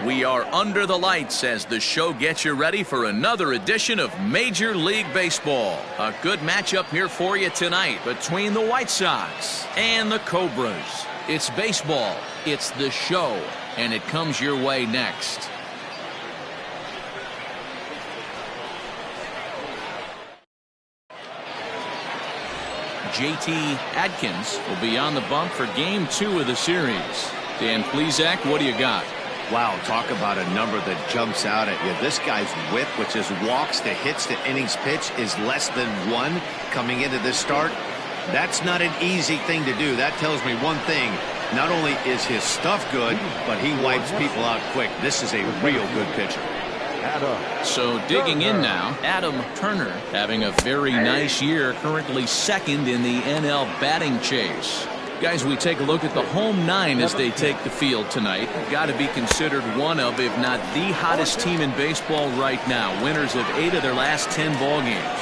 We are under the lights as the show gets you ready for another edition of Major League Baseball. A good matchup here for you tonight between the White Sox and the Cobras. It's baseball, it's the show, and it comes your way next. JT Adkins will be on the bump for Game 2 of the series. Dan Plesac, what do you got? Wow, talk about a number that jumps out at you. This guy's whip, which is walks to hits to innings pitch, is less than 1 coming into this start. That's not an easy thing to do. That tells me one thing. Not only is his stuff good, but he wipes people out quick. This is a real good pitcher. So digging in now, Adam Turner having a very nice year, currently second in the NL batting chase. Guys, we take a look at the home 9 as they take the field tonight. Got to be considered one of, if not the hottest team in baseball right now. Winners of 8 of their last 10 ball games.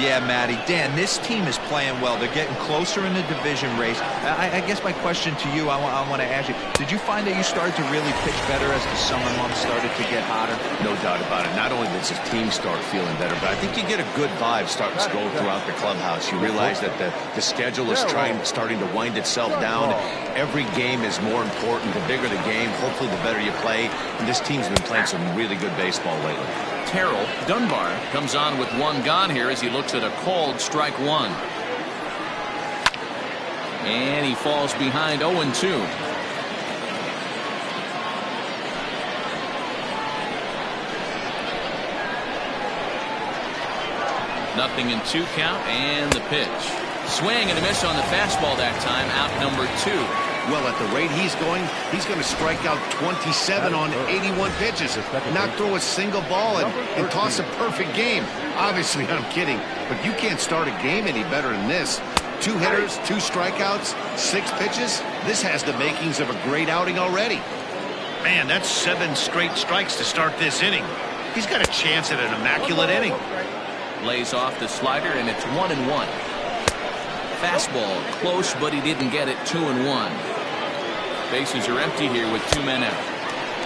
Yeah, Matty. Dan, this team is playing well. They're getting closer in the division race. I guess my question to you, I want to ask you, did you find that you started to really pitch better as the summer months started to get hotter? No doubt about it. Not only does his team start feeling better, but I think you get a good vibe starting to go throughout the clubhouse. You realize that the schedule is starting to wind itself down. Every game is more important. The bigger the game, hopefully the better you play. And this team's been playing some really good baseball lately. Terrell Dunbar comes on with 1 gone here as he looks at a called strike 1. And he falls behind 0-2. Nothing in 2 count, and the pitch. Swing and a miss on the fastball that time, out number 2. Well, at the rate he's going to strike out 27 on 81 pitches, not throw a single ball, and toss a perfect game. Obviously, I'm kidding, but you can't start a game any better than this. 2 hitters, 2 strikeouts, 6 pitches. This has the makings of a great outing already. Man, that's 7 straight strikes to start this inning. He's got a chance at an immaculate inning. Lays off the slider, and it's 1-1. Fastball close, but he didn't get it. 2-1. Bases are empty here with 2 men out.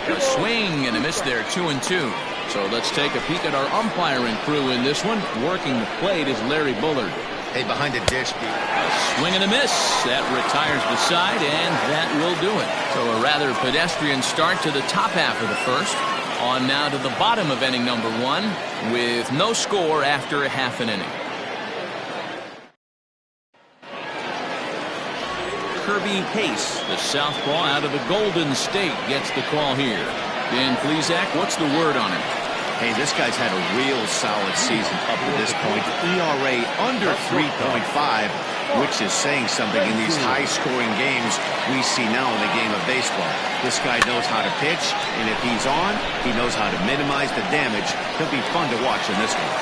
A swing and a miss there. 2-2. So let's take a peek at our umpiring crew in this one. Working the plate is Larry Bullard. Hey, behind the dish. A swing and a miss. That retires the side, and that will do it. So a rather pedestrian start to the top half of the first. On now to the bottom of inning number 1 with no score after a half an inning. Kirby Pace, the southpaw out of the Golden State, gets the call here. Dan Plesac, what's the word on him? Hey, this guy's had a real solid season up to this point. ERA under 3.5, which is saying something in these high-scoring games we see now in the game of baseball. This guy knows how to pitch, and if he's on, he knows how to minimize the damage. He'll be fun to watch in this one.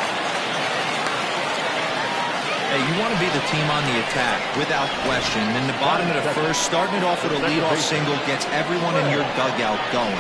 Hey, you want to be the team on the attack, without question. In the bottom of the first, starting it off with a leadoff single gets everyone in your dugout going.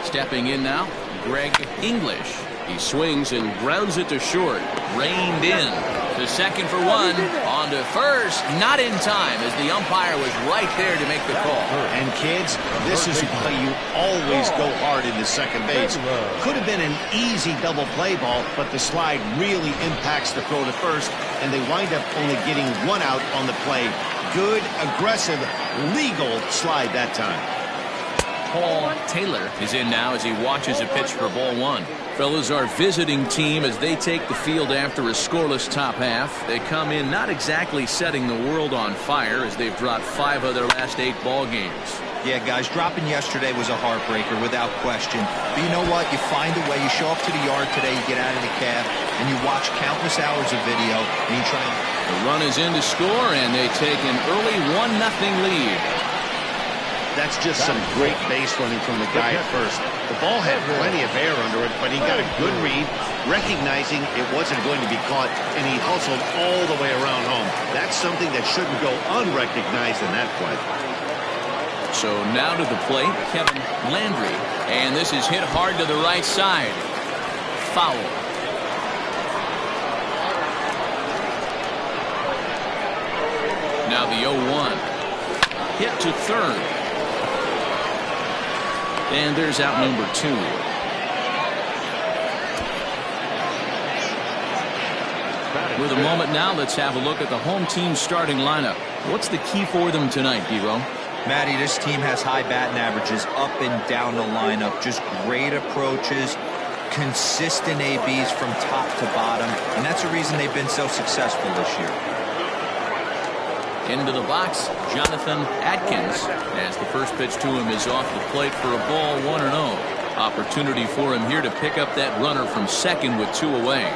Stepping in now, Greg English. He swings and grounds it to short. Reined in. To second for 1. On to first. Not in time as the umpire was right there to make the call. And kids, this is why you always go hard into second base. Could have been an easy double play ball, but the slide really impacts the throw to first, and they wind up only getting 1 out on the play. Good, aggressive, legal slide that time. Paul Taylor is in now as he watches a pitch for ball 1. Fellas, our visiting team as they take the field after a scoreless top half. They come in not exactly setting the world on fire as they've dropped 5 of their last 8 ball games. Yeah, guys, dropping yesterday was a heartbreaker without question. But you know what? You find a way. You show up to the yard today, you get out of the cab, and you watch countless hours of video, and you try and... The run is in to score, and they take an early 1-0 lead. That's just some great base running from the guy at first. The ball had plenty of air under it, but he got a good read, recognizing it wasn't going to be caught, and he hustled all the way around home. That's something that shouldn't go unrecognized in that play. So now to the plate, Kevin Landry. And this is hit hard to the right side. Foul. Now the 0-1. Hit to third. And there's out number 2. With a moment now, let's have a look at the home team starting lineup. What's the key for them tonight, Hero? Matty, this team has high batting averages up and down the lineup. Just great approaches, consistent ABs from top to bottom, and that's the reason they've been so successful this year. Into the box, Jonathan Atkins, as the first pitch to him is off the plate for a ball, 1-0. Opportunity for him here to pick up that runner from second with 2 away.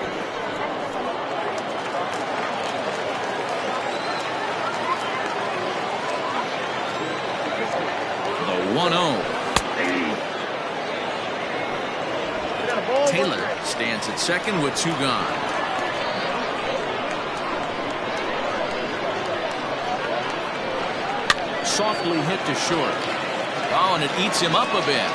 The 1-0. Taylor stands at second with 2 gone. Softly hit to short. Oh, and it eats him up a bit.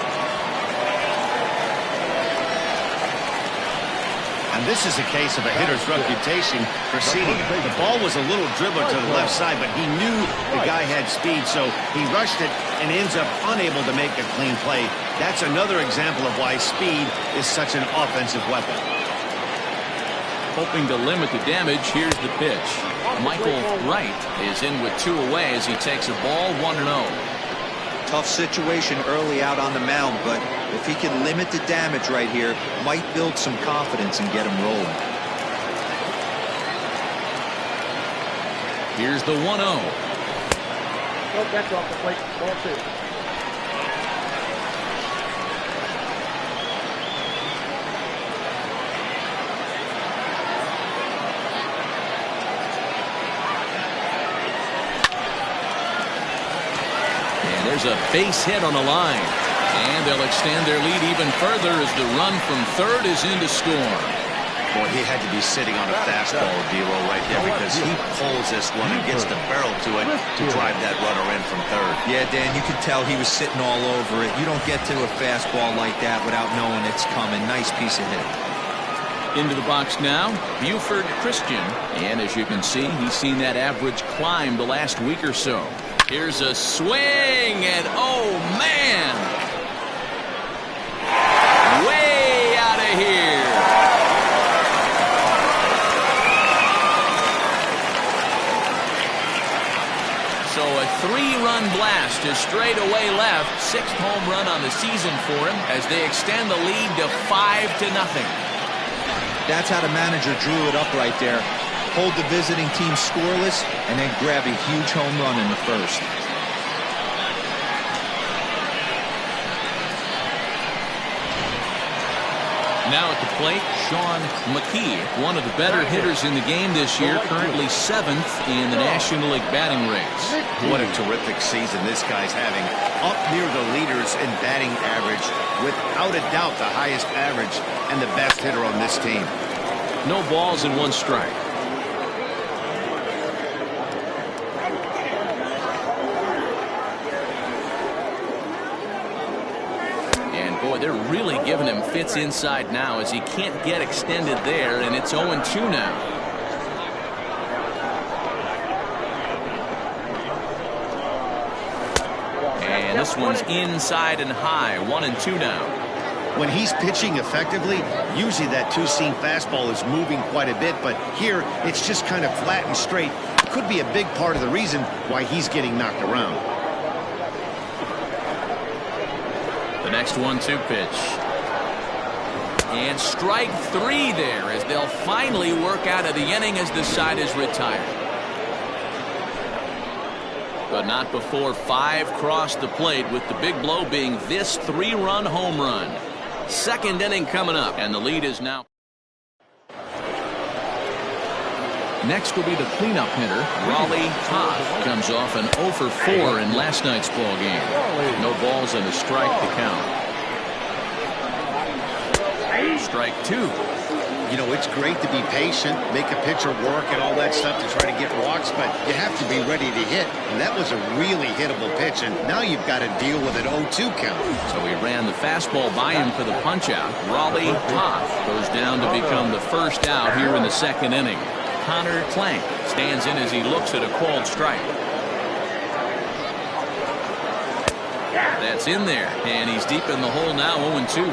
And this is a case of a hitter's reputation proceeding. The ball was a little dribbled to the left side, but he knew the guy had speed, so he rushed it and ends up unable to make a clean play. That's another example of why speed is such an offensive weapon. Hoping to limit the damage, here's the pitch. Michael Wright is in with 2 away as he takes a ball, 1-0. Tough situation early out on the mound, but if he can limit the damage right here, might build some confidence and get him rolling. Here's the 1-0. That's off the plate. Ball 2. There's a base hit on the line. And they'll extend their lead even further as the run from third is in to score. Boy, he had to be sitting on a fastball, D-Roll, right there, because he pulls this one and gets the barrel to it to drive that runner in from third. Yeah, Dan, you could tell he was sitting all over it. You don't get to a fastball like that without knowing it's coming. Nice piece of hit. Into the box now, Buford Christian. And as you can see, he's seen that average climb the last week or so. Here's a swing, and oh, man! Way out of here! So a 3-run blast to straightaway left. 6th home run on the season for him as they extend the lead to 5-0. That's how the manager drew it up right there. Hold the visiting team scoreless, and then grab a huge home run in the first. Now at the plate, Sean McKee, one of the better hitters in the game this year, currently 7th in the National League batting race. What a terrific season this guy's having. Up near the leaders in batting average, without a doubt the highest average and the best hitter on this team. No balls and 1 strike. Boy, they're really giving him fits inside now as he can't get extended there, and it's 0-2 now. And this one's inside and high, 1-2 now. When he's pitching effectively, usually that 2-seam fastball is moving quite a bit, but here it's just kind of flat and straight. Could be a big part of the reason why he's getting knocked around. The next 1-2 pitch. And strike 3 there as they'll finally work out of the inning as the side is retired. But not before 5 crossed the plate, with the big blow being this 3-run home run. 2nd inning coming up, and the lead is now. Next will be the cleanup hitter, Raleigh Todd. Comes off an 0 for 4 in last night's ball game. No balls and a strike to count. Strike 2. You know, it's great to be patient, make a pitcher work and all that stuff to try to get walks, but you have to be ready to hit. And that was a really hittable pitch, and now you've got to deal with an 0-2 count. So he ran the fastball by him for the punch-out. Raleigh Todd goes down to become the first out here in the 2nd inning. Connor Clank Stands in as he looks at a called strike. That's in there, and he's deep in the hole now, 0-2.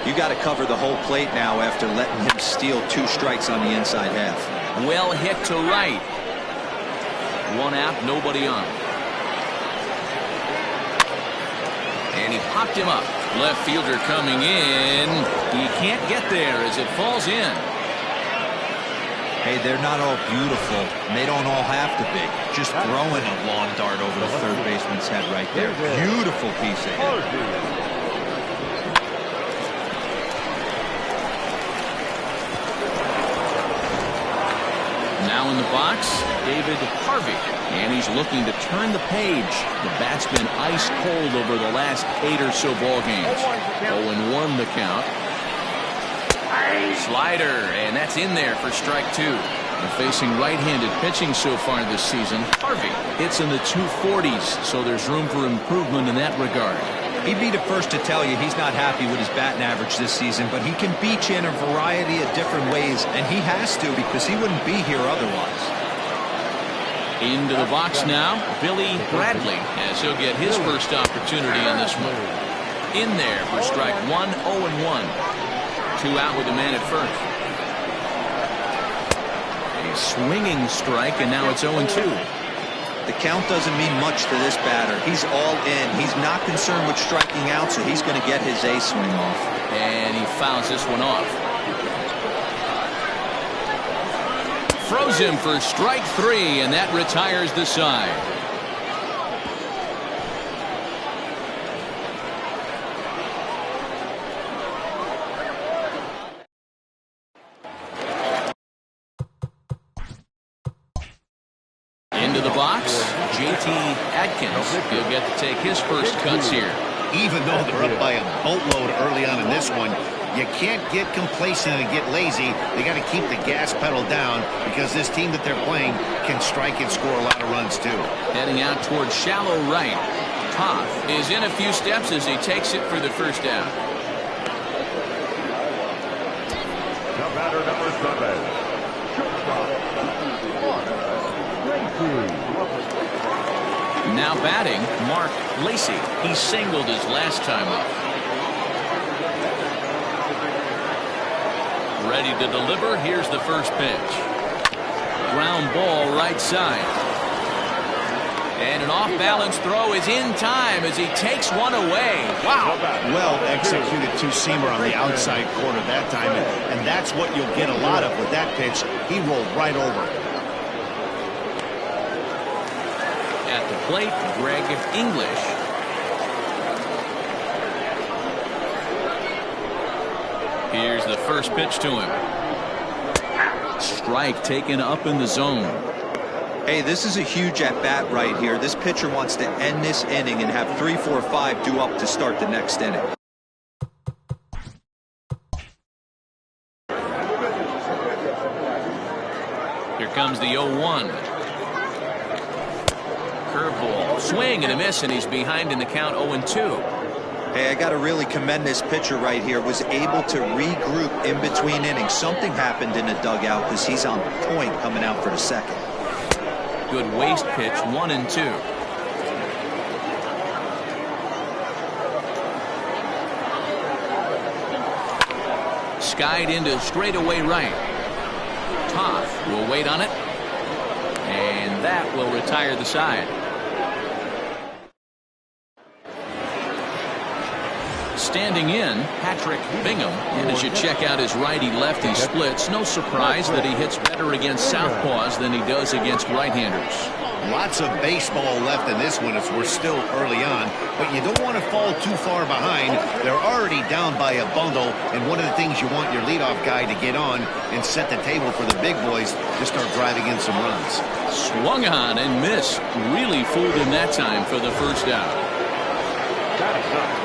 You got to cover the whole plate now after letting him steal 2 strikes on the inside half. Well hit to right. 1 out, nobody on. And he popped him up. Left fielder coming in. He can't get there as it falls in. Hey, they're not all beautiful, and they don't all have to be. Just throwing a long dart over the third baseman's head right there. Beautiful piece of hit. Now in the box, David Harvey, and he's looking to turn the page. The bat's been ice cold over the last 8 or so ball games. 0-1 the count. Slider, and that's in there for strike 2. And facing right-handed pitching so far this season, Harvey hits in the 240s, so there's room for improvement in that regard. He'd be the first to tell you he's not happy with his batting average this season, but he can beat you in a variety of different ways, and he has to because he wouldn't be here otherwise. Into the box now, Billy Bradley, as he'll get his first opportunity on this one. In there for strike 1, 0-1. 2 out with a man at first. A swinging strike, and now it's 0-2. The count doesn't mean much to this batter. He's all in. He's not concerned with striking out, so he's going to get his A swing off. And he fouls this one off. Froze him for strike 3, and that retires the side. Into the box, J.T. Adkins. He'll get to take his first cuts here. Even though they're up by a boatload early on in this one, you can't get complacent and get lazy. They got to keep the gas pedal down because this team that they're playing can strike and score a lot of runs too. Heading out towards shallow right. Toth is in a few steps as he takes it for the first down. The batter number 7. Now batting, Mark Lacey. He singled his last time up. Ready to deliver. Here's the first pitch. Ground ball right side. And an off-balance throw is in time as he takes one away. Wow. Well executed two-seamer on the outside corner that time, and that's what you'll get a lot of with that pitch. He rolled right over. At the plate, Greg English. Here's the first pitch to him. Strike taken up in the zone. Hey, this is a huge at-bat right here. This pitcher wants to end this inning and have 3, 4, 5 due up to start the next inning. Here comes the 0-1. Curveball, swing and a miss, and he's behind in the count 0-2. Hey, I got to really commend this pitcher right here. Was able to regroup in between innings. Something happened in the dugout because he's on point coming out for the second. Good waist pitch, 1-2. Skied into straightaway right. Toth will wait on it, and that will retire the side. Standing in, Patrick Bingham, and as you check out his righty-lefty splits, no surprise that he hits better against southpaws than he does against right-handers. Lots of baseball left in this one as we're still early on, but you don't want to fall too far behind. They're already down by a bundle, and one of the things you want your leadoff guy to get on and set the table for the big boys to start driving in some runs. Swung on and missed. Really fooled him that time for the first out.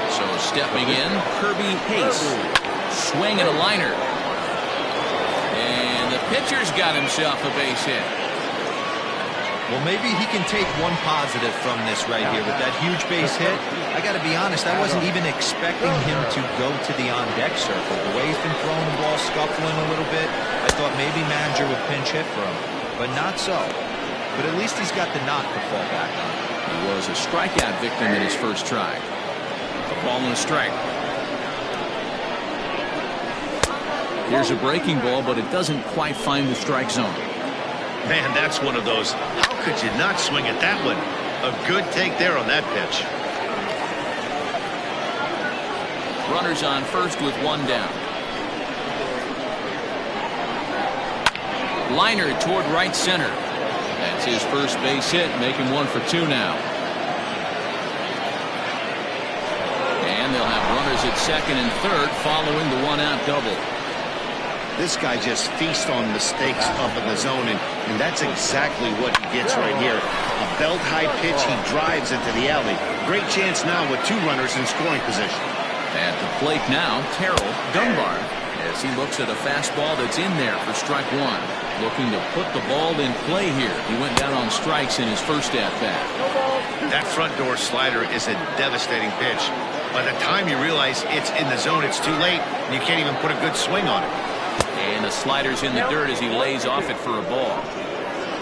So stepping in, Kirby Pace. Swing and a liner. And the pitcher's got himself a base hit. Well, maybe he can take one positive from this right here with that huge base hit. I got to be honest, I wasn't even expecting him to go to the on-deck circle. The way he's been throwing the ball, scuffling a little bit, I thought maybe manager would pinch hit for him. but not so. But at least he's got the knock to fall back on. He was a strikeout victim in his first try. A ball and a strike. Here's a breaking ball, but it doesn't quite find the strike zone. Man, that's one of those. How could you not swing at that one? A good take there on that pitch. Runners on first with one down. Liner toward right center. That's his first base hit, making 1 for 2 now. And they'll have runners at second and third following the one-out double. This guy just feasts on mistakes up in the zone, and that's exactly what he gets right here. A belt-high pitch, he drives into the alley. Great chance now with 2 runners in scoring position. At the plate now, Terrell Dunbar, as he looks at a fastball that's in there for strike 1. Looking to put the ball in play here. He went down on strikes in his first at-bat. That front door slider is a devastating pitch. By the time you realize it's in the zone, it's too late, and you can't even put a good swing on it. And the slider's in the dirt as he lays off it for a ball.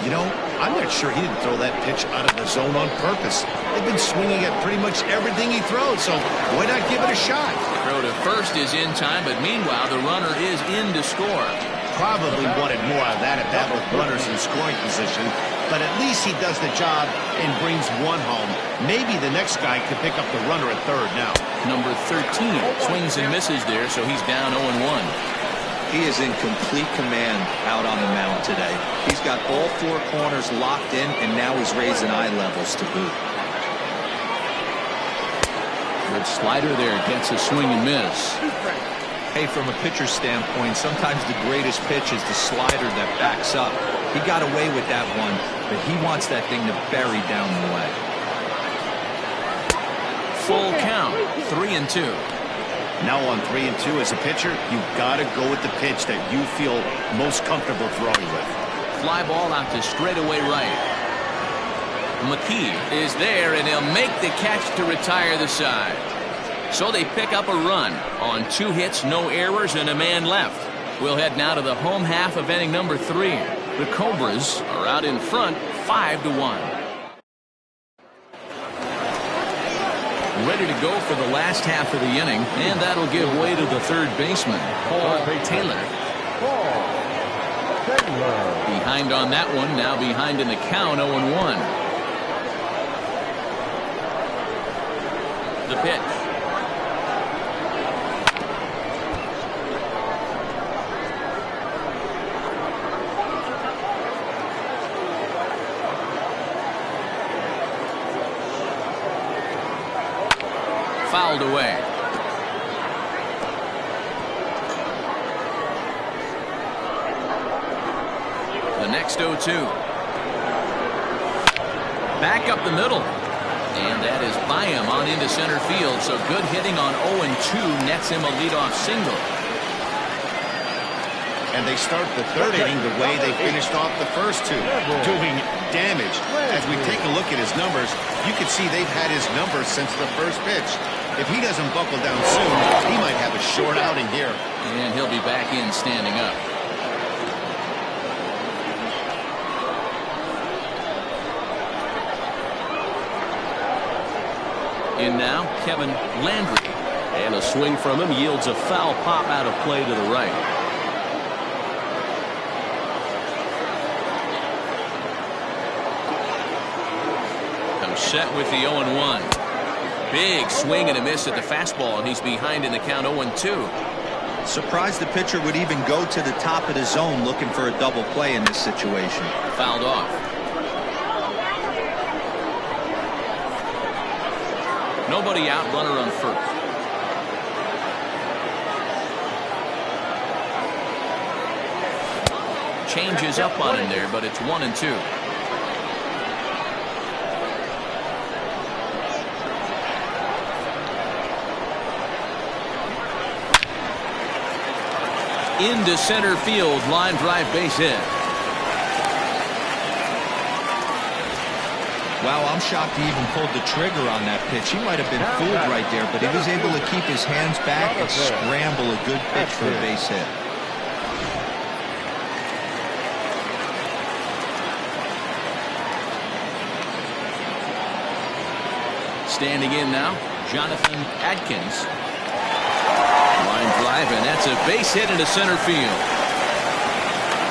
You know, I'm not sure he didn't throw that pitch out of the zone on purpose. They've been swinging at pretty much everything he throws, so why not give it a shot? Throw to first is in time, but meanwhile the runner is in to score. Probably wanted more out of that at bat with runners in scoring position, but at least he does the job and brings 1 home. Maybe the next guy could pick up the runner at third now. Number 13 swings and misses there, so he's down 0-1. He is in complete command out on the mound today. He's got all 4 corners locked in, and now he's raising eye levels to boot. Good slider there, gets a swing and miss. Hey, from a pitcher's standpoint, sometimes the greatest pitch is the slider that backs up. He got away with that one, but he wants that thing to bury down the leg. Full count, 3-2. Now on 3-2 as a pitcher, you've got to go with the pitch that you feel most comfortable throwing with. Fly ball out to straightaway right. McKee is there, and he'll make the catch to retire the side. So they pick up a run on 2 hits, no errors, and a man left. We'll head now to the home half of inning number 3. The Cobras are out in front, 5-1. Ready to go for the last half of the inning, and that'll give way to the third baseman, Paul Taylor. Behind on that one, now behind in the count, 0-1. The pitch. Fouled away. The next 0-2. Back up the middle. And that is by him on into center field. So good hitting on 0-2 nets him a leadoff single. And they start the third inning the way they finished off the first 2, doing damage. As we take a look at his numbers, you can see they've had his numbers since the first pitch. If he doesn't buckle down soon, he might have a short outing here. And he'll be back in standing up. In now, Kevin Landry. And a swing from him yields a foul pop out of play to the right. Set with the 0-1. Big swing and a miss at the fastball, and he's behind in the count 0-2. Surprised the pitcher would even go to the top of the zone looking for a double play in this situation. Fouled off. Nobody out, runner on first. Changes up on him there, but it's 1-2. Into center field, line drive, base hit. Wow, I'm shocked he even pulled the trigger on that pitch. He might have been fooled right there, but he was able to keep his hands back and scramble a good pitch for a base hit. Standing in now, Jonathan Adkins. Line drive, and that's a base hit into center field.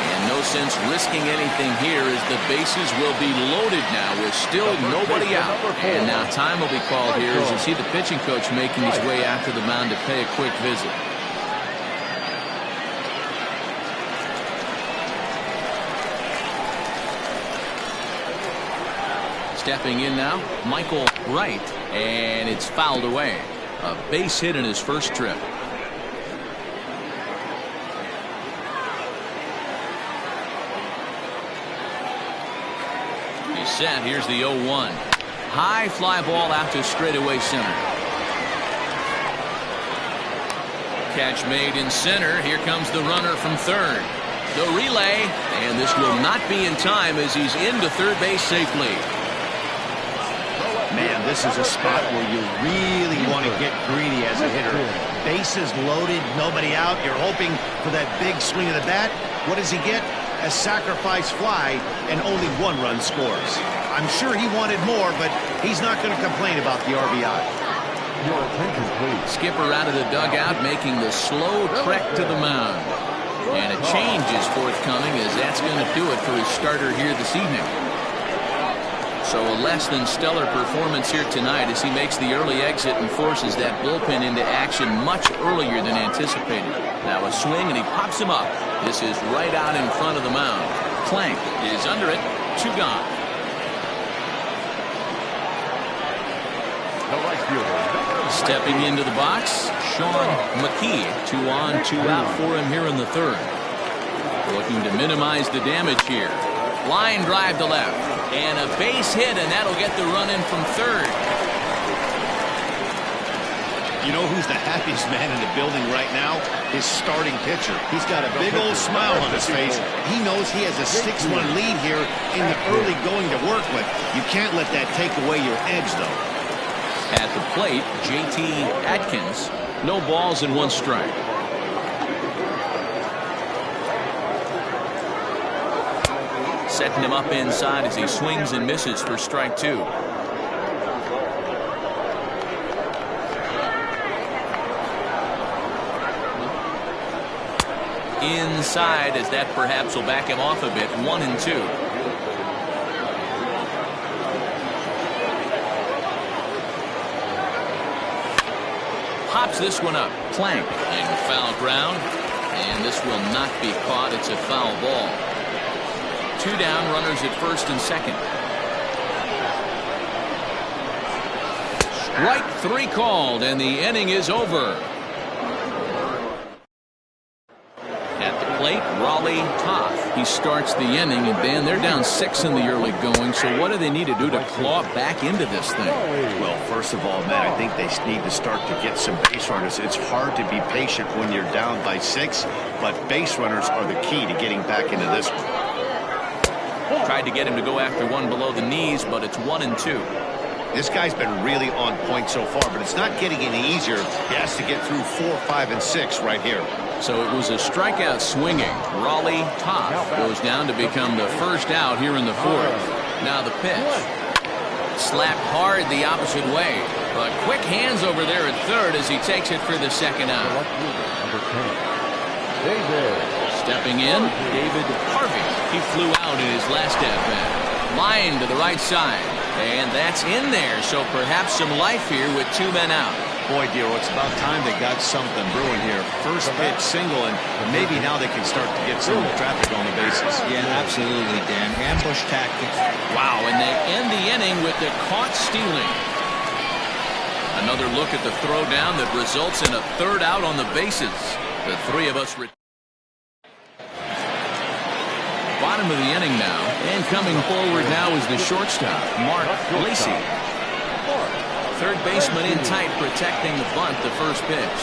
And no sense risking anything here as the bases will be loaded now with still nobody out. And now time will be called here as you see the pitching coach making his way out to the mound to pay a quick visit. Stepping in now, Michael Wright, and it's fouled away. A base hit in his first trip. He's set. Here's the 0-1. High fly ball out to straightaway center. Catch made in center. Here comes the runner from third. The relay, and this will not be in time as he's into third base safely. Man, this is a spot where you really want to get greedy as a hitter. Bases loaded, nobody out. You're hoping for that big swing of the bat. What does he get? A sacrifice fly, and only one run scores. I'm sure he wanted more, but he's not going to complain about the RBI. Your attention, please. Skipper out of the dugout making the slow trek to the mound. And a change is forthcoming as that's going to do it for his starter here this evening. So a less than stellar performance here tonight as he makes the early exit and forces that bullpen into action much earlier than anticipated. Now a swing and he pops him up. This is right out in front of the mound. Clank is under it. 2 gone. The right fielder. Stepping into the box, Sean McKee. 2 on, 2 out for him here in the third. Looking to minimize the damage here. Line drive to left. And a base hit, and that'll get the run in from third. You know who's the happiest man in the building right now? His starting pitcher. He's got a big old smile on his face. He knows he has a 6-1 lead here in the early going to work with. You can't let that take away your edge, though. At the plate, J.T. Atkins. No balls and 1 strike. Setting him up inside as he swings and misses for strike 2. Inside as that perhaps will back him off a bit. 1-2. Pops this one up. Clank and foul ground. And this will not be caught. It's a foul ball. 2 down, runners at first and second. Strike 3 called, and the inning is over. At the plate, Raleigh Toth. He starts the inning, and Dan, they're down 6 in the early going, so what do they need to do to claw back into this thing? Well, first of all, Matt, I think they need to start to get some base runners. It's hard to be patient when you're down by 6, but base runners are the key to getting back into this one. Tried to get him to go after one below the knees, but it's 1-2. This guy's been really on point so far, but it's not getting any easier. He has to get through 4, 5, and 6 right here. So it was a strikeout swinging. Raleigh Toth goes down to become the first out here in the 4th. Now the pitch. Slapped hard the opposite way. But quick hands over there at third as he takes it for the second out. Stepping in, David Harvey. He flew out in his last at-bat. Line to the right side. And that's in there, so perhaps some life here with 2 men out. Boy, Dero, it's about time they got something brewing here. First pitch single, and maybe now they can start to get some traffic on the bases. Yeah, absolutely, Dan. Ambush tactics. Wow, and they end the inning with the caught stealing. Another look at the throwdown that results in a 3rd out on the bases. The 3 of us bottom of the inning now, and coming forward now is the shortstop, Mark Lacey. 3rd baseman in tight, protecting the bunt, the first pitch.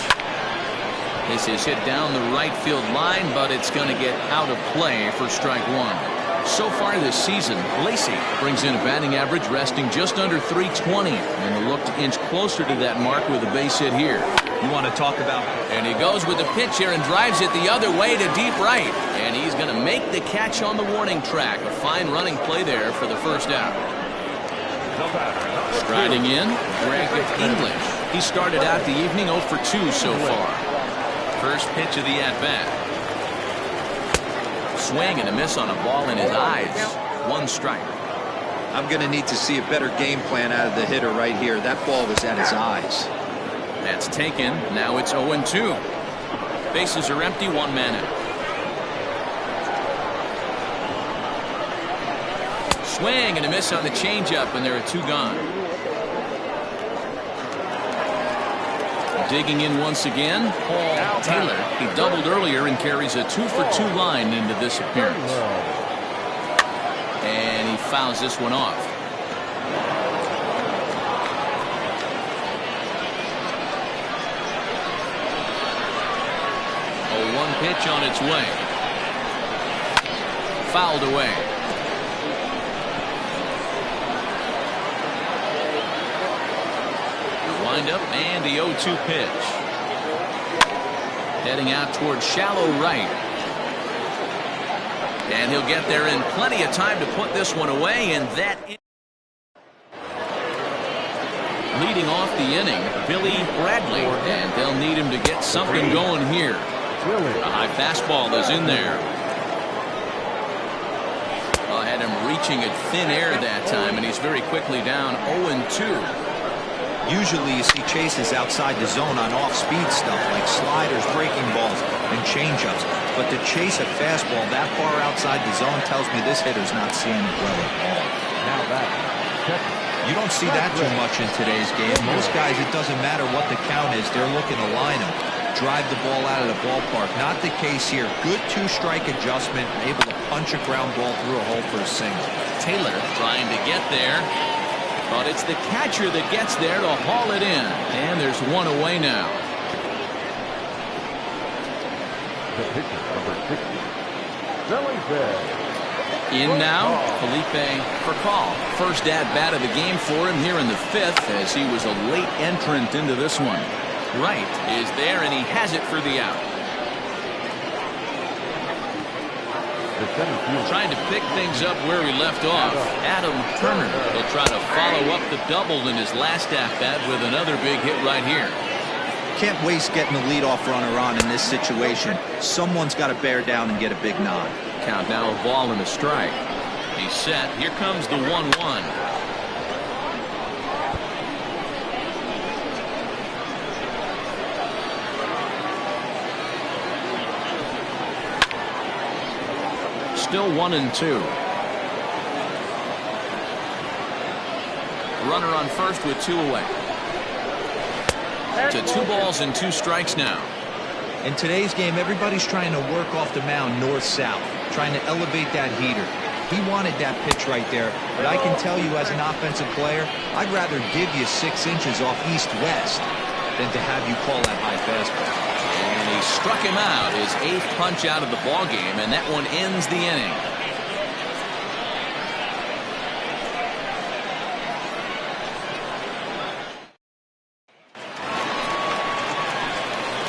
This is hit down the right field line, but it's going to get out of play for strike 1. So far this season, Lacey brings in a batting average resting just under .320, and will look to inch closer to that mark with a base hit here. You want to talk about... And he goes with the pitch here and drives it the other way to deep right. And he's going to make the catch on the warning track. A fine running play there for the first out. Striding in, Greg English. He started out the evening 0 for 2 so far. First pitch of the at-bat. Swing and a miss on a ball in his eyes. 1 strike. I'm going to need to see a better game plan out of the hitter right here. That ball was at his eyes. That's taken. Now it's 0-2. Bases are empty, 1 man out. Swing and a miss on the changeup, and there are 2 gone. Digging in once again, Paul Taylor. He doubled earlier and carries a 2 for 2 line into this appearance. And he fouls this one off. A 1 pitch on its way. Fouled away. Wind up and the 0-2 pitch. Heading out towards shallow right. And he'll get there in plenty of time to put this one away, and that leading off the inning, Billy Bradley, and they'll need him to get something going here. A high fastball is in there. Had him reaching at thin air that time, and he's very quickly down 0-2. Usually you see chases outside the zone on off-speed stuff like sliders, breaking balls, and changeups. But to chase a fastball that far outside the zone tells me this hitter's not seeing it well at all. Now that. You don't see that too much in today's game. Most guys, it doesn't matter what the count is, they're looking to line them, drive the ball out of the ballpark. Not the case here. Good 2-strike adjustment, able to punch a ground ball through a hole for a single. Taylor trying to get there. But it's the catcher that gets there to haul it in. And there's 1 away now. The pitcher, number 60, Felipe. In now, Felipe Furcal. First at-bat of the game for him here in the 5th, as he was a late entrant into this one. Wright is there, and he has it for the out. Trying to pick things up where he left off. Adam Turner will try to follow up the double in his last at-bat with another big hit right here. Can't waste getting the leadoff runner on in this situation. Someone's got to bear down and get a big nod. Count now, a ball and a strike. He's set. Here comes the 1-1. Still 1-2. Runner on first with 2 away. To 2 balls and 2 strikes now. In today's game, everybody's trying to work off the mound north-south, trying to elevate that heater. He wanted that pitch right there, but I can tell you as an offensive player, I'd rather give you 6 inches off east-west than to have you call that high fastball. And he struck him out, his 8th punch out of the ball game, and that one ends the inning.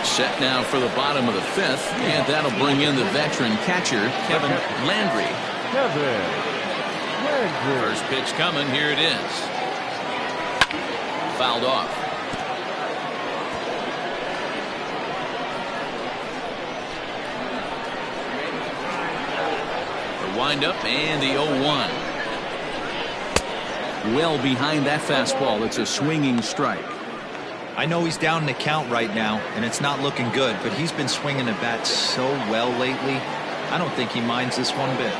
Set now for the bottom of the 5th, and that'll bring in the veteran catcher, Kevin Landry. First pitch coming, here it is. Fouled off. The windup and the 0-1. Well behind that fastball, it's a swinging strike. I know he's down in the count right now, and it's not looking good, but he's been swinging the bat so well lately. I don't think he minds this one bit.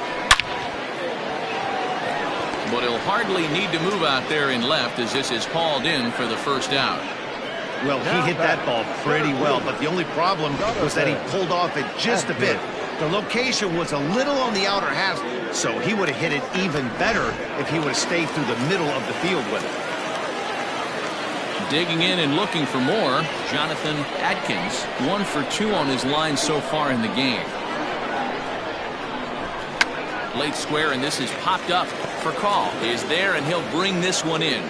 But he'll hardly need to move out there in left, as this is hauled in for the first out. Well, he hit that ball pretty well, but the only problem was that he pulled off it just a bit. The location was a little on the outer half, so he would have hit it even better if he would have stayed through the middle of the field with it. Digging in and looking for more, Jonathan Adkins, 1 for 2 on his line so far in the game. Late square, and this is popped up. For call is there, and he'll bring this one in.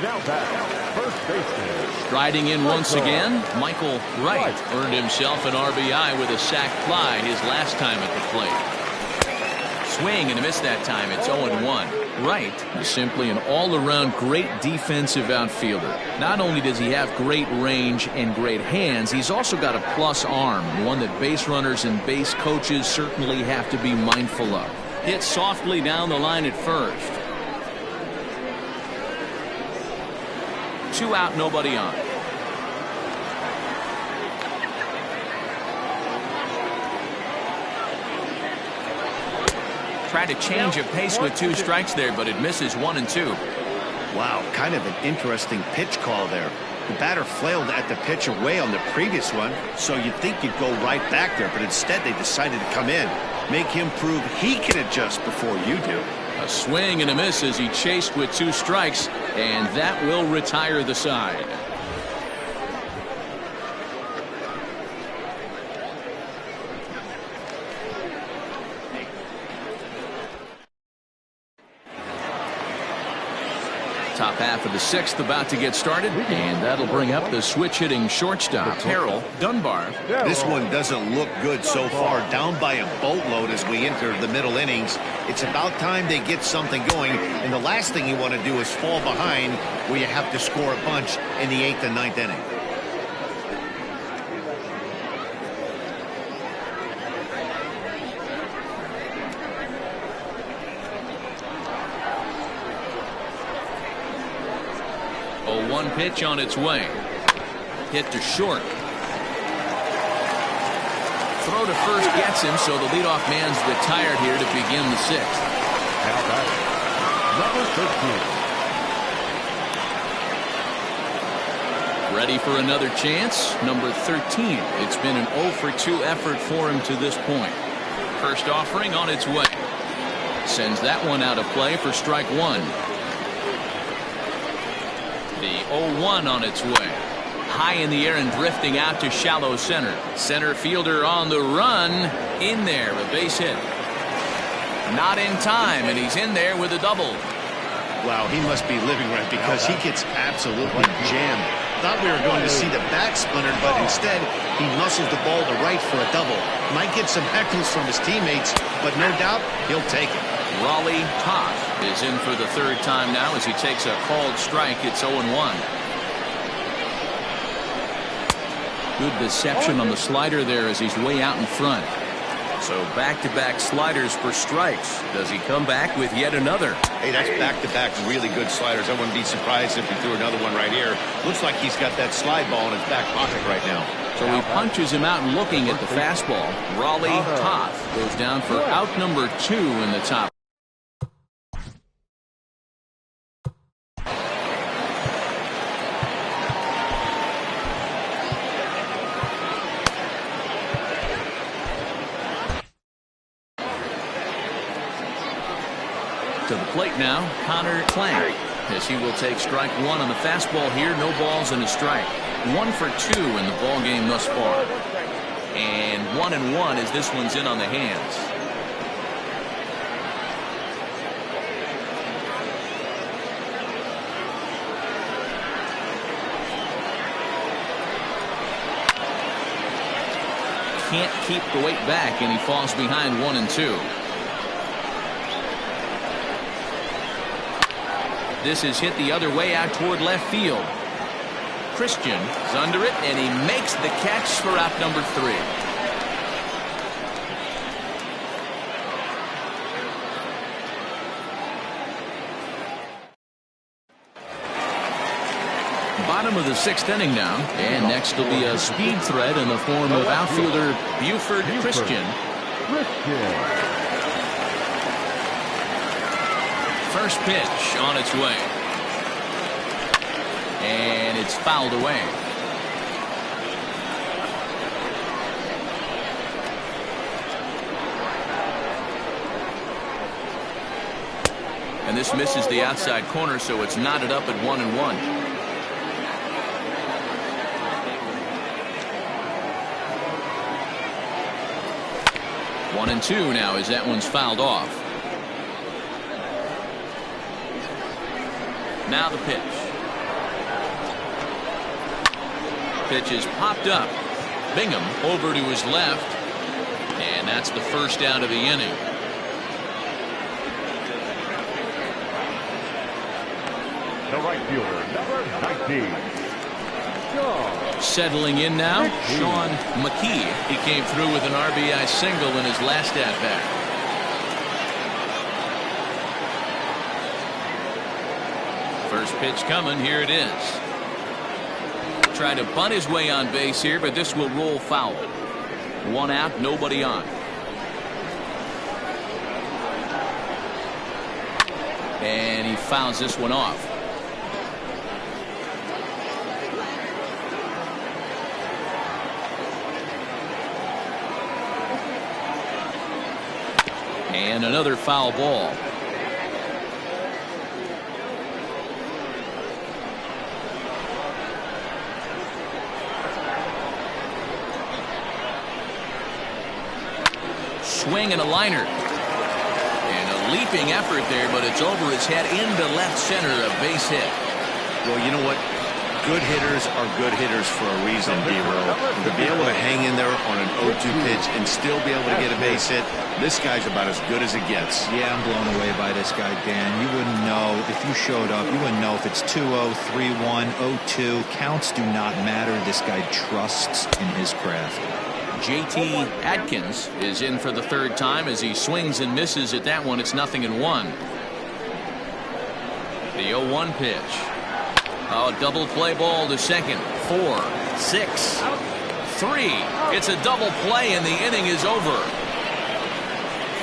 Now back, first baseman. Striding in once again, Michael Wright earned himself an RBI with a sac fly his last time at the plate. Swing and a miss that time. It's 0-1. Wright is simply an all-around great defensive outfielder. Not only does he have great range and great hands, he's also got a plus arm, one that base runners and base coaches certainly have to be mindful of. Hit softly down the line at first. 2 out, nobody on. Tried to change a pace with 2 strikes there, but it misses 1 and 2. Wow, kind of an interesting pitch call there. The batter flailed at the pitch away on the previous one, so you'd think you'd go right back there, but instead they decided to come in. Make him prove he can adjust before you do. A swing and a miss as he chased with 2 strikes, and that will retire the side. Top half of the 6th about to get started, and that'll bring up the switch-hitting shortstop, Harold Dunbar. This one doesn't look good so far, down by a boatload as we enter the middle innings. It's about time they get something going, and the last thing you want to do is fall behind where you have to score a bunch in the 8th and 9th inning. One pitch on its way. Hit to short. Throw to first gets him, so the leadoff man's retired here to begin the 6th. Now batting, number 13. Ready for another chance? Number 13. It's been an 0-for-2 effort for him to this point. First offering on its way. Sends that one out of play for strike 1. The 0-1 on its way. High in the air and drifting out to shallow center. Center fielder on the run. In there, a base hit. Not in time, and he's in there with a double. Wow, he must be living right because he gets absolutely jammed. Thought we were going to see the bat splintered, but instead he muscles the ball to right for a double. Might get some heckles from his teammates, but no doubt he'll take it. Raleigh Toth is in for the 3rd time now as he takes a called strike. It's 0-1. Good deception on the slider there as he's way out in front. So back-to-back sliders for strikes. Does he come back with yet another? Hey, that's back-to-back really good sliders. I wouldn't be surprised if he threw another one right here. Looks like he's got that slide ball in his back pocket right now. So he punches him out and looking at the fastball. Raleigh Toth goes down for out number 2 in the top. To the plate now, Connor Clank, as he will take strike 1 on the fastball here. No balls and a strike. 1 for 2 in the ball game thus far. And 1-1 as this one's in on the hands. Can't keep the weight back, and he falls behind 1-2. This is hit the other way out toward left field. Christian is under it, and he makes the catch for out number 3. Bottom of the 6th inning now, and next will be a speed threat in the form of outfielder Buford Christian. First pitch on its way. And it's fouled away. And this misses the outside corner, so it's knotted up at 1-1. One and two now as that one's fouled off. Now the pitch. Pitch is popped up. Bingham over to his left. And that's the first out of the inning. The right fielder, number 19. Settling in now, Sean McKee. He came through with an RBI single in his last at-bat. First pitch coming. Here it is. Trying to bunt his way on base here, but this will roll foul. One out, nobody on. And he fouls this one off. And another foul ball. Swing and a liner. And a leaping effort there, but it's over his head into left center, a base hit. Well, you know what? Good hitters are good hitters for a reason, D-Roll. To be able to hang in there on an 0-2 pitch and still be able to get a base hit, this guy's about as good as it gets. Yeah, I'm blown away by this guy, Dan. You wouldn't know if you showed up. You wouldn't know if it's 2-0, 3-1, 0-2. Counts do not matter. This guy trusts in his craft. JT Adkins is in for the third time as he swings and misses at that one. It's 0-1. The 0-1 pitch. Oh, double play ball to second. 4, 6, 3. It's a double play and the inning is over.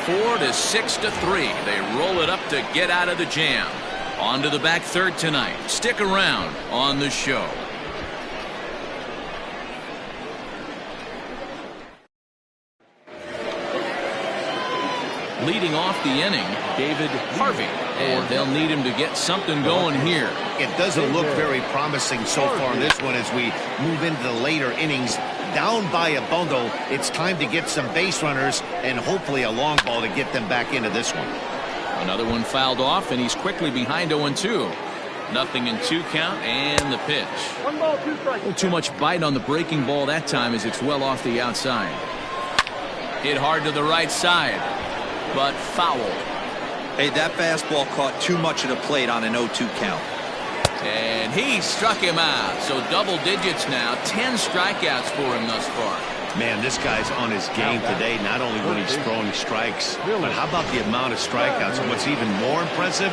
4 to 6 to 3. They roll it up to get out of the jam. On to the back third tonight. Stick around on the show. Leading off the inning, David Harvey. And they'll need him to get something going here. It doesn't look very promising so far in this one as we move into the later innings. Down by a bundle, it's time to get some base runners and hopefully a long ball to get them back into this one. Another one fouled off, and he's quickly behind 0-2. 0-2 count, and the pitch. 1 ball, 2 strikes. Too much bite on the breaking ball that time as it's well off the outside. Hit hard to the right side, but foul. Hey, that fastball caught too much of the plate on an 0-2 count. And he struck him out. So double digits now. 10 strikeouts for him thus far. Man, this guy's on his game today, not only when he's throwing strikes, but how about the amount of strikeouts? And what's even more impressive,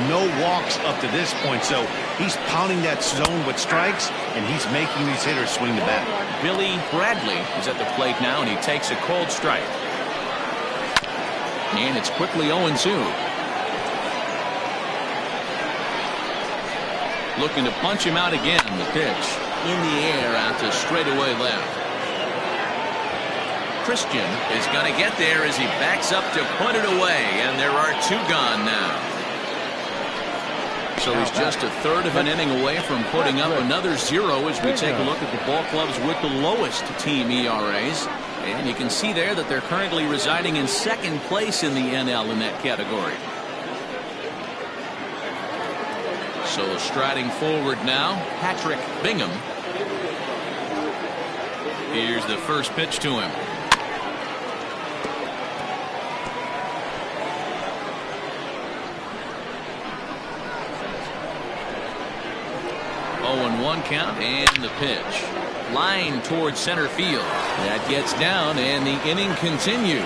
no walks up to this point. So he's pounding that zone with strikes, and he's making these hitters swing the bat. Billy Bradley is at the plate now, and he takes a cold strike. And it's quickly 0-2. Looking to punch him out again. The pitch in the air out to straightaway left. Christian is going to get there as he backs up to put it away, and there are 2 gone now. So he's just a third of an inning away from putting up another 0 as we take a look at the ball clubs with the lowest team ERAs. And you can see there that they're currently residing in second place in the NL in that category. So striding forward now, Patrick Bingham. Here's the first pitch to him. One count, and the pitch. Line towards center field. That gets down, and the inning continues.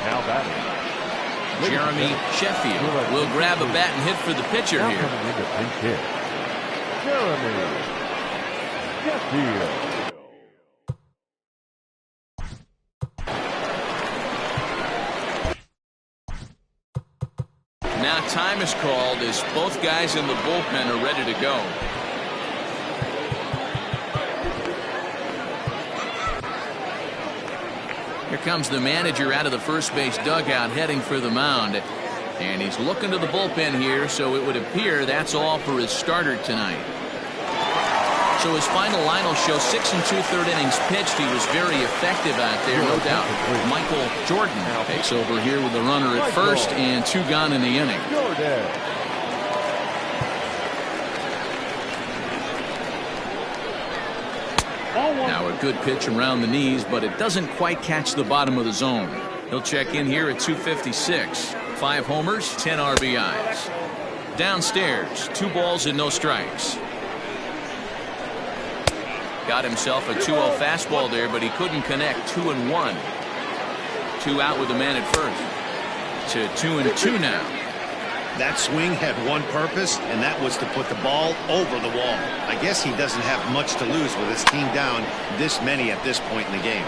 Now batting. Jeremy Sheffield will grab a bat and hit for the pitcher Now here. coming in to pinch hit. Jeremy Sheffield. Now time is called as both guys in the bullpen are ready to go. Here comes the manager out of the first base dugout heading for the mound. And he's looking to the bullpen here, so it would appear that's all for his starter tonight. So his final line will show 6 2/3 innings pitched. He was very effective out there, no doubt. Michael Jordan takes over here with the runner at first and 2 gone in the inning. Now a good pitch around the knees, but it doesn't quite catch the bottom of the zone. He'll check in here at 256. 5 homers, 10 RBIs. Downstairs, 2 balls and no strikes. Got himself a 2-0 fastball there, but he couldn't connect. 2-1. 2 out with the man at first. To 2-2 now. That swing had one purpose, and that was to put the ball over the wall. I guess he doesn't have much to lose with his team down this many at this point in the game.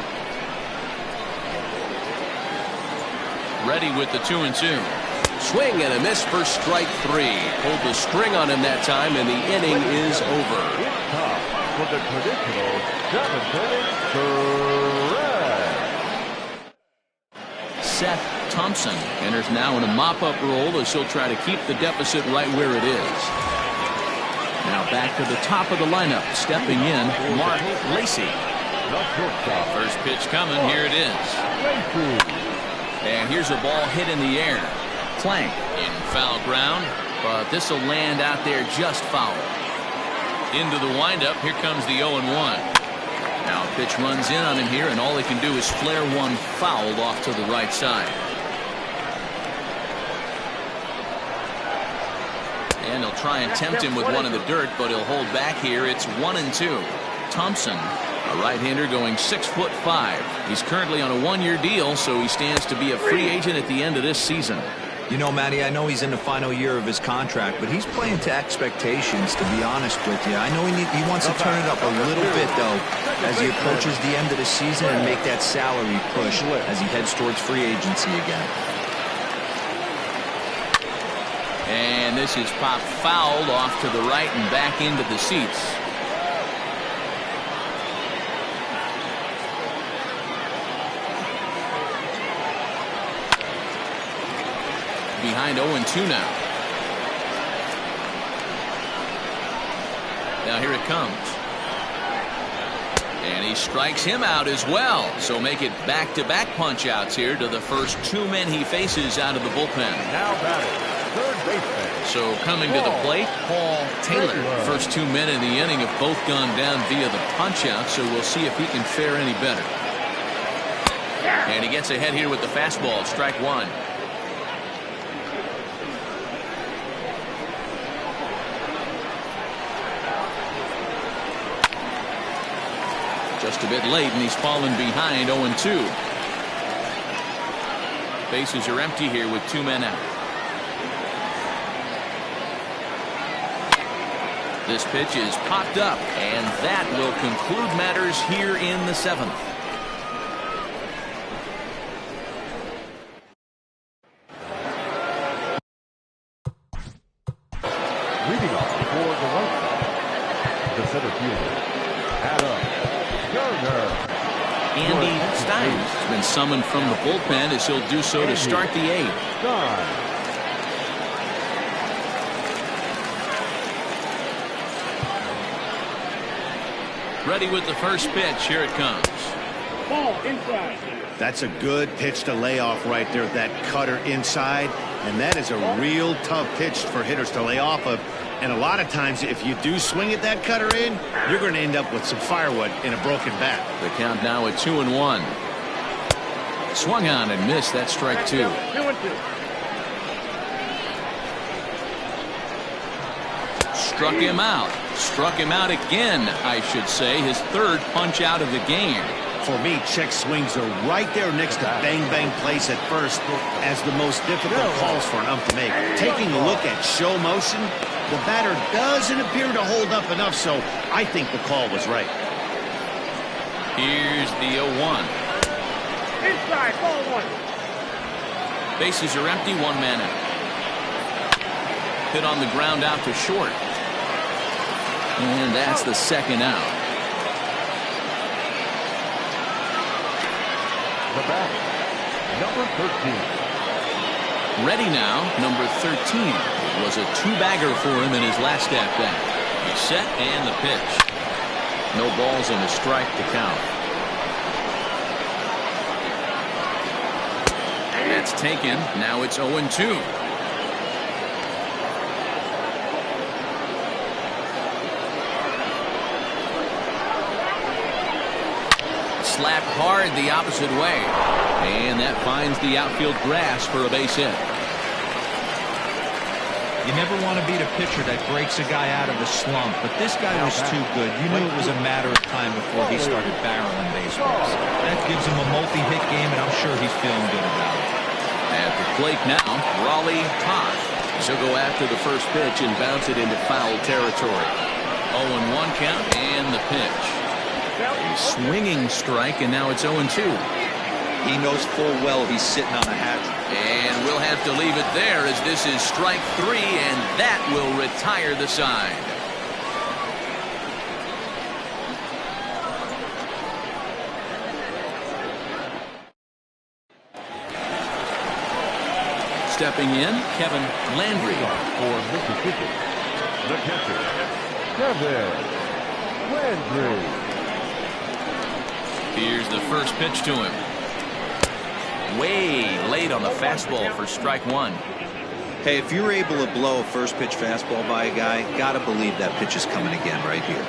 Ready with the 2-2. Swing and a miss for strike 3. Pulled the string on him that time, and the inning is over. It's tough for the traditional 7th inning threat. Seth Thompson enters now in a mop-up role as he'll try to keep the deficit right where it is. Now back to the top of the lineup. Stepping in, Mark Lacey. First pitch coming. Here it is. And here's a ball hit in the air. Plank in foul ground, but this will land out there just foul. Into the windup. Here comes the 0-1. Now pitch runs in on him here, and all he can do is flare one foul off to the right side. And he'll try and tempt him with one in the dirt, but he'll hold back here. It's 1-2. Thompson, a right-hander, going 6'5". He's currently on a 1-year deal, so he stands to be a free agent at the end of this season. You know, Matty, I know he's in the final year of his contract, but he's playing to expectations, to be honest with you. I know he wants to turn it up a little bit, though, as he approaches the end of the season and make that salary push as he heads towards free agency again. And this is popped fouled off to the right and back into the seats. Behind 0-2 now. Now here it comes. And he strikes him out as well. So make it back-to-back punch-outs here to the first 2 men he faces out of the bullpen. Now batting, third baseman. So coming to the plate, Paul Taylor. First 2 men in the inning have both gone down via the punch-out, so we'll see if he can fare any better. And he gets ahead here with the fastball. Strike 1. Just a bit late, and he's fallen behind 0-2. Bases are empty here with 2 men out. This pitch is popped up, and that will conclude matters here in the 7th. Leading off for the White Sox, the center fielder, Adam Turner. Andy Steins has been summoned from the bullpen as he'll do so to start the 8th. Stein. Ready with the first pitch. Here it comes. Ball inside. That's a good pitch to lay off right there, that cutter inside. And that is a real tough pitch for hitters to lay off of. And a lot of times, if you do swing at that cutter in, you're going to end up with some firewood in a broken bat. The count now at 2-1. Swung on and missed. That's strike 2. 2-2. Struck him out. Struck him out again, I should say. His 3rd punch out of the game. For me, check swings are right there next to bang-bang plays at first as the most difficult calls for an ump to make. Taking a look at show motion, the batter doesn't appear to hold up enough, so I think the call was right. Here's the 0-1. Inside, ball 1. Bases are empty, 1 man out. Hit on the ground out to short. And that's the 2nd out. The batter, number 13. Ready now, number 13. It was a 2-bagger for him in his last at-bat. He's set and the pitch. No balls and a strike to count. That's taken. Now it's 0-2. Slapped hard the opposite way. And that finds the outfield grass for a base hit. You never want to beat a pitcher that breaks a guy out of a slump, but this guy was too good. You knew it was a matter of time before he started barreling baseballs. That gives him a multi-hit game, and I'm sure he's feeling good about it. At the plate now, Raleigh Todd. She'll go after the first pitch and bounce it into foul territory. 0-1 count and the pitch. A swinging strike, and now it's 0-2. He knows full well he's sitting on a hat. And we'll have to leave it there as this is strike 3, and that will retire the side. Stepping in, Kevin Landry. For Mississippi, the catcher, Kevin Landry. Here's the first pitch to him. Way late on the fastball for strike 1. Hey, if you're able to blow a first pitch fastball by a guy, gotta believe that pitch is coming again right here.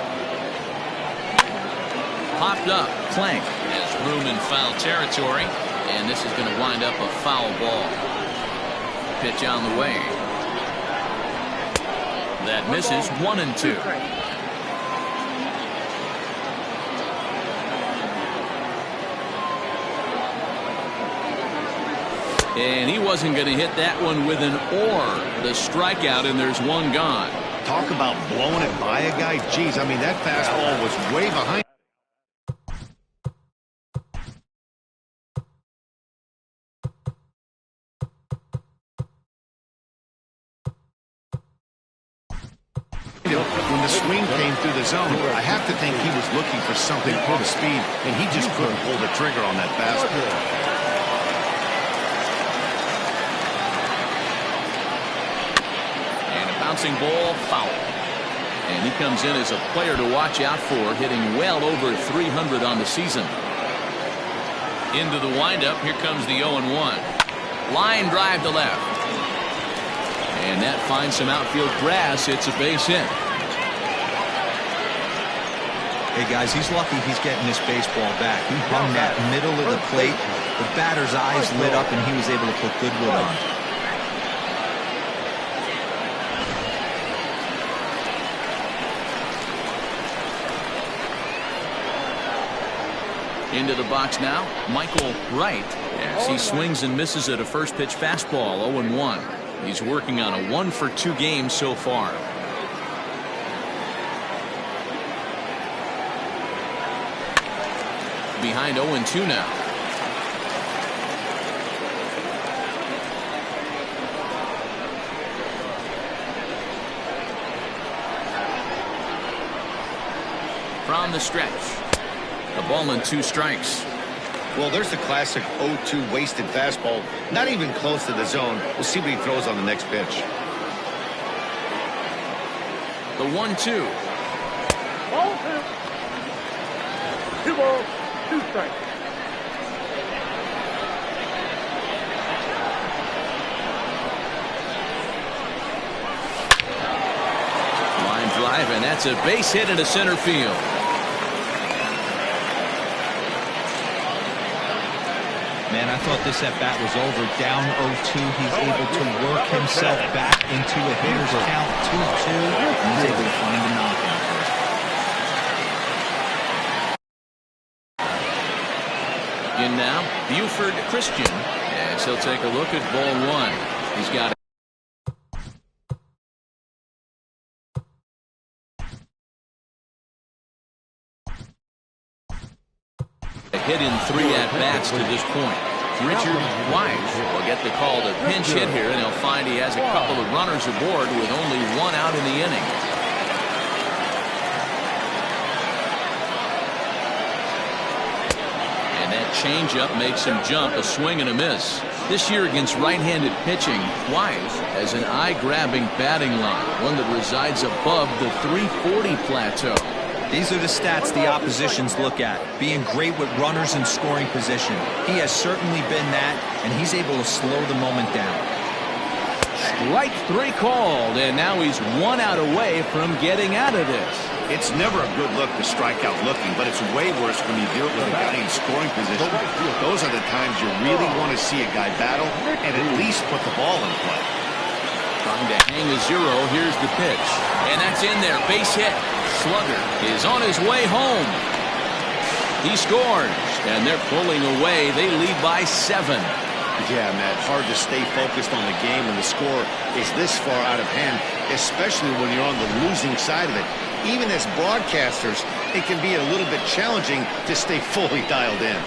Popped up, Clank has room in foul territory, and this is going to wind up a foul ball. Pitch on the way. That misses. 1-2. And he wasn't going to hit that one with an or. The strikeout, and there's one gone. Talk about blowing it by a guy. Geez, I mean, that fastball was way behind. When the swing came through the zone, I have to think he was looking for something full of speed, and he just couldn't pull the trigger on that fastball. Bouncing ball, foul. And he comes in as a player to watch out for, hitting well over 300 on the season. Into the windup, here comes the 0-1. Line drive to left. And that finds some outfield grass. It's a base hit. Hey guys, he's lucky he's getting this baseball back. He hung that middle of the plate. The batter's eyes lit up and he was able to put good wood on. Into the box now, Michael Wright, as he swings and misses at a first pitch fastball. 0-1. He's working on a 1-for-2 game so far. Behind 0-2 now. From the stretch. A ball and 2 strikes. Well, there's the classic 0-2 wasted fastball. Not even close to the zone. We'll see what he throws on the next pitch. The 1-2. Ball 2. 2 balls, 2 strikes. Line drive, and that's a base hit into center field. Man, I thought this at-bat was over. Down 0-2, he's able to work himself back into a hitter's count 2-2. He's able to find a knockout. In now, Buford Christian, as he'll take a look at ball 1. He's got a hit in 3 at-bats to this point. Richard Wise will get the call to pinch hit here, and he'll find he has a couple of runners aboard with only 1 out in the inning. And that changeup makes him jump, a swing and a miss. This year against right-handed pitching, Wise has an eye-grabbing batting line, one that resides above the 340 plateau. These are the stats the oppositions look at. Being great with runners in scoring position. He has certainly been that, and he's able to slow the moment down. Strike 3 called, and now he's 1 out away from getting out of this. It's never a good look to strike out looking, but it's way worse when you do it with a guy in scoring position. Those are the times you really want to see a guy battle and at least put the ball in play. Trying to Hang a 0. Here's the pitch. And that's in there. Base hit. Slugger is on his way home. He scores. And they're pulling away. They lead by 7. Yeah, Matt, hard to stay focused on the game when the score is this far out of hand, especially when you're on the losing side of it. Even as broadcasters, it can be a little bit challenging to stay fully dialed in.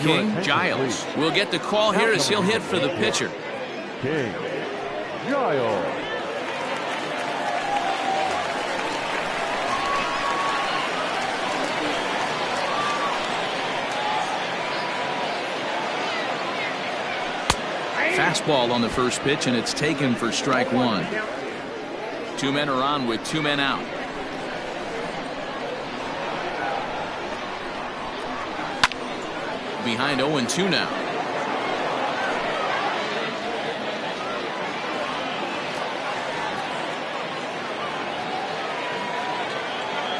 King Giles will get the call here as he'll hit for the pitcher. King Giles. Fastball on the first pitch, and it's taken for strike 1. 2 men are on with 2 men out. Behind 0-2 now.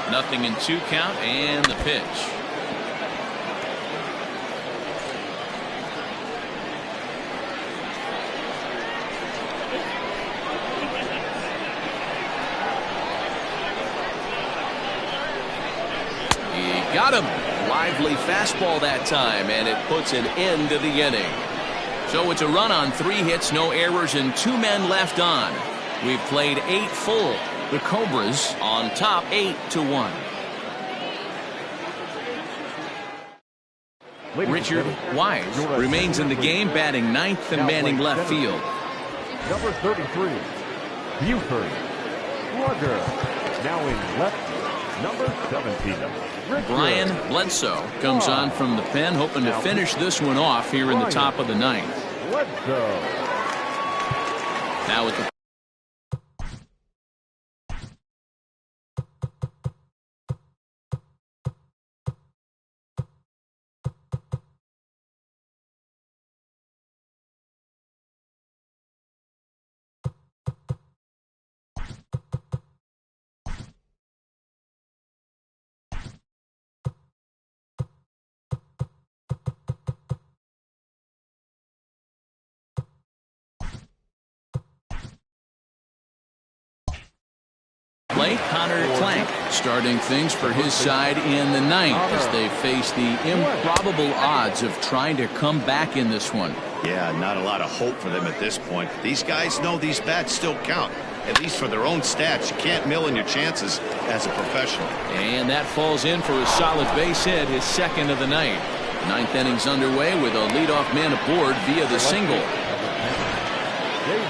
Nothing in 2 count, and the pitch. He got him. Lively fastball that time, and it puts an end to the inning. So it's a run on 3 hits, no errors, and 2 men left on. We've played 8 full. The Cobras on top 8-1. Richard Wise remains in the game, batting 9th and manning left field. Number 33, Buford Slugger. Now in left, number 17. Brian Bledsoe comes on from the pen, hoping to finish this one off here in the top of the 9th. Bledsoe. Now with the Connor Plank starting things for his side in the 9th as they face the improbable odds of trying to come back in this one. Yeah, not a lot of hope for them at this point. These guys know these bats still count, at least for their own stats. You can't mill in your chances as a professional. And that falls in for a solid base hit, his 2nd of the night. The 9th inning's underway with a leadoff man aboard via the single.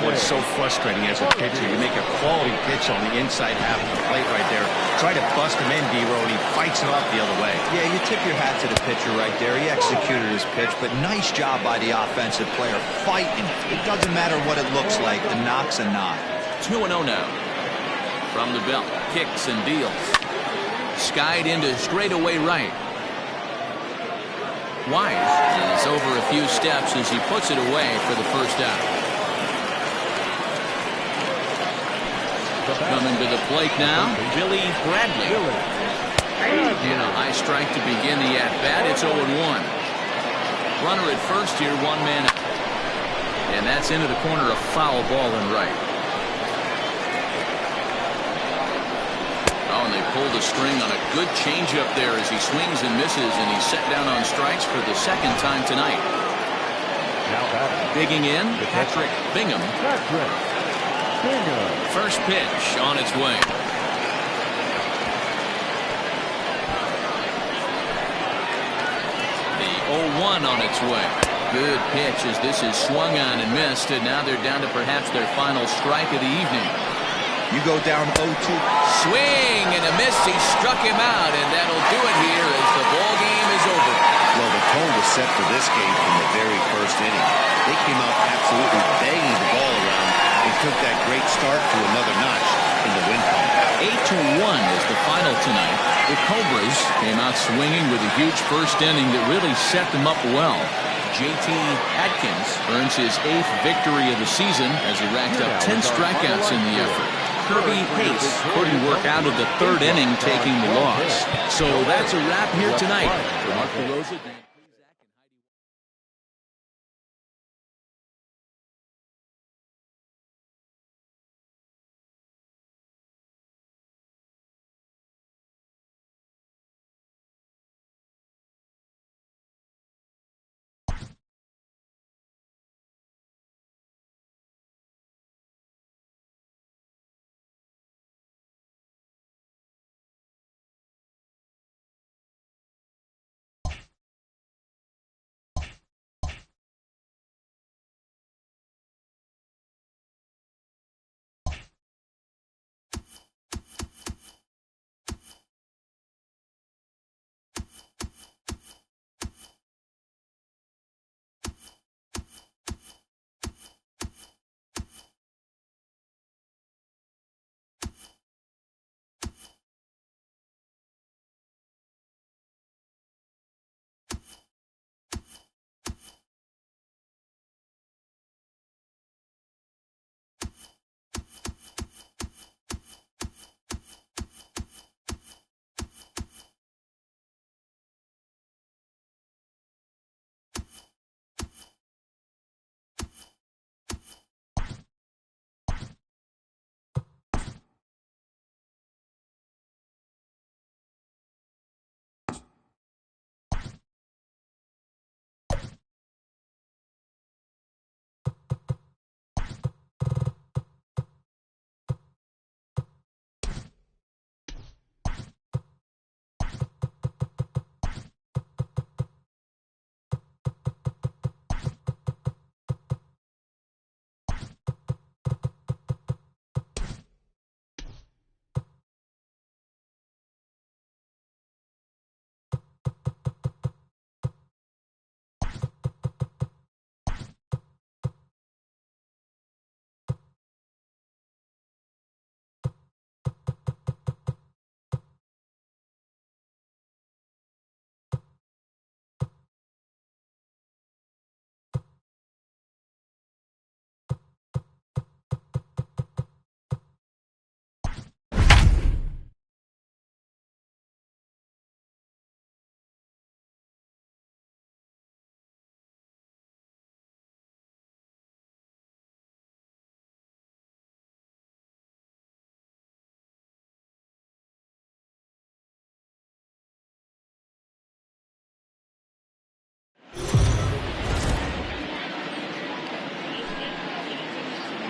What's so frustrating as a pitcher, you make a quality pitch on the inside half of the plate right there. Try to bust him in, D-Row, and he fights it off the other way. Yeah, you tip your hat to the pitcher right there. He executed his pitch, but nice job by the offensive player fighting. It doesn't matter what it looks like. The knock's a knock. 2-0 now. From the belt, kicks and deals. Skied into straightaway right. Wise is over a few steps as he puts it away for the first out. Coming to the plate now, Billy Bradley. In a high strike to begin the at-bat. It's 0-1. Runner at first here, 1 man out. And that's into the corner, a foul ball and right. Oh, and they pull the string on a good changeup there as he swings and misses, and he's set down on strikes for the 2nd time tonight. Digging in, Patrick Bingham. First pitch on its way. The 0-1 on its way. Good pitch as this is swung on and missed, and now they're down to perhaps their final strike of the evening. You go down 0-2. Swing and a miss. He struck him out, and that'll do it here as the ball game is over. Well, the tone was set for this game from the very first inning. They came out absolutely banging the ball around and took that great start to another notch in the win column. 8-1 is the final tonight. The Cobras came out swinging with a huge first inning that really set them up well. J.T. Atkins earns his 8th victory of the season as he racked up 10 strikeouts in the effort. Kirby Hayes couldn't work out of the third inning, taking the loss. So that's a wrap here tonight. For Mark DeRosa.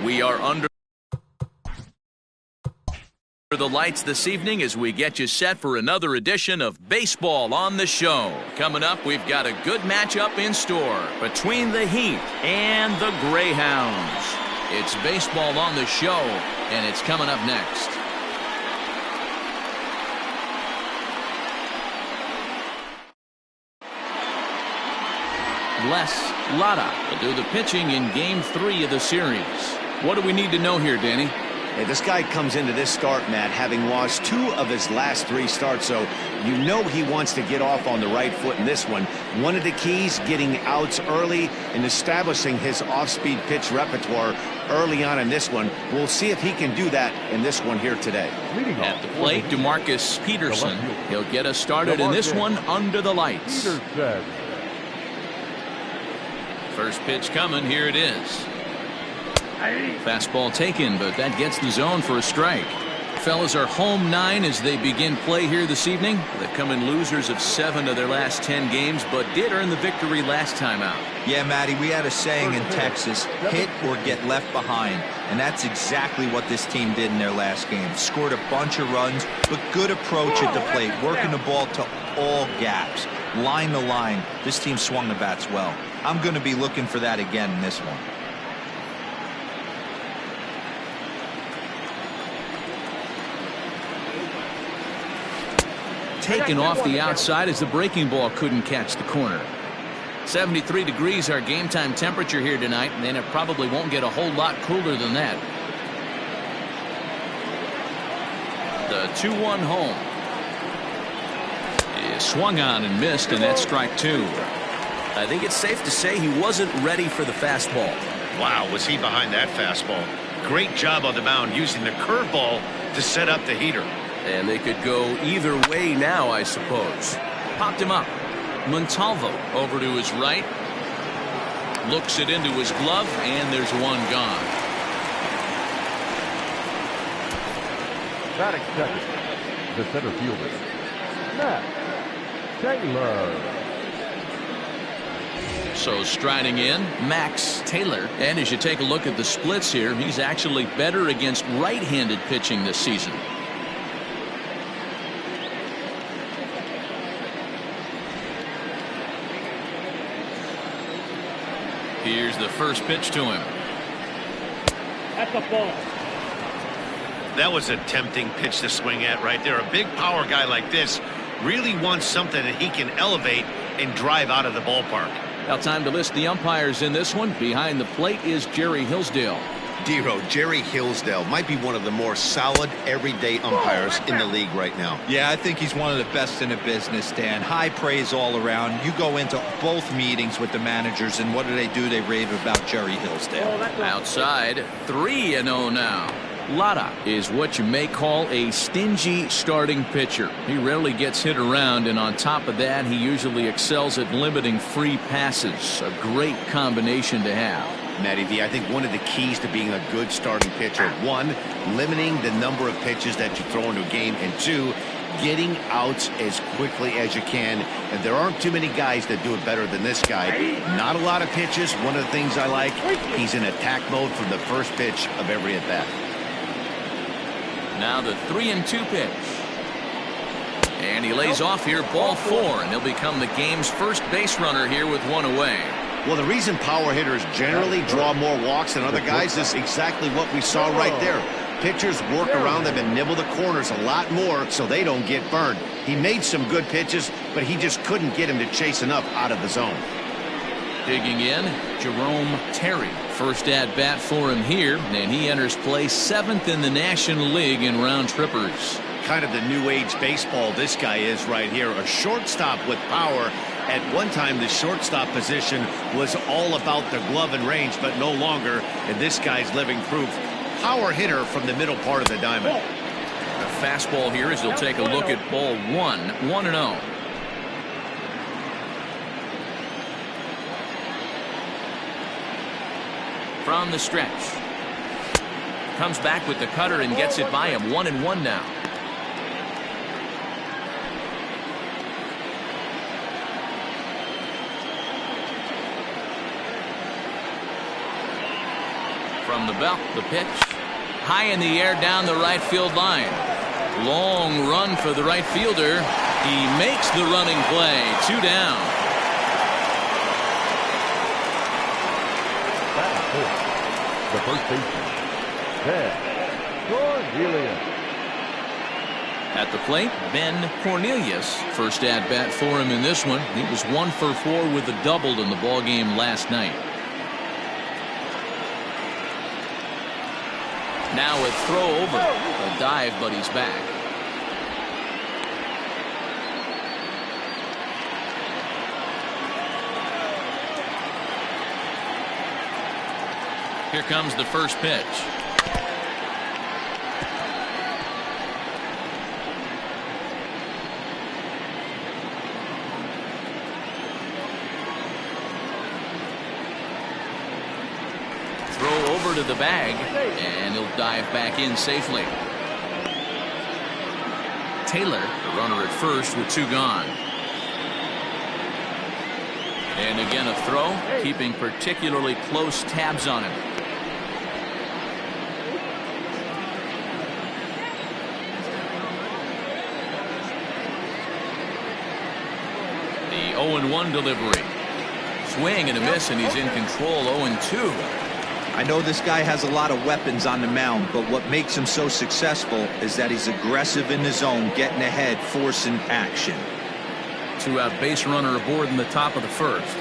We are under the lights this evening as we get you set for another edition of Baseball on the Show. Coming up, we've got a good matchup in store between the Heat and the Greyhounds. It's Baseball on the Show, and it's coming up next. Les Lara will do the pitching in Game 3 of the series. What do we need to know here, Danny? Hey, this guy comes into this start, Matt, having lost 2 of his last 3 starts, so you know he wants to get off on the right foot in this one. One of the keys, getting outs early and establishing his off-speed pitch repertoire early on in this one. We'll see if he can do that in this one here today. At the plate, DeMarcus Peterson. He'll get us started in this one under the lights. First pitch coming. Here it is. Fastball taken, but that gets the zone for a strike. Fellas are home 9 as they begin play here this evening. They've come in losers of 7 of their last 10 games, but did earn the victory last time out. Yeah, Matty, we had a saying in Texas, hit or get left behind. And that's exactly what this team did in their last game. Scored a bunch of runs, but good approach at the plate, working the ball to all gaps. Line to line, this team swung the bats well. I'm going to be looking for that again in this one. Taken off the outside as the breaking ball couldn't catch the corner. 73 degrees our game time temperature here tonight, and it probably won't get a whole lot cooler than that. The 2-1 home is swung on and missed, and that's strike 2. I think it's safe to say he wasn't ready for the fastball. Wow, was he behind that fastball? Great job on the mound using the curveball to set up the heater. And they could go either way now, I suppose. Popped him up. Montalvo over to his right. Looks it into his glove, and there's one gone. Batting second, the center fielder, Matt Taylor. So striding in, Max Taylor. And as you take a look at the splits here, he's actually better against right-handed pitching this season. Here's the first pitch to him. That's a ball. That was a tempting pitch to swing at right there. A big power guy like this really wants something that he can elevate and drive out of the ballpark. Now time to list the umpires in this one. Behind the plate is Jerry Hillsdale. Dero, Jerry Hillsdale might be one of the more solid everyday umpires in the league right now. Yeah, I think he's one of the best in the business, Dan. High praise all around. You go into both meetings with the managers, and what do? They rave about Jerry Hillsdale. Outside, 3-0 now. Lada is what you may call a stingy starting pitcher. He rarely gets hit around, and on top of that, he usually excels at limiting free passes. A great combination to have. Matty V, I think one of the keys to being a good starting pitcher, one, limiting the number of pitches that you throw into a game, and two, getting outs as quickly as you can. And there aren't too many guys that do it better than this guy. Not a lot of pitches. One of the things I like, he's in attack mode from the first pitch of every at bat. Now the 3-2 pitch. And he lays off here, ball 4, and he'll become the game's first base runner here with one away. Well, the reason power hitters generally draw more walks than other guys is exactly what we saw right there. Pitchers work around them and nibble the corners a lot more so they don't get burned. He made some good pitches, but he just couldn't get him to chase enough out of the zone. Digging in, Jerome Terry. First at bat for him here, and he enters play 7th in the National League in round trippers. Kind of the new age baseball this guy is right here. A shortstop with power. At one time, the shortstop position was all about the glove and range, but no longer. And this guy's living proof. Power hitter from the middle part of the diamond. A fastball here as he'll take a look at ball 1, 1-0. From the stretch. Comes back with the cutter and gets it by him. 1-1 now. From the belt, the pitch. High in the air down the right field line. Long run for the right fielder. He makes the running play. 2 down. The first baseman, Ben Cornelius. At the plate, Ben Cornelius. First at bat for him in this one. He was 1 for 4 with a double in the ball game last night. Now a throw over. A dive, but he's back. Here comes the first pitch. Throw over to the bag, and he'll dive back in safely. Taylor, the runner at first with 2 gone. And again a throw, keeping particularly close tabs on him. The 0-1 delivery. Swing and a miss, and he's in control. 0-2. I know this guy has a lot of weapons on the mound, but what makes him so successful is that he's aggressive in the zone, getting ahead, forcing action. 2-out base runner aboard in the top of the first.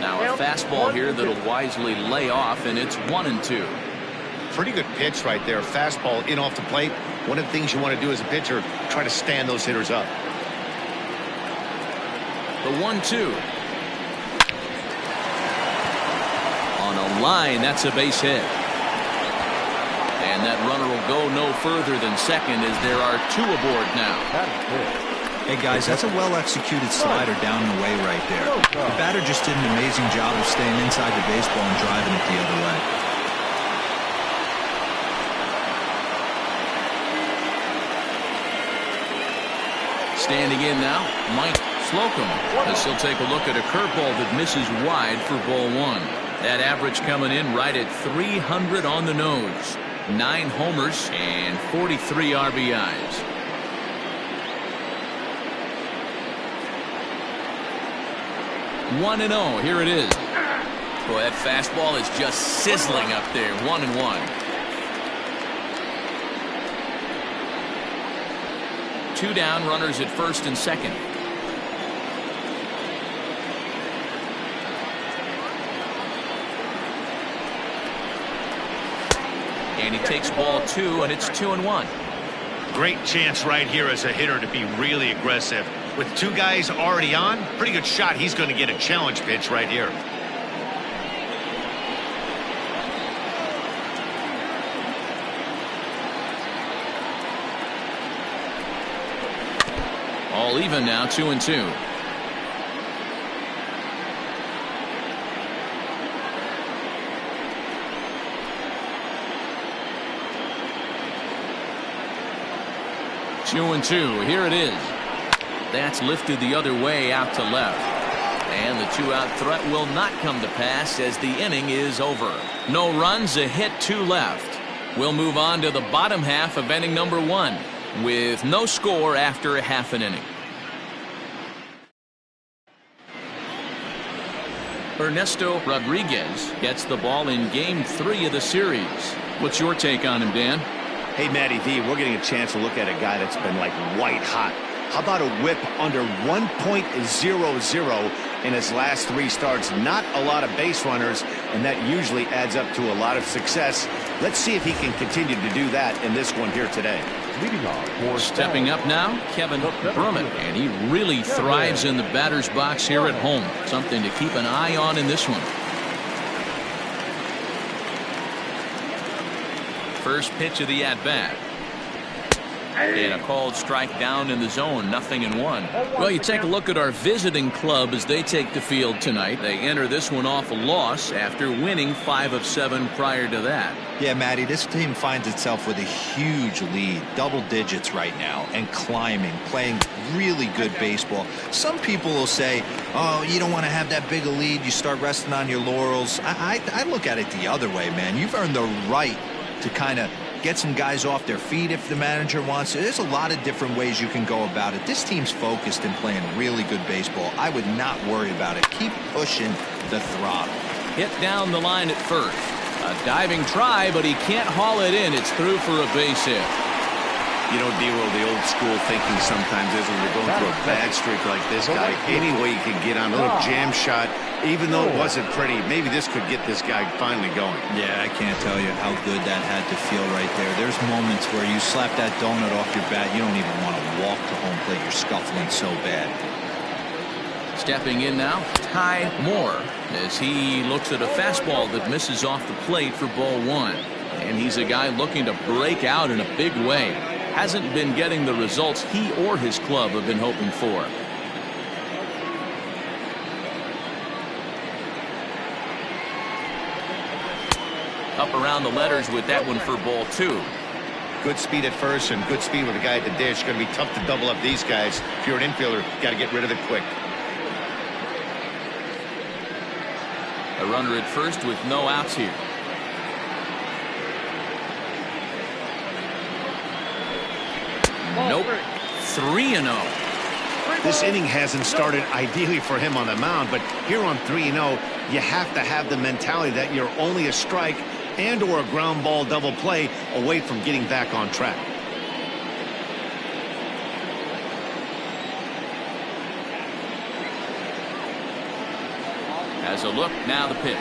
Now a fastball here that'll wisely lay off, and it's 1-2. Pretty good pitch right there. Fastball in off the plate. One of the things you want to do as a pitcher, try to stand those hitters up. The 1-2. a line. That's a base hit. And that runner will go no further than second as there are 2 aboard now. Hey guys, that's a well-executed slider down and away right there. The batter just did an amazing job of staying inside the baseball and driving it the other way. Standing in now, Mike Slocum, as he'll take a look at a curveball that misses wide for ball 1. That average coming in right at 300 on the nose. 9 homers and 43 RBIs. One and 0. Here it is. Boy, that fastball is just sizzling up there. 1-1. 2 down, runners at first and second. And he takes ball 2, and it's 2-1. Great chance right here as a hitter to be really aggressive. With 2 guys already on, pretty good shot. He's going to get a challenge pitch right here. All even now, 2-2. Two and 2. Here it is. That's lifted the other way out to left. And the 2-out threat will not come to pass as the inning is over. No runs, a hit, 2 left. We'll move on to the bottom half of inning number 1 with no score after a half an inning. Ernesto Rodriguez gets the ball in game 3 of the series. What's your take on him, Dan? Hey, Matty V, we're getting a chance to look at a guy that's been like white hot. How about a whip under 1.00 in his last 3 starts? Not a lot of base runners, and that usually adds up to a lot of success. Let's see if he can continue to do that in this one here today. Leading off, stepping up now, Kevin Brummett, and he really thrives in the batter's box here at home. Something to keep an eye on in this one. First pitch of the at-bat. And a called strike down in the zone, 0-1. Well, you take a look at our visiting club as they take the field tonight. They enter this one off a loss after winning 5 of 7 prior to that. Yeah, Matty, this team finds itself with a huge lead, double digits right now, and climbing, playing really good baseball. Some people will say, oh, you don't want to have that big a lead, you start resting on your laurels. I look at it the other way, man. You've earned the right to kind of get some guys off their feet if the manager wants to. There's a lot of different ways you can go about it. This team's focused and playing really good baseball. I would not worry about it. Keep pushing the throttle. Hit down the line at first. A diving try, but he can't haul it in. It's through for a base hit. You know, D-Roll, the old school thinking sometimes is when you're going through a bad streak like this guy, any way you can get on a little jam shot, even though it wasn't pretty, maybe this could get this guy finally going. Yeah, I can't tell you how good that had to feel right there. There's moments where you slap that donut off your bat, you don't even want to walk to home plate. You're scuffling so bad. Stepping in now, Ty Moore, as he looks at a fastball that misses off the plate for ball 1. And he's a guy looking to break out in a big way. Hasn't been getting the results he or his club have been hoping for. Up around the letters with that one for ball 2. Good speed at first and good speed with the guy at the dish. Going to be tough to double up these guys. If you're an infielder, got to get rid of it quick. A runner at first with no outs here. Nope. 3-0. This inning hasn't started ideally for him on the mound, but here on 3-0, you have to have the mentality that you're only a strike and or a ground ball double play away from getting back on track. Has a look, now the pitch.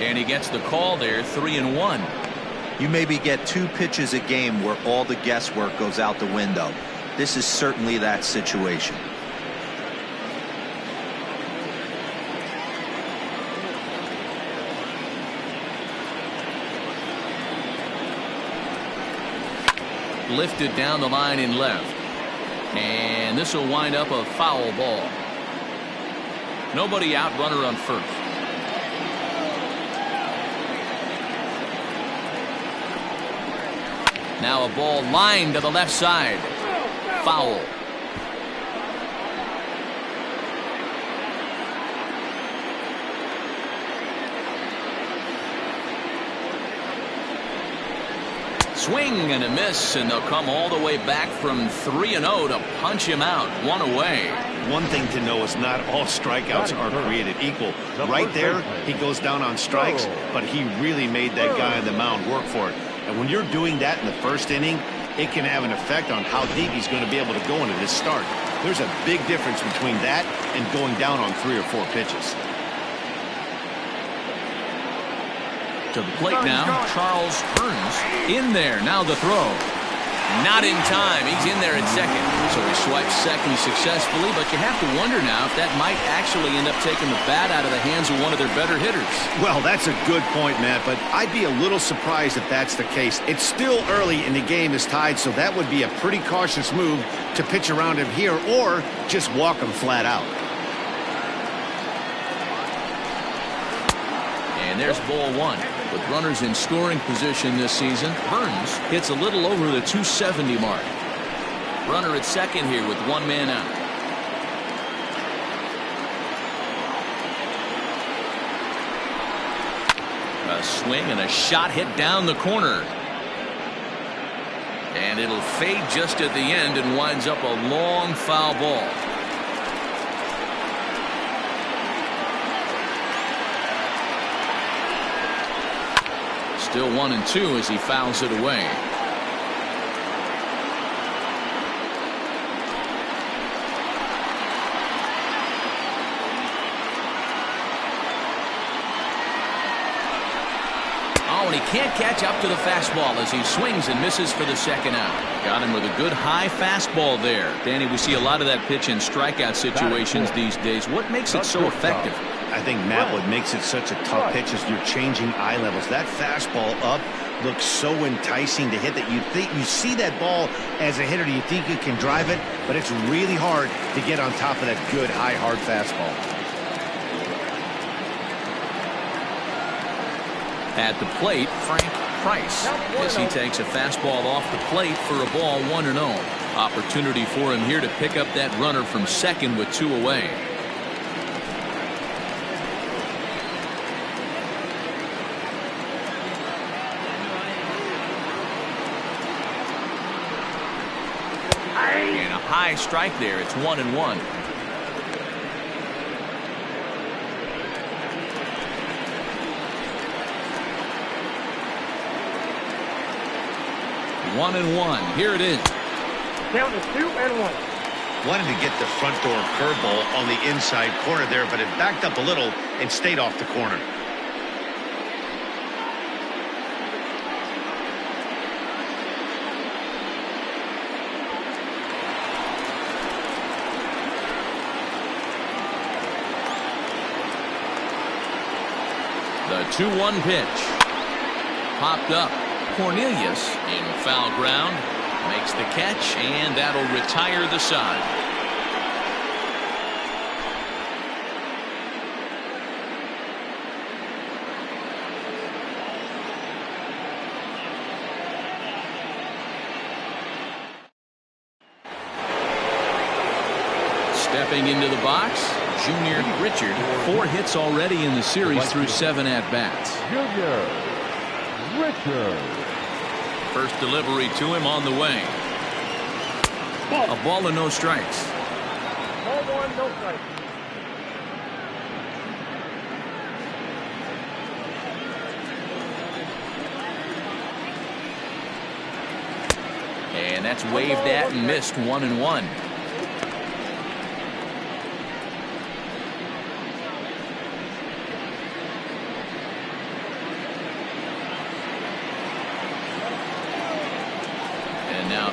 And he gets the call there, 3-1. You maybe get 2 pitches a game where all the guesswork goes out the window. This is certainly that situation. lifted down the line in left. And this will wind up a foul ball. Nobody out, runner on first. Now a ball lined to the left side. Foul. Swing and a miss, and they'll come all the way back from 3-0 to punch him out. One away. One thing to know is not all strikeouts are created equal. Right there, he goes down on strikes, but he really made that guy on the mound work for it. And when you're doing that in the first inning, it can have an effect on how deep he's going to be able to go into this start. There's a big difference between that and going down on 3 or 4 pitches. To the plate now, Charles Burns in there. Now the throw. Not in time. He's in there at second. So he swipes second successfully, but you have to wonder now if that might actually end up taking the bat out of the hands of one of their better hitters. Well, that's a good point, Matt, but I'd be a little surprised if that's the case. It's still early and the game is tied, so that would be a pretty cautious move to pitch around him here or just walk him flat out. And there's ball one. With runners in scoring position this season, Burns hits a little over the 270 mark. Runner at second here with one man out. A swing and a shot hit down the corner. And it'll fade just at the end and winds up a long foul ball. Still 1-2 as he fouls it away. Oh, and he can't catch up to the fastball as he swings and misses for the second out. Got him with a good high fastball there. Danny, we see a lot of that pitch in strikeout situations these days. What makes it so effective? I think, Matt, what makes it such a tough pitch is you're changing eye levels. That fastball up looks so enticing to hit that you see that ball as a hitter, you think you can drive it, but it's really hard to get on top of that good high hard fastball. At the plate, Frank Price, as he takes a fastball off the plate for a ball 1-0. Opportunity for him here to pick up that runner from second with 2 away. And a high strike there. It's 1-1. One and one. Here it is. Count is 2-1. Wanted to get the front door curveball on the inside corner there, but it backed up a little and stayed off the corner. The 2-1 pitch. Popped up. Cornelius in foul ground makes the catch, and that'll retire the side. Stepping into the box, Junior Richard. 4 hits already in the series through 7 at-bats. Junior Richard. First delivery to him on the way. A ball and no strikes. Ball 1, no strikes. And that's waved at and missed. 1-1.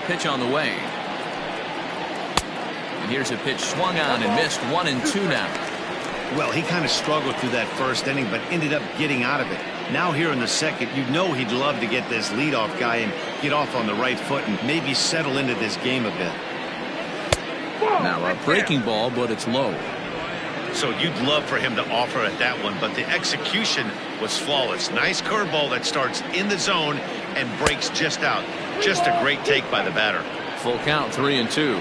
Pitch on the way. And here's a pitch swung on and missed. 1-2 now. Well, he kind of struggled through that first inning, but ended up getting out of it. Now here in the second, you know he'd love to get this leadoff guy and get off on the right foot and maybe settle into this game a bit. Now a breaking ball, but it's low. So you'd love for him to offer at that one, but the execution was flawless. Nice curveball that starts in the zone and breaks just out. Just a great take by the batter. Full count, 3-2.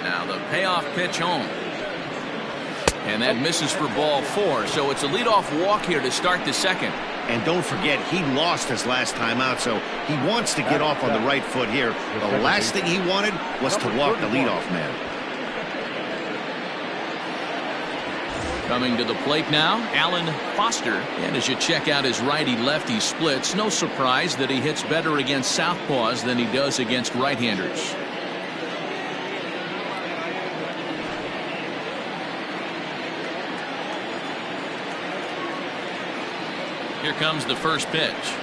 Now the payoff pitch home. And that misses for ball 4. So it's a leadoff walk here to start the second. And don't forget, he lost his last time out, so he wants to get off on the right foot here. The last thing he wanted was to walk the leadoff man. Coming to the plate now, Alan Foster. And as you check out his righty-lefty splits, no surprise that he hits better against southpaws than he does against right-handers. Here comes the first pitch.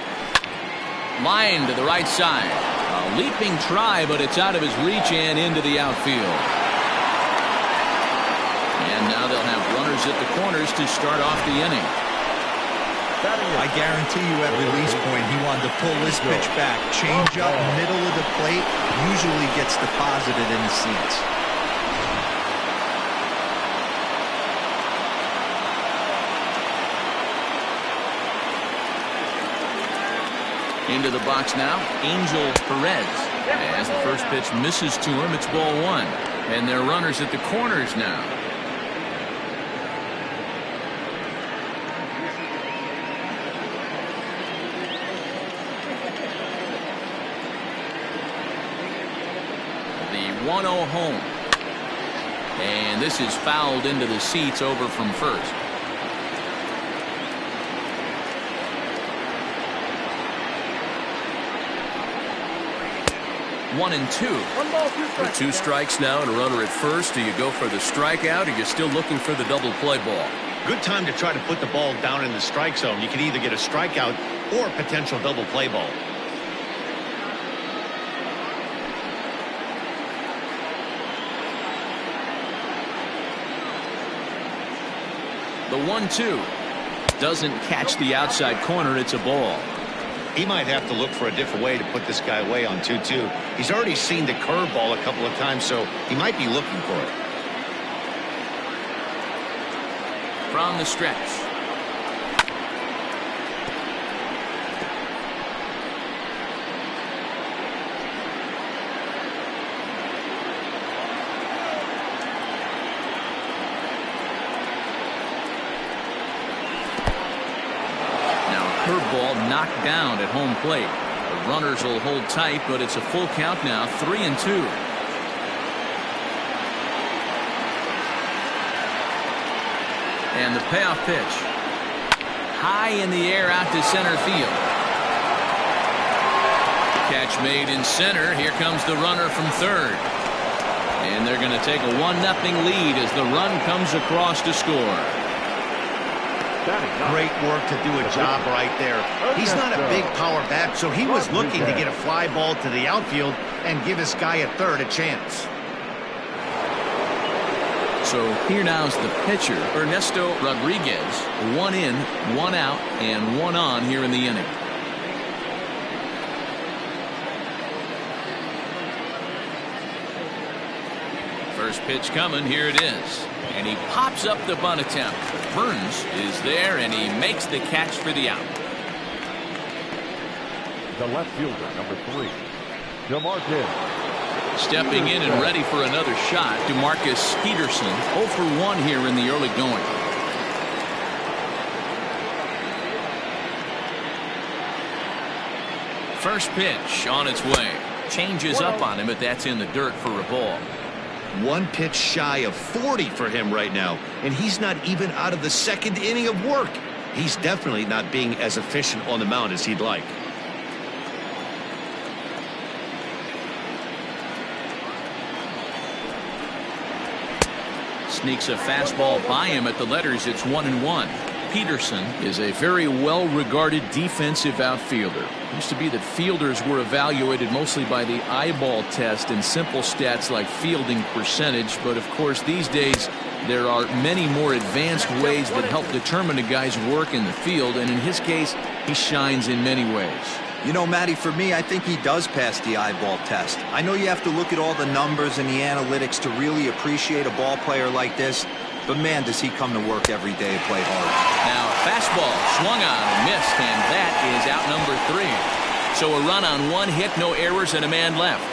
Line to the right side. A leaping try, but it's out of his reach and into the outfield. And now they'll have runners at the corners to start off the inning. I guarantee you at release point he wanted to pull this pitch back. Change up middle of the plate usually gets deposited in the seats. Into the box now, Angel Perez. As the first pitch misses to him, it's ball 1. And they're runners at the corners now. The 1-0 home. And this is fouled into the seats over from first. 1-2. With 2 strikes now and a runner at first, do you go for the strikeout or you're still looking for the double play ball? Good time to try to put the ball down in the strike zone. You can either get a strikeout or a potential double play ball. The 1-2 doesn't catch the outside corner. It's a ball. He might have to look for a different way to put this guy away on 2-2. He's already seen the curveball a couple of times, so he might be looking for it. From the stretch. Curveball knocked down at home plate. The runners will hold tight, but it's a full count now, 3-2. And the payoff pitch. High in the air out to center field. Catch made in center. Here comes the runner from third. And they're going to take a 1-0 lead as the run comes across to score. Great work to do a job right there. He's not a big power bat, so he was looking to get a fly ball to the outfield and give his guy at third a chance. So here now's the pitcher, Ernesto Rodriguez. 1 in, 1 out, and 1 on here in the inning. First pitch coming, here it is. And he pops up the bunt attempt. Burns is there, and he makes the catch for the out. The left fielder, number 3, DeMarcus. Stepping in and ready for another shot, DeMarcus Peterson. 0 for 1 here in the early going. First pitch on its way. Changes up on him, but that's in the dirt for a ball. 1 pitch shy of 40 for him right now, and he's not even out of the second inning of work. He's definitely not being as efficient on the mound as he'd like. Sneaks a fastball by him at the letters. It's 1-1. Peterson is a very well-regarded defensive outfielder. It used to be that fielders were evaluated mostly by the eyeball test and simple stats like fielding percentage, but of course these days there are many more advanced ways that help determine a guy's work in the field, and in his case he shines in many ways. You know, Matty, for me, I think he does pass the eyeball test. I know you have to look at all the numbers and the analytics to really appreciate a ball player like this, but man, does he come to work every day to play hard. Now, fastball swung on and missed, and that is out number 3. So a run on 1 hit, no errors, and a man left.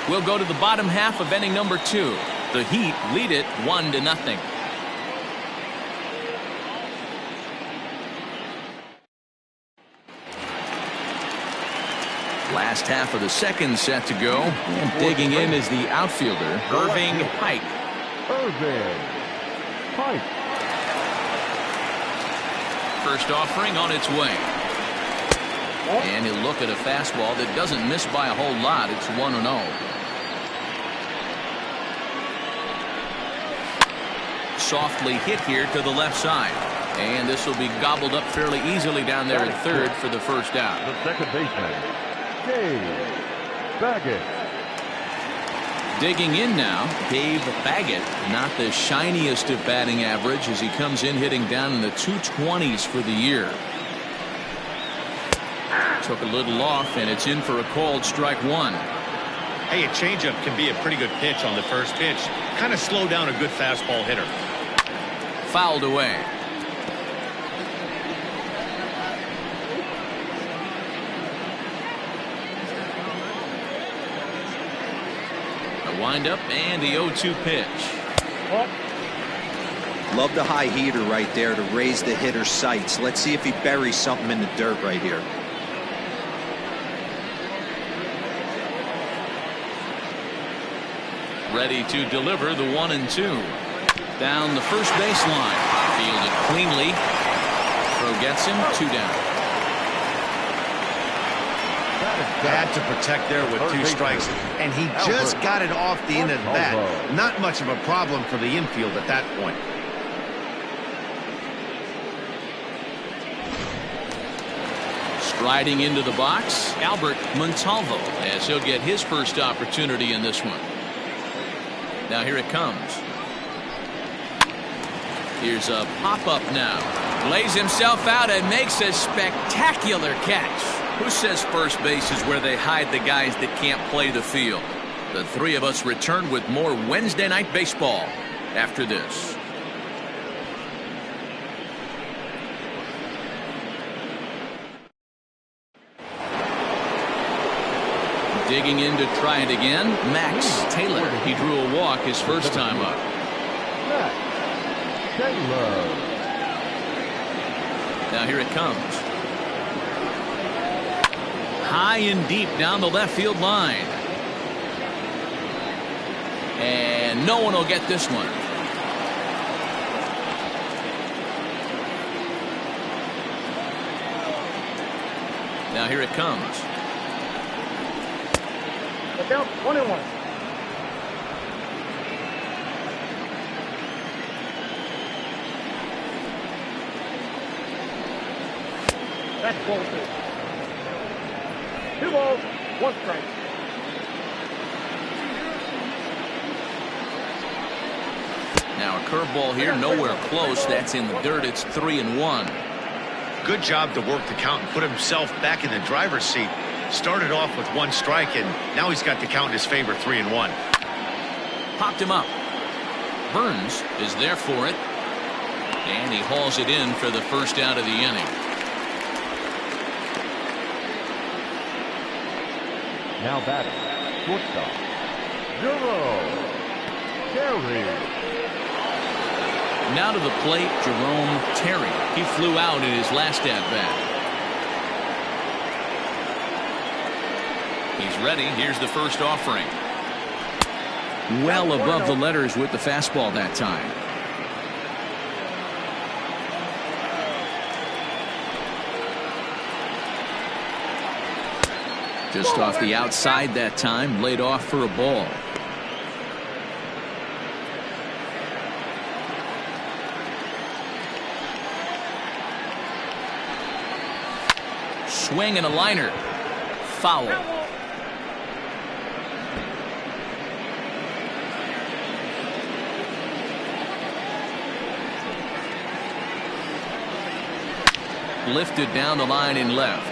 We'll go to the bottom half of inning number 2. The Heat lead it 1-0. Last half of the second set to go, and digging in is the outfielder, Irving Pike. Irving Pike. First offering on its way. And he'll look at a fastball that doesn't miss by a whole lot. It's 1-0. Softly hit here to the left side. And this will be gobbled up fairly easily down there at third for the first out. The second baseman, Dave Baggett. Digging in now, Dave Baggett, not the shiniest of batting average as he comes in hitting down in the 220s for the year. Took a little off, and it's in for a called strike 1. Hey, a changeup can be a pretty good pitch on the first pitch. Kind of slow down a good fastball hitter. Fouled away. A windup and the 0-2 pitch. Love the high heater right there to raise the hitter's sights. Let's see if he buries something in the dirt right here. Ready to deliver the 1-2. Down the first baseline. Fielded cleanly. Throw gets him, 2 down. Bad to protect there with 2 strikes, and he just got it off the end of the bat. Not much of a problem for the infield at that point. Striding into the box, Albert Montalvo, as he'll get his first opportunity in this one. Now here it comes. Here's a pop-up now. Lays himself out and makes a spectacular catch. Who says first base is where they hide the guys that can't play the field? The three of us return with more Wednesday Night Baseball after this. Digging in to try it again, Max Taylor. He drew a walk his first time up. Max Taylor. Now here it comes. High and deep down the left field line. And no one will get this one. Now here it comes. Look out, 1-1. That's ball 2. 2 balls, 1 strike. Now a curveball here, nowhere close. That's in the dirt. It's 3-1. Good job to work the count and put himself back in the driver's seat. Started off with 1 strike, and now he's got the count in his favor, 3-1. Popped him up. Burns is there for it. And he hauls it in for the first out of the inning. Now batting, shortstop, Jerome Terry. Now to the plate, Jerome Terry. He flew out in his last at-bat. He's ready. Here's the first offering. Well above the letters with the fastball that time. Just off the outside that time, laid off for a ball. Swing and a liner. Foul. Lifted down the line in left.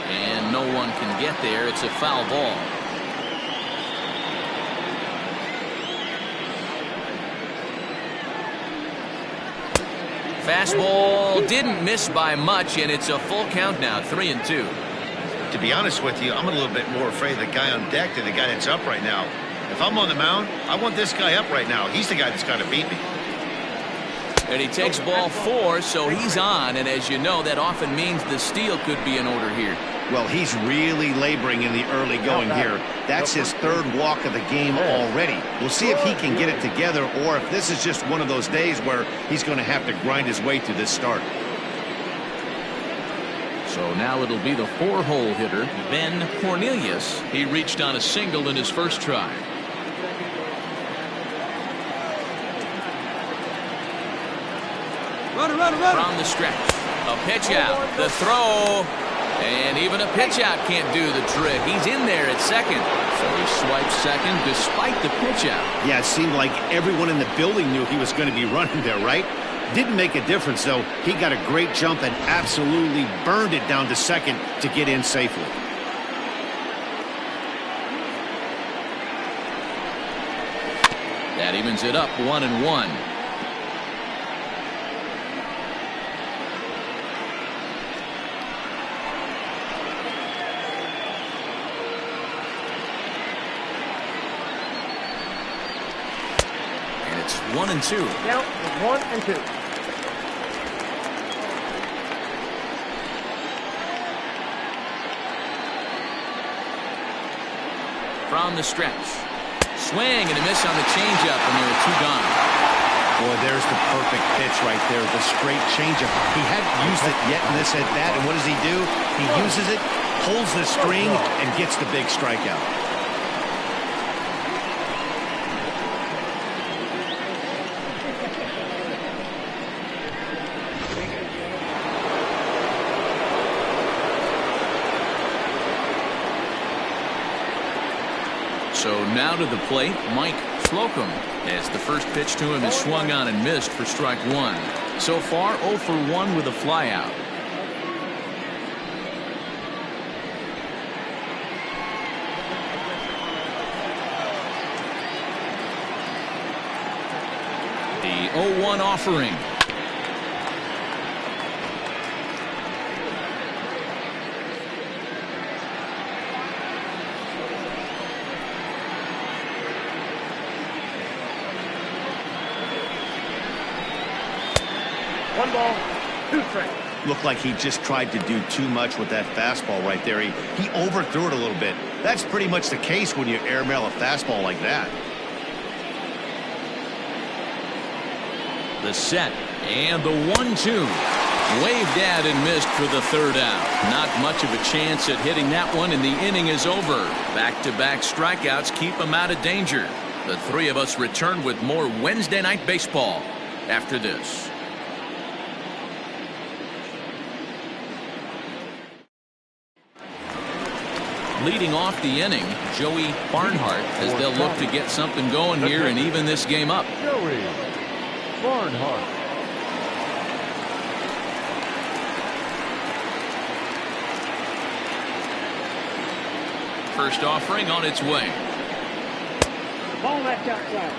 And no one can get there. It's a foul ball. Fastball didn't miss by much, and it's a full count now, 3-2. To be honest with you, I'm a little bit more afraid of the guy on deck than the guy that's up right now. If I'm on the mound, I want this guy up right now. He's the guy that's got to beat me. And he takes ball 4, so he's on, and as you know, that often means the steal could be in order here. Well, he's really laboring in the early going here. That's his third walk of the game already. We'll see if he can get it together or if this is just one of those days where he's going to have to grind his way through this start. So now it'll be the 4-hole hitter, Ben Cornelius. He reached on a single in his first try. Run. From the stretch. A pitch out. The throw. And even a pitch out can't do the trick. He's in there at second. So he swipes second despite the pitch out. Yeah, it seemed like everyone in the building knew he was going to be running there, right? Didn't make a difference, though. He got a great jump and absolutely burned it down to second to get in safely. That evens it up 1-1. It's 1-2. Count is 1 and 2. From the stretch. Swing and a miss on the changeup, and there are 2 gone. Boy, there's the perfect pitch right there, the straight changeup. He hadn't used it yet in this at-bat, and what does he do? He uses it, pulls the string, and gets the big strikeout. So now to the plate, Mike Slocum, as the first pitch to him is swung on and missed for strike 1. So far 0 for 1 with a flyout. The 0-1 offering. One ball, 2 strikes. Looked like he just tried to do too much with that fastball right there. He overthrew it a little bit. That's pretty much the case when you airmail a fastball like that. The set and the 1-2. Waved at and missed for the 3rd out. Not much of a chance at hitting that one, and the inning is over. Back-to-back strikeouts keep him out of danger. The 3 of us return with more Wednesday Night Baseball after this. Leading off the inning, Joey Barnhart, as they'll look to get something going here and even this game up. Joey Barnhart. First offering on its way. Ball left outside.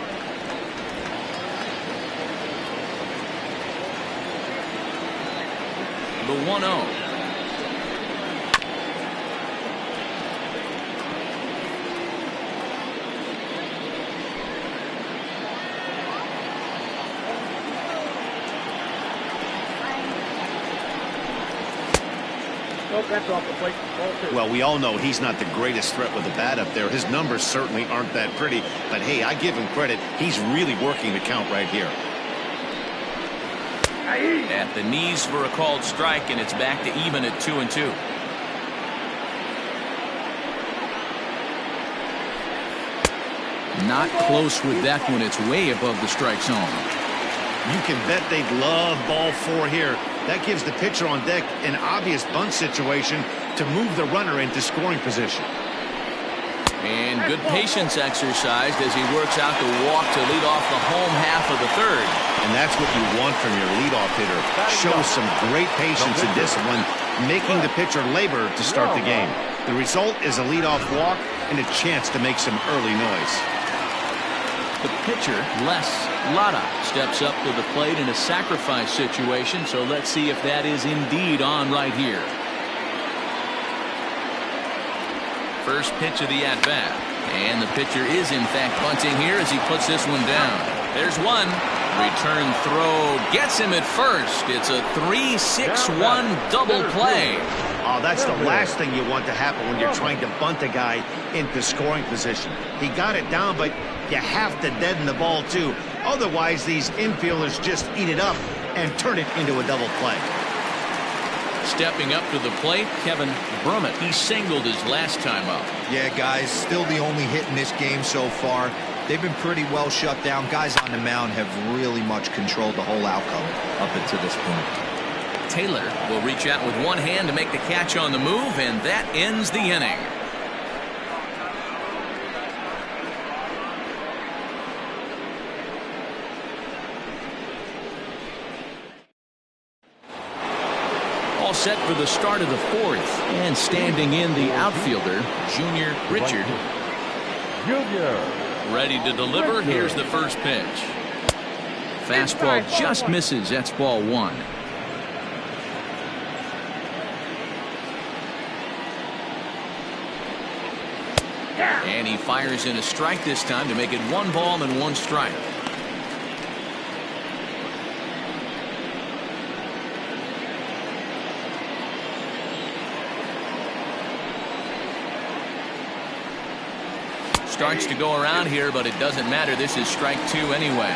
The 1-0. Nope, that's off the plate. Ball 2. Well, we all know he's not the greatest threat with the bat up there. His numbers certainly aren't that pretty. But, hey, I give him credit. He's really working the count right here. At the knees for a called strike, and it's back to even at 2-2. Not close with that one. It's way above the strike zone. You can bet they'd love ball 4 here. That gives the pitcher on deck an obvious bunt situation to move the runner into scoring position. And good patience exercised as he works out the walk to lead off the home half of the third. And that's what you want from your leadoff hitter. Show some great patience and discipline, making the pitcher labor to start the game. The result is a leadoff walk and a chance to make some early noise. The pitcher, Les Lara, steps up to the plate in a sacrifice situation, so let's see if that is indeed on right here. First pitch of the at-bat. And the pitcher is, in fact, bunting here as he puts this one down. There's one. Return throw gets him at first. It's a 3-6-1 double play. Oh, that's the last thing you want to happen when you're trying to bunt a guy into scoring position. He got it down, but you have to deaden the ball, too. Otherwise, these infielders just eat it up and turn it into a double play. Stepping up to the plate, Kevin Brummett. He singled his last time up. Yeah, guys, still the only hit in this game so far. They've been pretty well shut down. Guys on the mound have really much controlled the whole outcome up until this point. Taylor will reach out with one hand to make the catch on the move, and that ends the inning. All set for the start of the fourth, and standing in the outfielder, Junior Richard. Ready to deliver. Here's the first pitch. Fastball just misses. That's ball one. And he fires in a strike this time to make it 1 ball and 1 strike. Starts to go around here, but it doesn't matter. This is strike 2 anyway.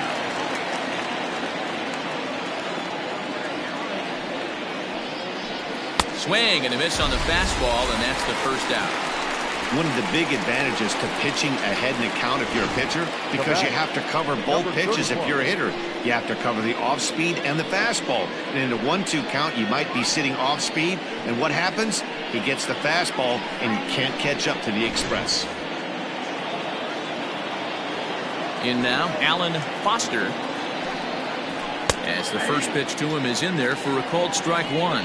Swing and a miss on the fastball, and that's the first out. One of the big advantages to pitching ahead in the count if you're a pitcher, because you have to cover both pitches if you're a hitter. You have to cover the off speed and the fastball. And in a 1-2 count, you might be sitting off speed, and what happens? He gets the fastball, and you can't catch up to the express. In now, Alan Foster. As the first pitch to him is in there for a called strike 1.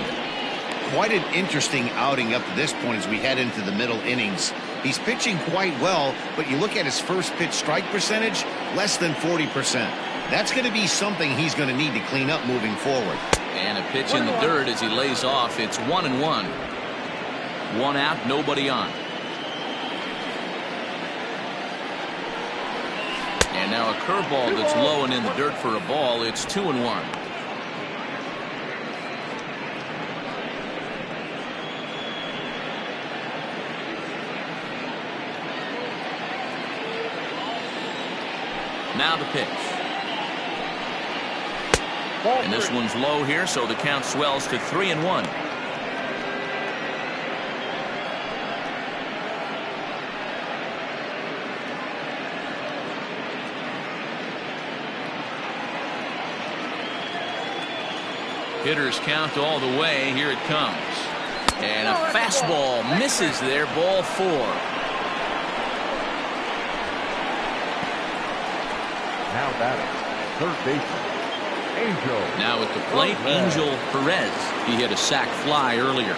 Quite an interesting outing up to this point as we head into the middle innings. He's pitching quite well, but you look at his first pitch strike percentage, less than 40%. That's going to be something he's going to need to clean up moving forward. And a pitch in the dirt as he lays off. It's 1-1. 1 out, nobody on. And now a curveball that's low and in the dirt for a ball. It's 2-1. Now the pitch. And this one's low here, so the count swells to 3-1. Hitters count all the way. Here it comes. And a fastball misses there. Ball 4. Now batting, third baseman, Angel. Now at the plate, Angel Perez. He hit a sac fly earlier.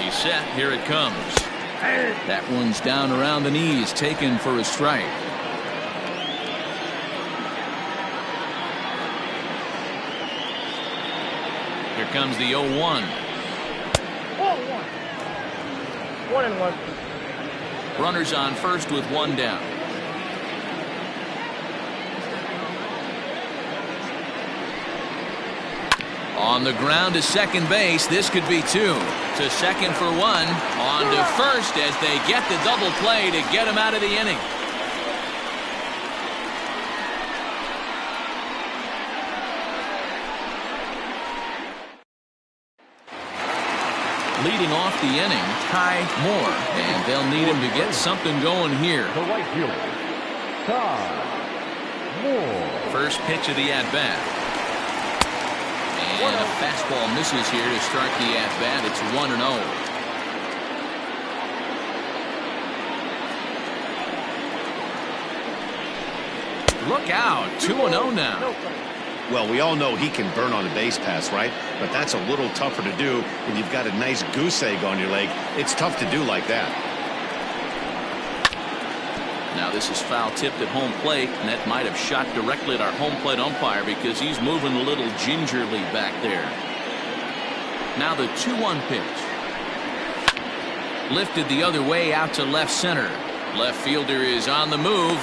He's set. Here it comes. That one's down around the knees, taken for a strike. Here comes the 0-1. 1-1. Runners on first with 1 down. On the ground to second base. This could be 2. To second for 1. On to first as they get the double play to get him out of the inning. Leading off the inning, Ty Moore, and they'll need him to get something going here. The right fielder, Ty More. First pitch of the at-bat. And a fastball misses here to start the at-bat. It's 1-0. Look out. 2-0 now. Well, we all know he can burn on a base pass, right? But that's a little tougher to do when you've got a nice goose egg on your leg. It's tough to do like that. Now this is foul tipped at home plate, and that might have shot directly at our home plate umpire because he's moving a little gingerly back there. Now the 2-1 pitch. Lifted the other way out to left center. Left fielder is on the move,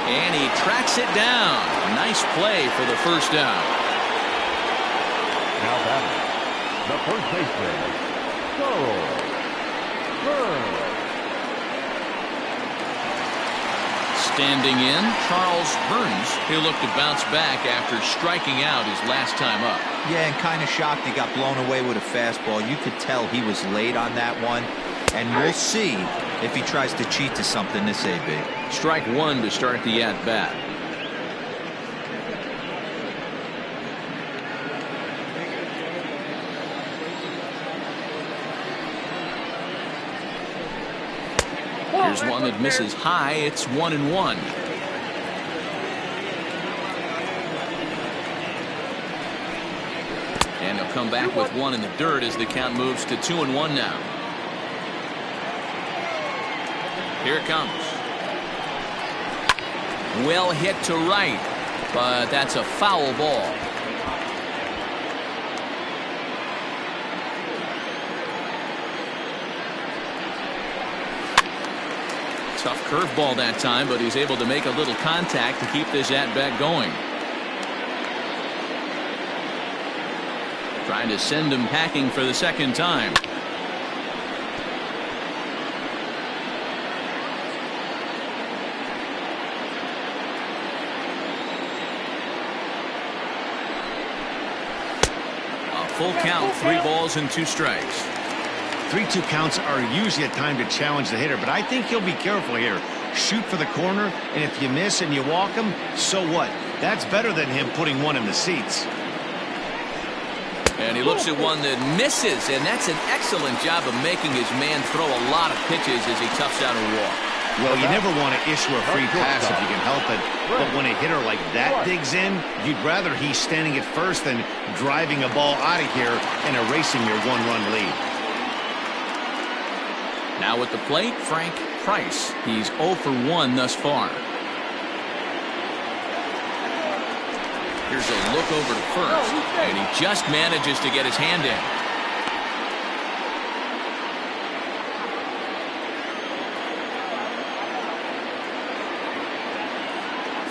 and he tracks it down. Nice play for the first down. Now batting, the first baseman, Charles. Standing in, Charles Burns. He'll look to bounce back after striking out his last time up. Yeah, and kind of shocked he got blown away with a fastball. You could tell he was late on that one. And we'll see if he tries to cheat to something this AB. Strike one to start the at-bat. Here's one that misses high. It's 1-1. And he'll come back with one in the dirt as the count moves to 2-1 now. Here it comes. Well hit to right, but that's a foul ball. Tough curveball that time, but he's able to make a little contact to keep this at-bat going. Trying to send him packing for the second time. A full count, 3 balls and 2 strikes. 3-2 counts are usually a time to challenge the hitter, but I think he'll be careful here. Shoot for the corner, and if you miss and you walk him, so what? That's better than him putting one in the seats. And he looks at one that misses, and that's an excellent job of making his man throw a lot of pitches as he toughs out a walk. Well, you never want to issue a free pass if you can help it, but when a hitter like that digs in, you'd rather he's standing at first than driving a ball out of here and erasing your 1-run lead. Now at the plate, Frank Price. He's 0 for 1 thus far. Here's a look over to first, and he just manages to get his hand in.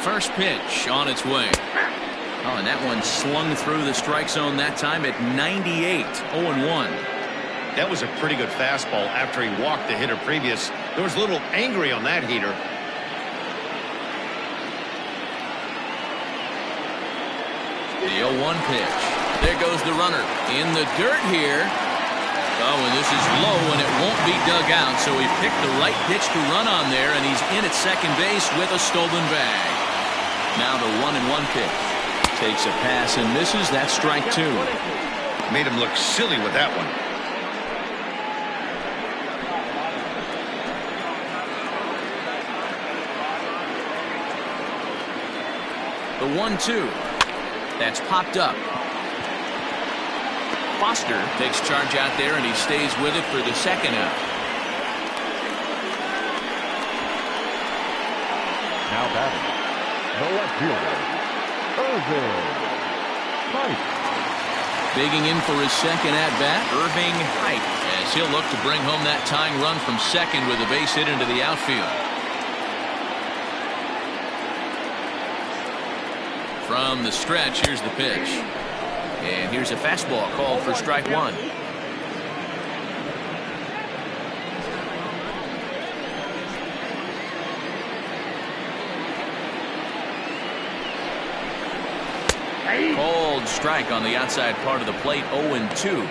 First pitch on its way. Oh, and that one slung through the strike zone that time at 98, 0-1. That was a pretty good fastball after he walked the hitter previous. There was a little angry on that heater. The 0-1 pitch. There goes the runner in the dirt here. Oh, and this is low, and it won't be dug out, so he picked the right pitch to run on there, and he's in at second base with a stolen bag. Now the 1-1 pitch. Takes a pass and misses. That's strike 2. Made him look silly with that one. The 1-2. That's popped up. Foster takes charge out there, and he stays with it for the second out. Now batting, the left fielder, Irving Pike. Digging in for his second at-bat, Irving Pike, as he'll look to bring home that tying run from second with a base hit into the outfield. From the stretch, here's the pitch. And here's a fastball called for strike 1. Cold strike on the outside part of the plate, 0-2.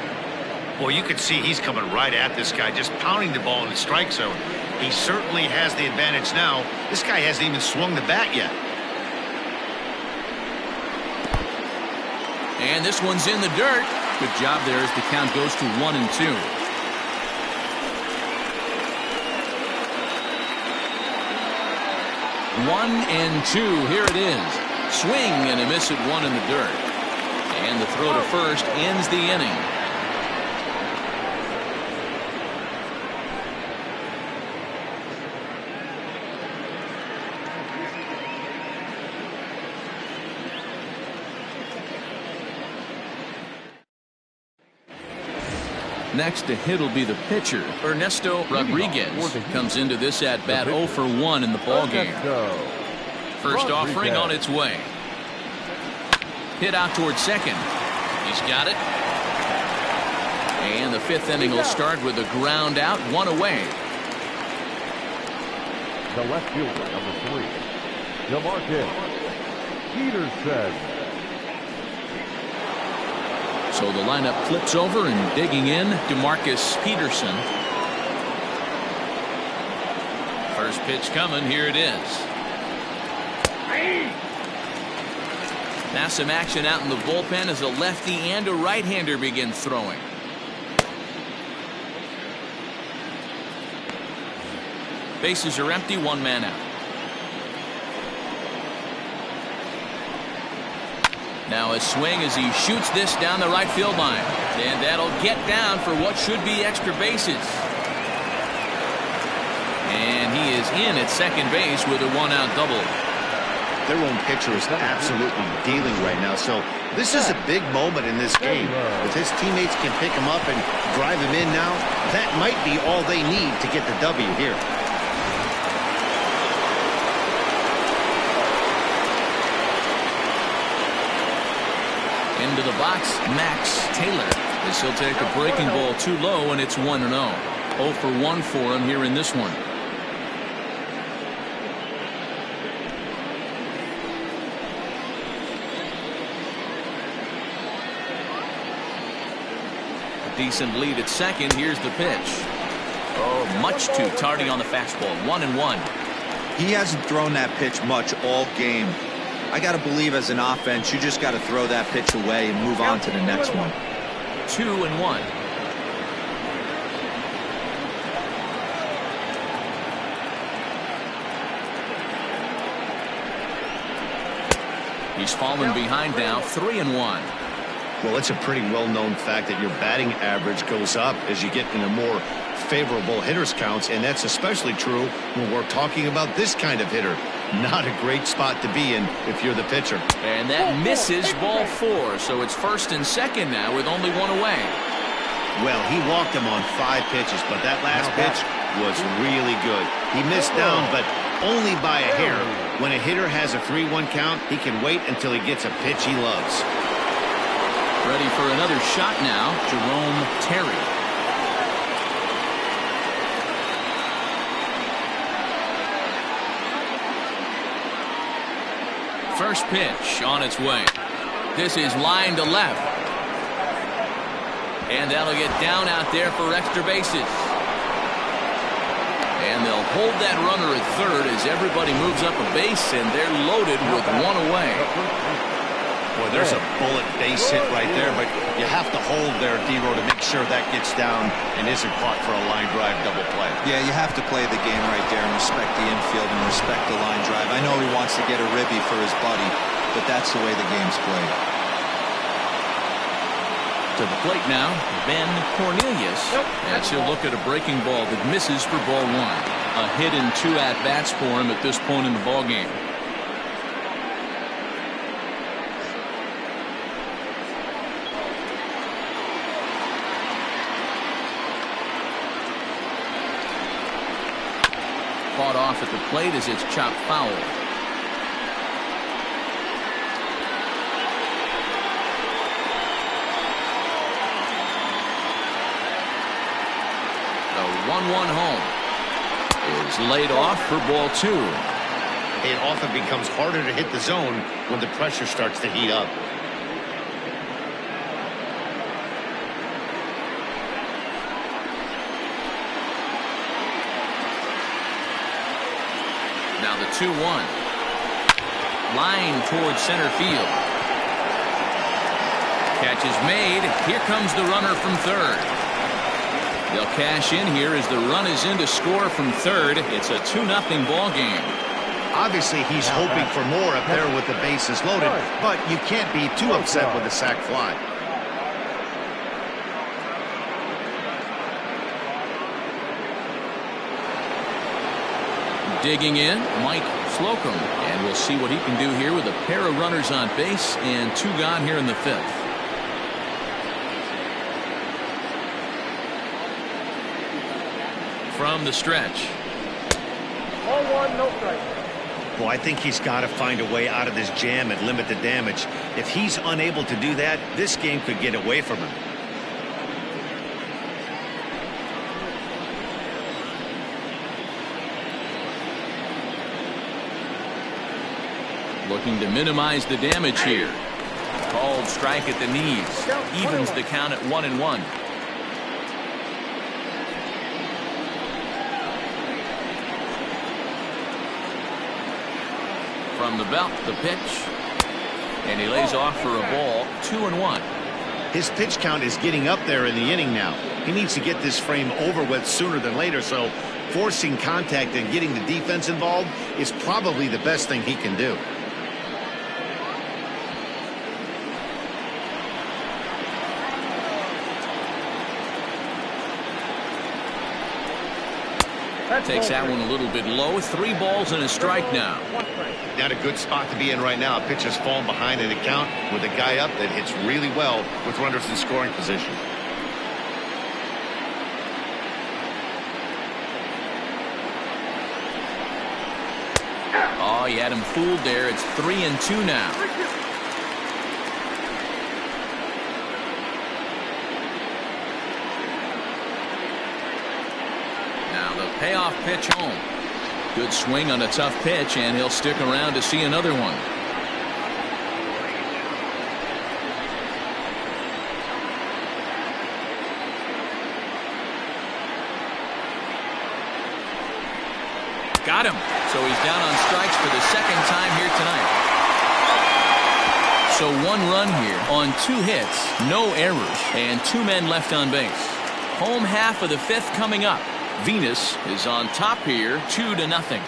Well, you can see he's coming right at this guy, just pounding the ball in the strike zone. He certainly has the advantage now. This guy hasn't even swung the bat yet. And this one's in the dirt. Good job there as the count goes to 1-2. 1-2. Here it is. Swing and a miss at one in the dirt. And the throw to first ends the inning. Next to hit will be the pitcher. Ernesto Rodriguez comes into this at bat 0 for 1 in the ballgame. First offering on its way. Hit out towards second. He's got it. And the fifth inning will start with a ground out, one away. The left fielder, number 3, DeMarcus Peterson. So the lineup flips over and digging in, DeMarcus Peterson. First pitch coming. Here it is. Now some action out in the bullpen as a lefty and a right-hander begin throwing. Bases are empty, one man out. Now a swing as he shoots this down the right field line. And that'll get down for what should be extra bases. And he is in at second base with a one-out double. Their own pitcher is absolutely dealing right now. So this is a big moment in this game. If his teammates can pick him up and drive him in now, that might be all they need to get the W here. Into the box, Max Taylor, as he'll take a breaking ball too low, and it's 1-0. 0 for 1 for him here in this one. A decent lead at second. Here's the pitch. Oh, much too tardy on the fastball. 1-1. He hasn't thrown that pitch much all game. I got to believe as an offense, you just got to throw that pitch away and move on to the next one. 2-1. He's fallen behind now, 3-1. Well, it's a pretty well-known fact that your batting average goes up as you get into more favorable hitters counts, and that's especially true when we're talking about this kind of hitter. Not a great spot to be in if you're the pitcher. And that misses ball 4, so it's first and second now with only one away. Well, he walked him on 5 pitches, but that last pitch was really good. He missed down, but only by a hair. When a hitter has a 3-1 count, he can wait until he gets a pitch he loves. Ready for another shot now, Jerome Terry. First pitch on its way. This is line to left. And that'll get down out there for extra bases. And they'll hold that runner at third as everybody moves up a base, and they're loaded with one away. Boy, there's a bullet base hit right there, but you have to hold there, D-Row, to make sure that gets down and isn't caught for a line drive double play. Yeah, you have to play the game right there and respect the infield and respect the line drive. I know he wants to get a ribby for his buddy, but that's the way the game's played. To the plate now, Ben Cornelius, as he'll look at a breaking ball that misses for ball 1. A hit and 2 at-bats for him at this point in the ballgame. Fought off at the plate as it's chopped foul. The 1-1 home is laid off for ball 2. It often becomes harder to hit the zone when the pressure starts to heat up. Now the 2-1. Line towards center field. Catch is made. Here comes the runner from third. They'll cash in here as the run is in to score from third. It's a 2-0 ball game. Obviously, he's hoping for more up there with the bases loaded, but you can't be too upset with a sac fly. Digging in, Mike Slocum. And we'll see what he can do here with a pair of runners on base and 2 gone here in the 5th. From the stretch. 0-1, no strike. Well, I think he's got to find a way out of this jam and limit the damage. If he's unable to do that, this game could get away from him. Looking to minimize the damage here. Called strike at the knees. Evens the count at 1-1. From the belt, the pitch. And he lays off for a ball. 2-1. His pitch count is getting up there in the inning now. He needs to get this frame over with sooner than later, so forcing contact and getting the defense involved is probably the best thing he can do. Takes that one a little bit low. 3 balls and a strike now. Not a good spot to be in right now. A pitcher's falling behind in the count with a guy up that hits really well with runners in scoring position. Oh, he had him fooled there. It's 3-2 now. Payoff pitch home. Good swing on a tough pitch, and he'll stick around to see another one. Got him. So he's down on strikes for the 2nd time here tonight. So 1 run here on 2 hits, no errors, and 2 men left on base. Home half of the 5th coming up. Venus is on top here, 2-0.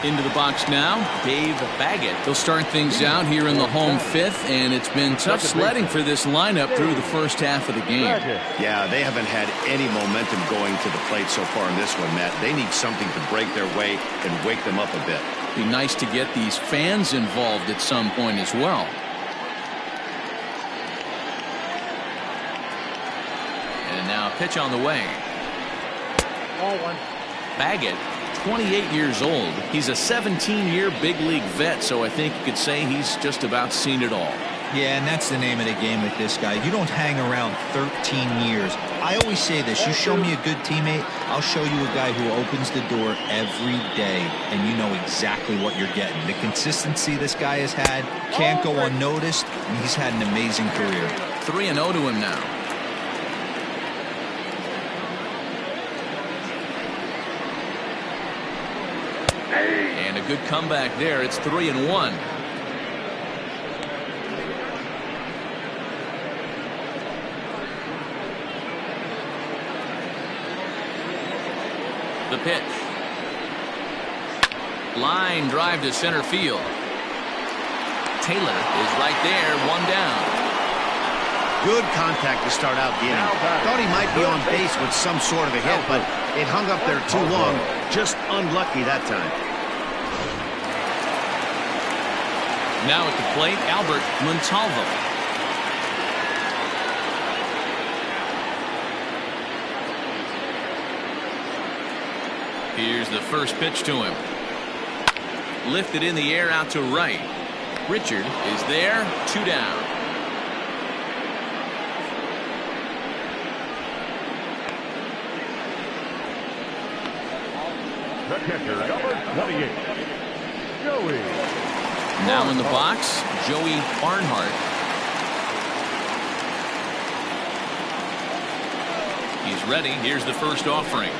Into the box now, Dave Baggett. He'll start things out here in the home 5th, and it's been tough sledding for this lineup through the first half of the game. Yeah, they haven't had any momentum going to the plate so far in this one, Matt. They need something to break their way and wake them up a bit. Be nice to get these fans involved at some point as well. Now pitch on the way. 0-1. Baggett, 28 years old. He's a 17-year big league vet, so I think you could say he's just about seen it all. Yeah, and that's the name of the game with this guy. You don't hang around 13 years. I always say this, you show me a good teammate, I'll show you a guy who opens the door every day, and you know exactly what you're getting. The consistency this guy has had can't go unnoticed, and he's had an amazing career. 3-0 to him now. And a good comeback there. It's 3-1. The pitch. Line drive to center field. Taylor is right there, 1 down. Good contact to start out the inning. Thought he might be on base with some sort of a hit, but it hung up there too long. Just unlucky that time. Now at the plate, Albert Montalvo. Here's the first pitch to him. Lifted in the air out to right. Richard is there, 2 down. The catcher, number 28, Joey. Now in the box, Joey Barnhart. He's ready. Here's the first offering.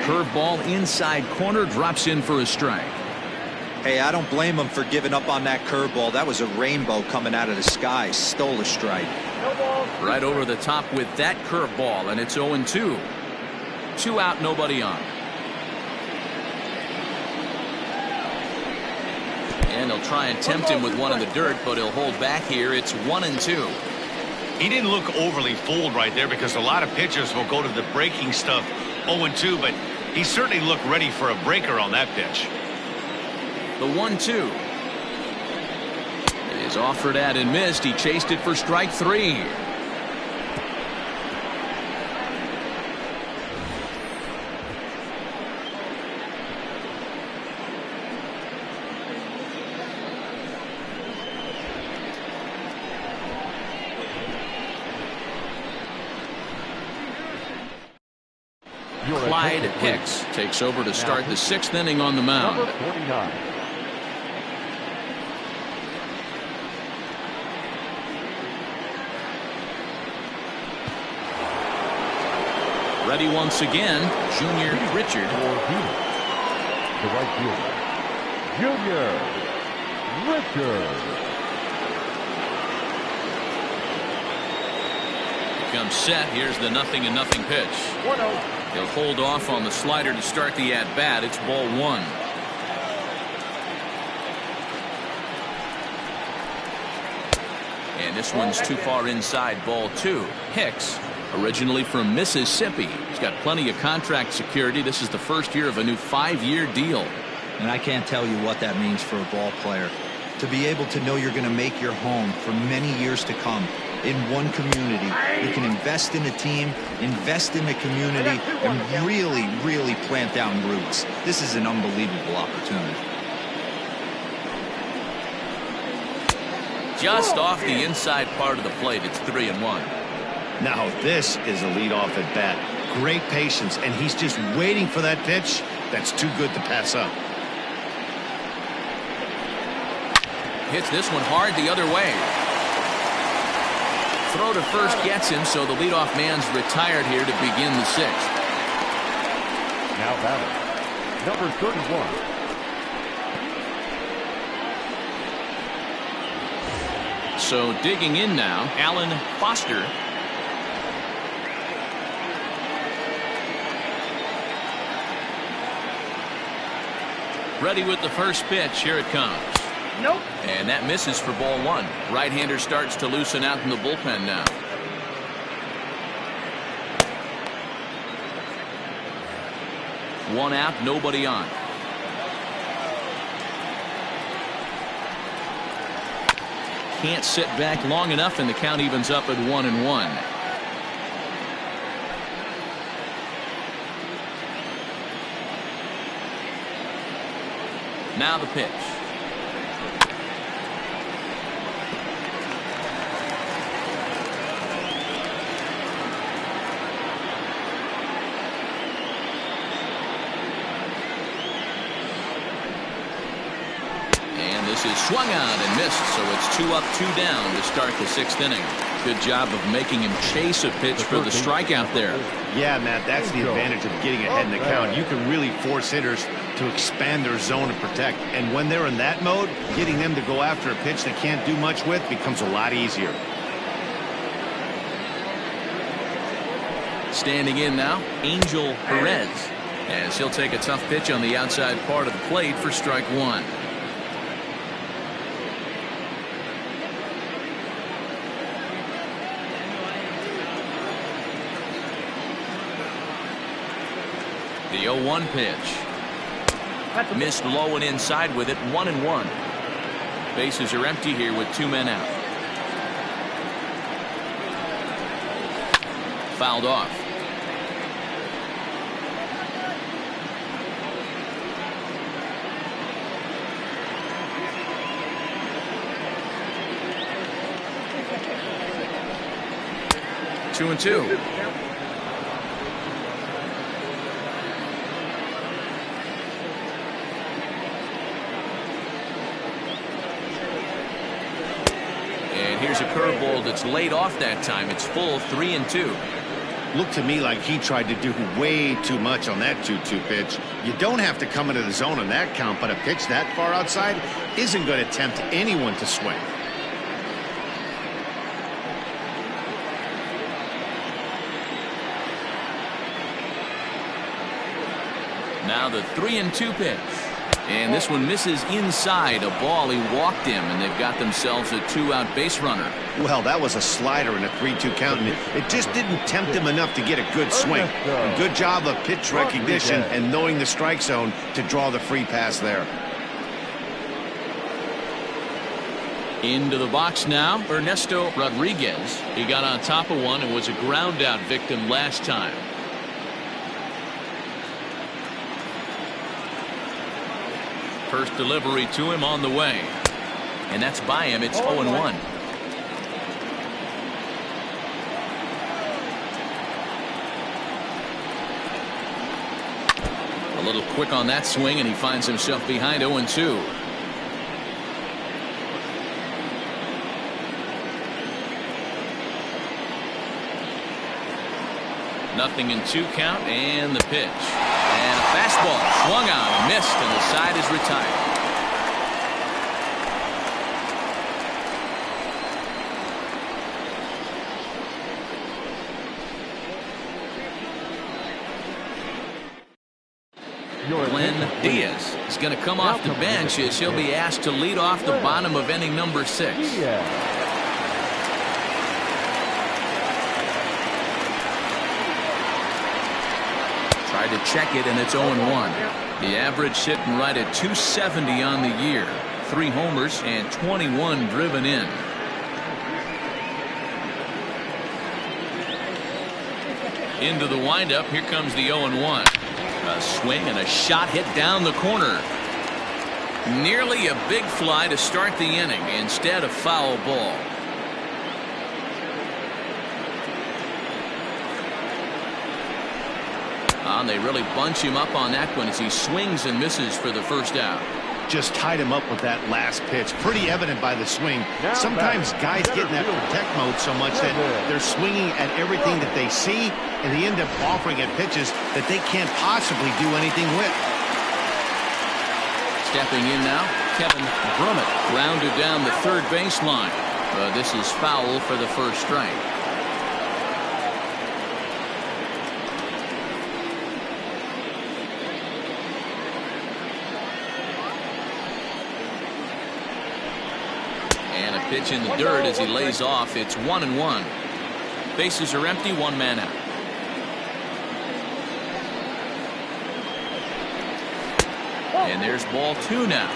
Curveball inside corner, drops in for a strike. Hey, I don't blame him for giving up on that curveball. That was a rainbow coming out of the sky. Stole a strike. No ball. Right over the top with that curveball, and it's 0-2. 2 out, nobody on. And he'll try and tempt him with one in the dirt, but he'll hold back here. It's 1-2. He didn't look overly fooled right there because a lot of pitchers will go to the breaking stuff 0-2, but he certainly looked ready for a breaker on that pitch. The 1-2 is offered at and missed. He chased it for strike 3. Clyde Hicks takes over to start the 6th inning on the mound. Number 49. Ready once again, Junior Richard. For Venus, the right fielder, Junior Richard. Comes set. Here's the 0-0 pitch. 1-0. He'll hold off on the slider to start the at-bat. It's ball 1. And this one's too far inside, ball 2. Hicks, originally from Mississippi. He's got plenty of contract security. This is the first year of a new 5-year deal. And I can't tell you what that means for a ball player. To be able to know you're going to make your home for many years to come in one community. You can invest in a team, invest in the community, and really, really plant down roots. This is an unbelievable opportunity. Just off the inside part of the plate. It's 3-1. Now this is a leadoff at bat. Great patience, and he's just waiting for that pitch. That's too good to pass up. Hits this one hard the other way. Throw to first gets him, so the leadoff man's retired here to begin the 6th. Now batting, number 31. So digging in now, Alan Foster. Ready with the first pitch. Here it comes. Nope. And that misses for ball 1. Right-hander starts to loosen out in the bullpen now. One out, nobody on. Can't sit back long enough, and the count evens up at 1-1. Now the pitch. This is swung on and missed, so it's 2 up, 2 down to start the 6th inning. Good job of making him chase a pitch for the strikeout there. Yeah, Matt, that's the advantage of getting ahead in the count. You can really force hitters to expand their zone and protect. And when they're in that mode, getting them to go after a pitch they can't do much with becomes a lot easier. Standing in now, Angel Perez, as he'll take a tough pitch on the outside part of the plate for strike 1. The 0-1 pitch. Missed low and inside with it. 1-1. Bases are empty here with 2 men out. Fouled off. Two and two. Here's a curveball that's laid off that time. It's full, 3-2. Looked to me like he tried to do way too much on that 2-2 pitch. You don't have to come into the zone on that count, but a pitch that far outside isn't going to tempt anyone to swing. Now the 3-2 pitch. And this one misses inside. A ball, he walked him, and they've got themselves a 2-out base runner. Well, that was a slider in a 3-2 count, and it just didn't tempt him enough to get a good swing. A good job of pitch recognition and knowing the strike zone to draw the free pass there. Into the box now, Ernesto Rodriguez. He got on top of one and was a ground out victim last time. First delivery to him on the way. And that's by him. It's 0-1. A little quick on that swing, and he finds himself behind 0-2. Nothing in 2 count, and the pitch. And a fastball swung on, missed, and the side is retired. Glenn Diaz is going to come off the bench as he'll be asked to lead off the bottom of inning number 6. Tried to check it, and it's 0-1. The average sitting right at 270 on the year. 3 homers and 21 driven in. Into the windup. Here comes the 0-1. A swing and a shot hit down the corner. Nearly a big fly to start the inning. Instead, a foul ball. They really bunch him up on that one as he swings and misses for the first out. Just tied him up with that last pitch. Pretty evident by the swing. Sometimes guys get in that protect mode so much that they're swinging at everything that they see, and they end up offering at pitches that they can't possibly do anything with. Stepping in now, Kevin Brummett grounded down the third baseline. This is foul for the first strike. Pitch in the dirt as he lays off. It's 1-1. Bases are empty, 1 man out. And there's ball 2 now.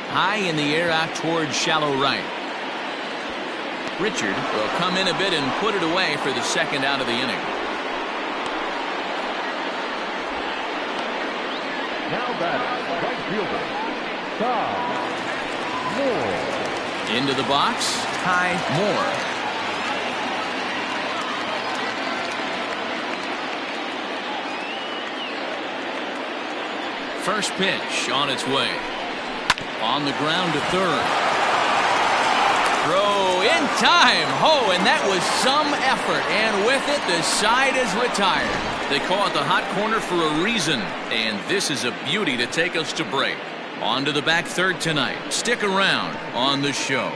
High in the air out towards shallow right. Richard will come in a bit and put it away for the second out of the inning. Now batting, right fielder, Ty Moore. Into the box, Ty Moore. First pitch on its way. On the ground to third. Throw in time. Oh, and that was some effort. And with it, the side is retired. They call it the hot corner for a reason. And this is a beauty to take us to break. On to the back third tonight. Stick around on the show.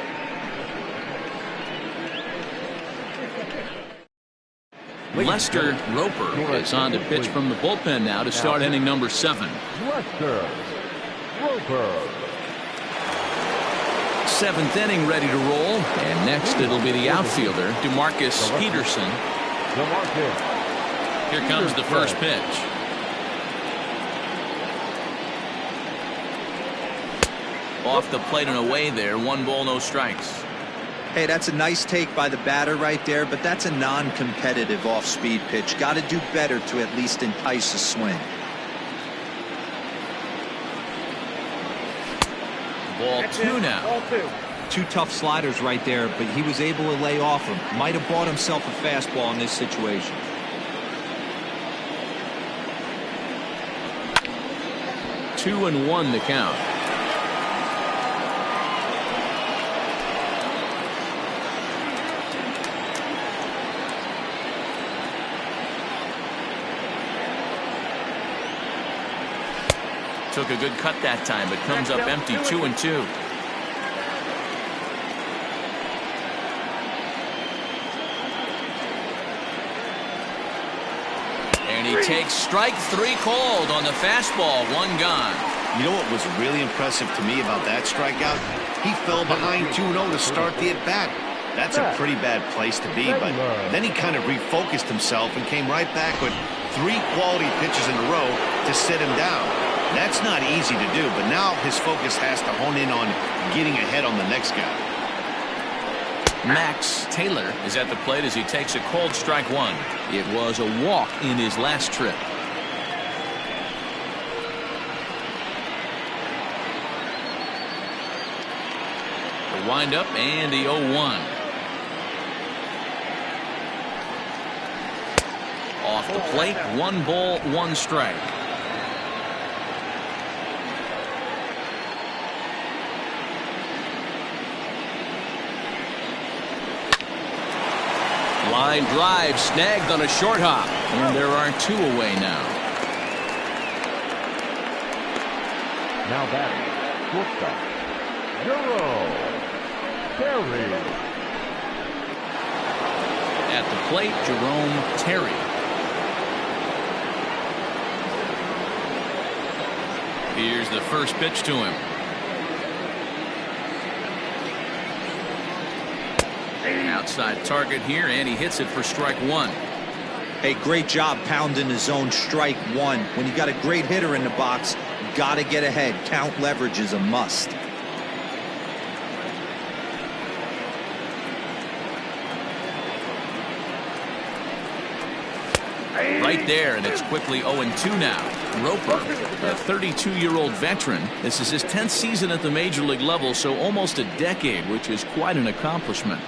Lester Roper is on to pitch from the bullpen now to start inning number 7. Lester Roper. 7th inning ready to roll. And next it'll be the outfielder, DeMarcus Peterson. Here comes the first pitch. Off the plate and away there. 1 ball, no strikes. Hey, that's a nice take by the batter right there, but that's a non-competitive off-speed pitch. Got to do better to at least entice a swing. Ball 2 now. Ball 2. 2 tough sliders right there, but he was able to lay off them. Might have bought himself a fastball in this situation. Two and 1 the count. Took a good cut that time, but comes up empty. 2-2. And he takes strike 3 called on the fastball. 1 gone. You know what was really impressive to me about that strikeout? He fell behind 2-0 to start the at-bat. That's a pretty bad place to be, but then he kind of refocused himself and came right back with 3 quality pitches in a row to sit him down. That's not easy to do, but now his focus has to hone in on getting ahead on the next guy. Max Taylor is at the plate as he takes a cold strike 1. It was a walk in his last trip. The windup and the 0-1. Off the plate, 1 ball, 1 strike. Line drive snagged on a short hop, and there are 2 away now. Now batting, shortstop, Terry. At the plate, Jerome Terry. Here's the first pitch to him. Outside target here, and he hits it for strike 1. Hey, great job pounding his own strike 1. When you got a great hitter in the box, you got to get ahead. Count leverage is a must. Right there, and it's quickly 0-2 now. Roper, a 32-year-old veteran. This is his 10th season at the major league level, so almost a decade, which is quite an accomplishment.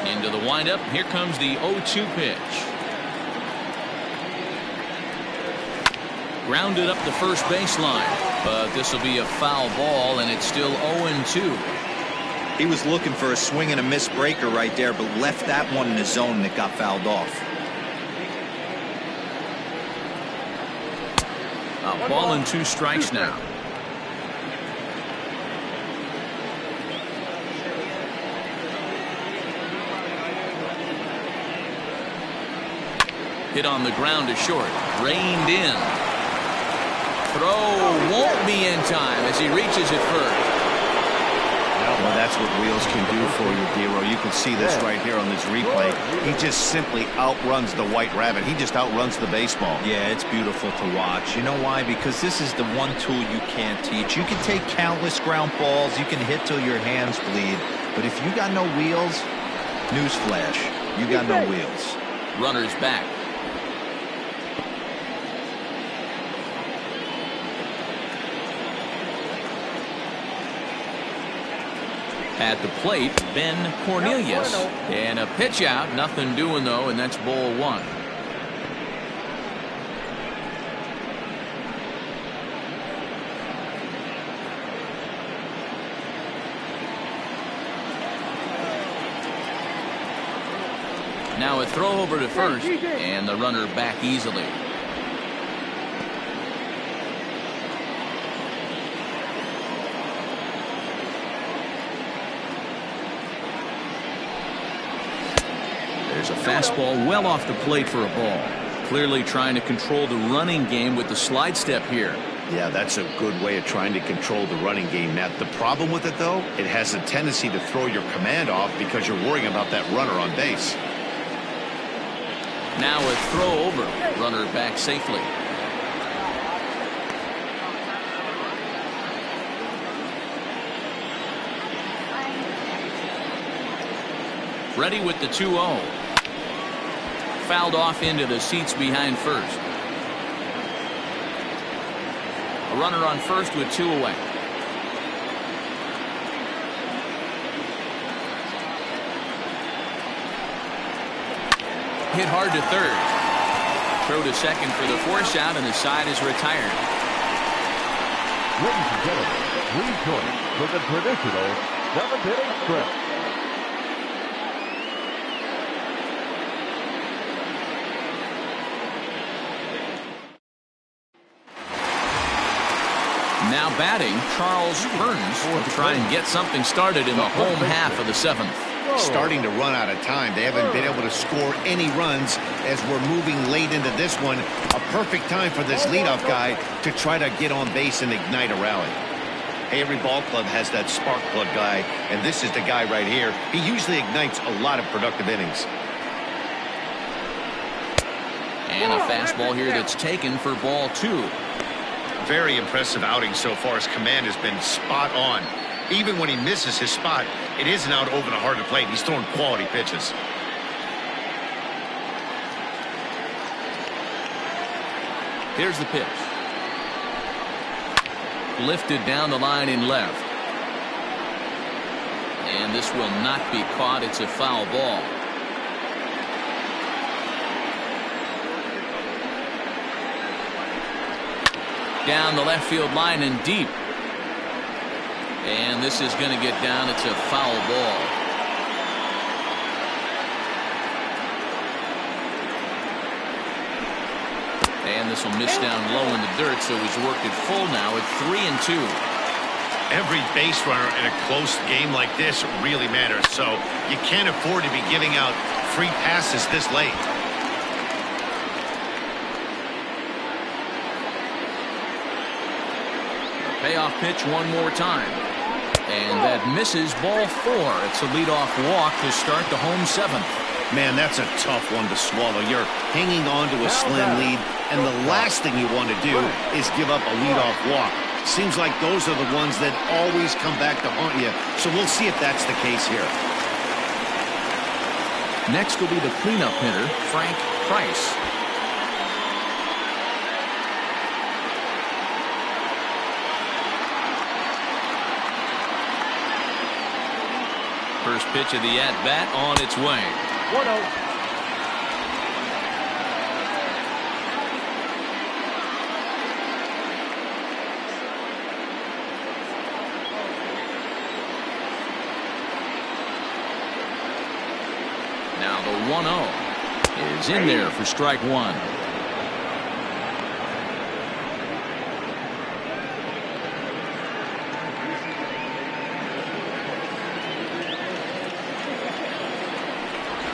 Into the windup. Here comes the 0-2 pitch. Grounded up the first baseline, but this will be a foul ball, and it's still 0-2. He was looking for a swing and a miss breaker right there, but left that one in the zone that got fouled off. A ball and 2 strikes now. Hit on the ground to short. Reined in. Throw won't be in time as he reaches it first. Well, that's what wheels can do for you, Dero. You can see this right here on this replay. He just simply outruns the white rabbit. He just outruns the baseball. Yeah, it's beautiful to watch. You know why? Because this is the one tool you can't teach. You can take countless ground balls. You can hit till your hands bleed. But if you got no wheels, newsflash, you got no wheels. Runner's back. At the plate, Ben Cornelius. And a pitch out. Nothing doing, though, and that's ball 1. Now a throw over to first, and the runner back easily. There's a fastball well off the plate for a ball. Clearly trying to control the running game with the slide step here. Yeah, that's a good way of trying to control the running game. Now, the problem with it, though, it has a tendency to throw your command off because you're worrying about that runner on base. Now a throw over. Runner back safely. Ready with the 2-0. Fouled off into the seats behind first. A runner on first with 2 away. Hit hard to third. Throw to second for the force out, and the side is retired. Ladies and gentlemen, please join us for the traditional 7th-inning stretch. batting Charles Burns to try and get something started in the home half of the 7th. Starting to run out of time. They haven't been able to score any runs as we're moving late into this one. A perfect time for this leadoff guy to try to get on base and ignite a rally. Hey, every ball club has that spark plug guy, and this is the guy right here. He usually ignites a lot of productive innings. And a fastball here that's taken for ball 2. Very impressive outing so far. His command has been spot on. Even when he misses his spot, it isn't out over the heart of the plate. He's throwing quality pitches. Here's the pitch. Lifted down the line in left. And this will not be caught. It's a foul ball. Down the left field line and deep. And this is going to get down. It's a foul ball. And this will miss down low in the dirt, so he's worked it full now at 3-2. Every base runner in a close game like this really matters, so you can't afford to be giving out free passes this late. Payoff pitch one more time. And that misses ball 4. It's a leadoff walk to start the home 7th. Man, that's a tough one to swallow. You're hanging on to a slim lead, and the last thing you want to do is give up a leadoff walk. Seems like those are the ones that always come back to haunt you, so we'll see if that's the case here. Next will be the cleanup hitter, Frank Price. First pitch of the at-bat on its way. 1-0. Now the 1-0 is in there for strike 1.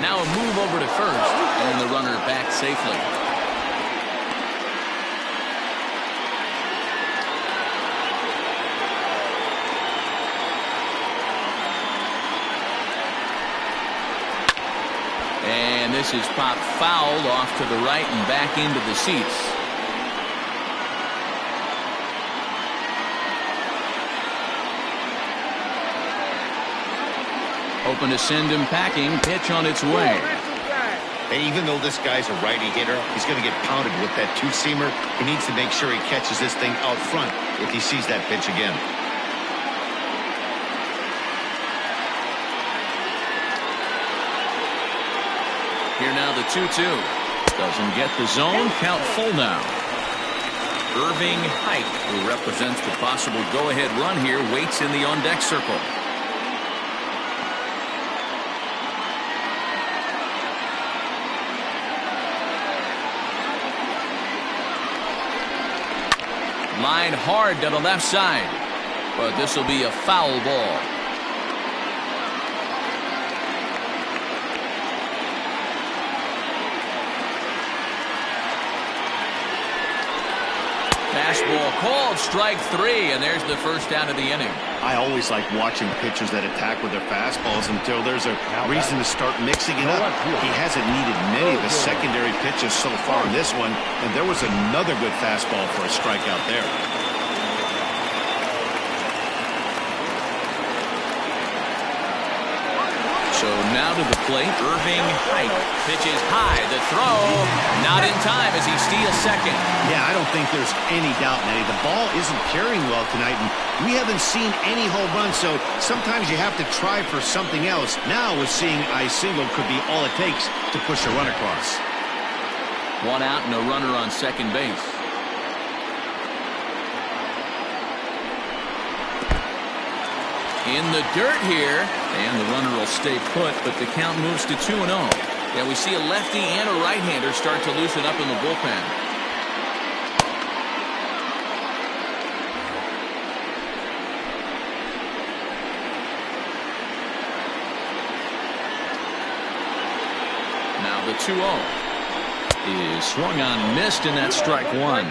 Now a move over to first, and the runner back safely. And this is popped fouled off to the right and back into the seats. Hoping to send him packing. Pitch on its way. And even though this guy's a righty hitter, he's going to get pounded with that two-seamer. He needs to make sure he catches this thing out front if he sees that pitch again. Here now the 2-2. Doesn't get the zone. Count full now. Irving Height, who represents the possible go-ahead run here, waits in the on-deck circle. Line hard to the left side, but this will be a foul ball. Fastball called, strike 3, and there's the first out of the inning. I always like watching pitchers that attack with their fastballs until there's a reason to start mixing it up. He hasn't needed many of the secondary pitches so far in this one, and there was another good fastball for a strikeout there. So now to the plate, Irving Height pitches high. The throw, not in time as he steals second. Yeah, I don't think there's any doubt, Eddie. The ball isn't carrying well tonight, and we haven't seen any home runs, so sometimes you have to try for something else. Now with seeing I single could be all it takes to push a run across. One out and a runner on second base. In the dirt here, and the runner will stay put, but the count moves to 2-0. Yeah, we see a lefty and a right-hander start to loosen up in the bullpen. The 2-0 is swung on and missed, and that's strike one.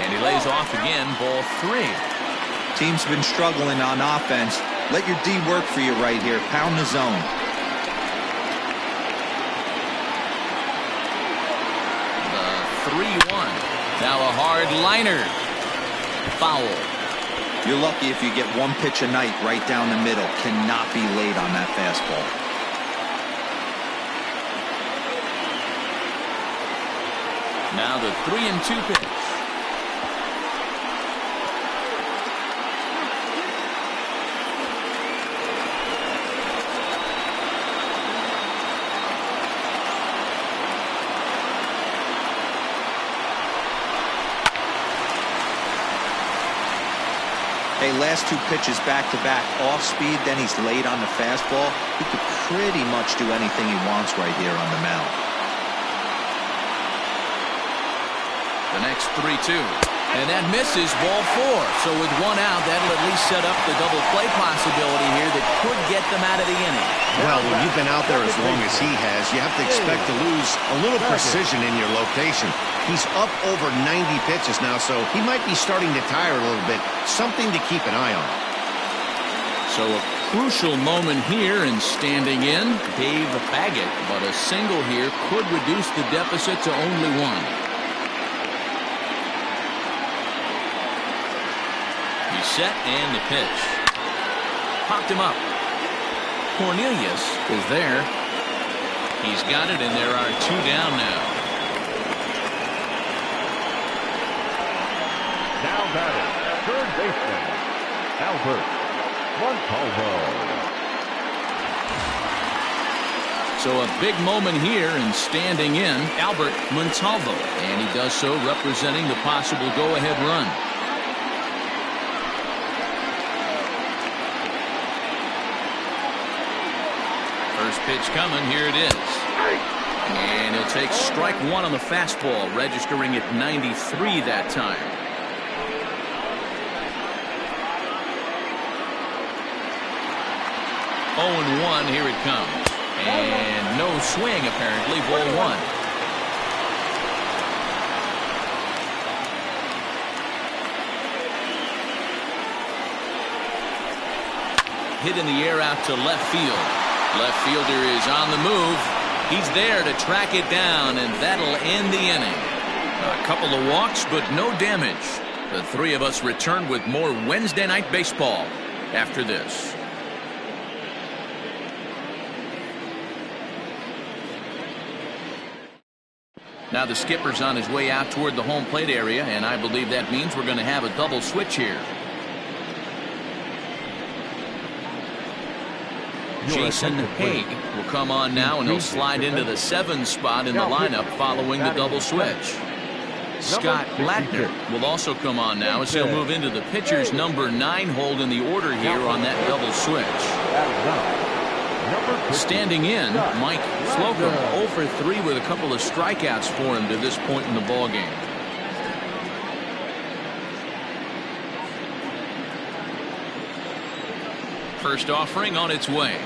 And he lays off again, ball 3. Team's been struggling on offense. Let your D work for you right here. Pound the zone. The 3-1. Now a hard liner. Foul. You're lucky if you get one pitch a night right down the middle. Cannot be late on that fastball. Now the 3-2 pitch. Hey, last 2 pitches back-to-back, off speed, then he's late on the fastball. He could pretty much do anything he wants right here on the mound. The next 3-2. And that misses, ball 4. So with 1 out, that'll at least set up the double play possibility here that could get them out of the inning. Well, when you've been out there as long as he has, you have to expect to lose a little precision in your location. He's up over 90 pitches now, so he might be starting to tire a little bit. Something to keep an eye on. So a crucial moment here, and standing in, Dave Baggett. But a single here could reduce the deficit to only 1. He's set, and the pitch. Popped him up. Cornelius is there. He's got it, and there are 2 down now. Now batting, third baseman, Albert Montalvo. So a big moment here, and standing in, Albert Montalvo. And he does so representing the possible go-ahead run. First pitch coming, here it is. And he'll take strike 1 on the fastball, registering at 93 that time. 0-1, here it comes. And no swing, apparently, ball 1. Hit in the air out to left field. Left fielder is on the move. He's there to track it down, and that'll end the inning. A couple of walks, but no damage. The 3 of us return with more Wednesday Night Baseball after this. Now the skipper's on his way out toward the home plate area, and I believe that means we're going to have a double switch here. Jason Haig will come on now, and he'll slide into the 7 spot in the lineup following the double switch. Scott Blattner will also come on now as he'll move into the pitcher's number 9 hold in the order here on that double switch. Standing in, Mike Slocum, 0 for 3 with a couple of strikeouts for him to this point in the ballgame. First offering on its way.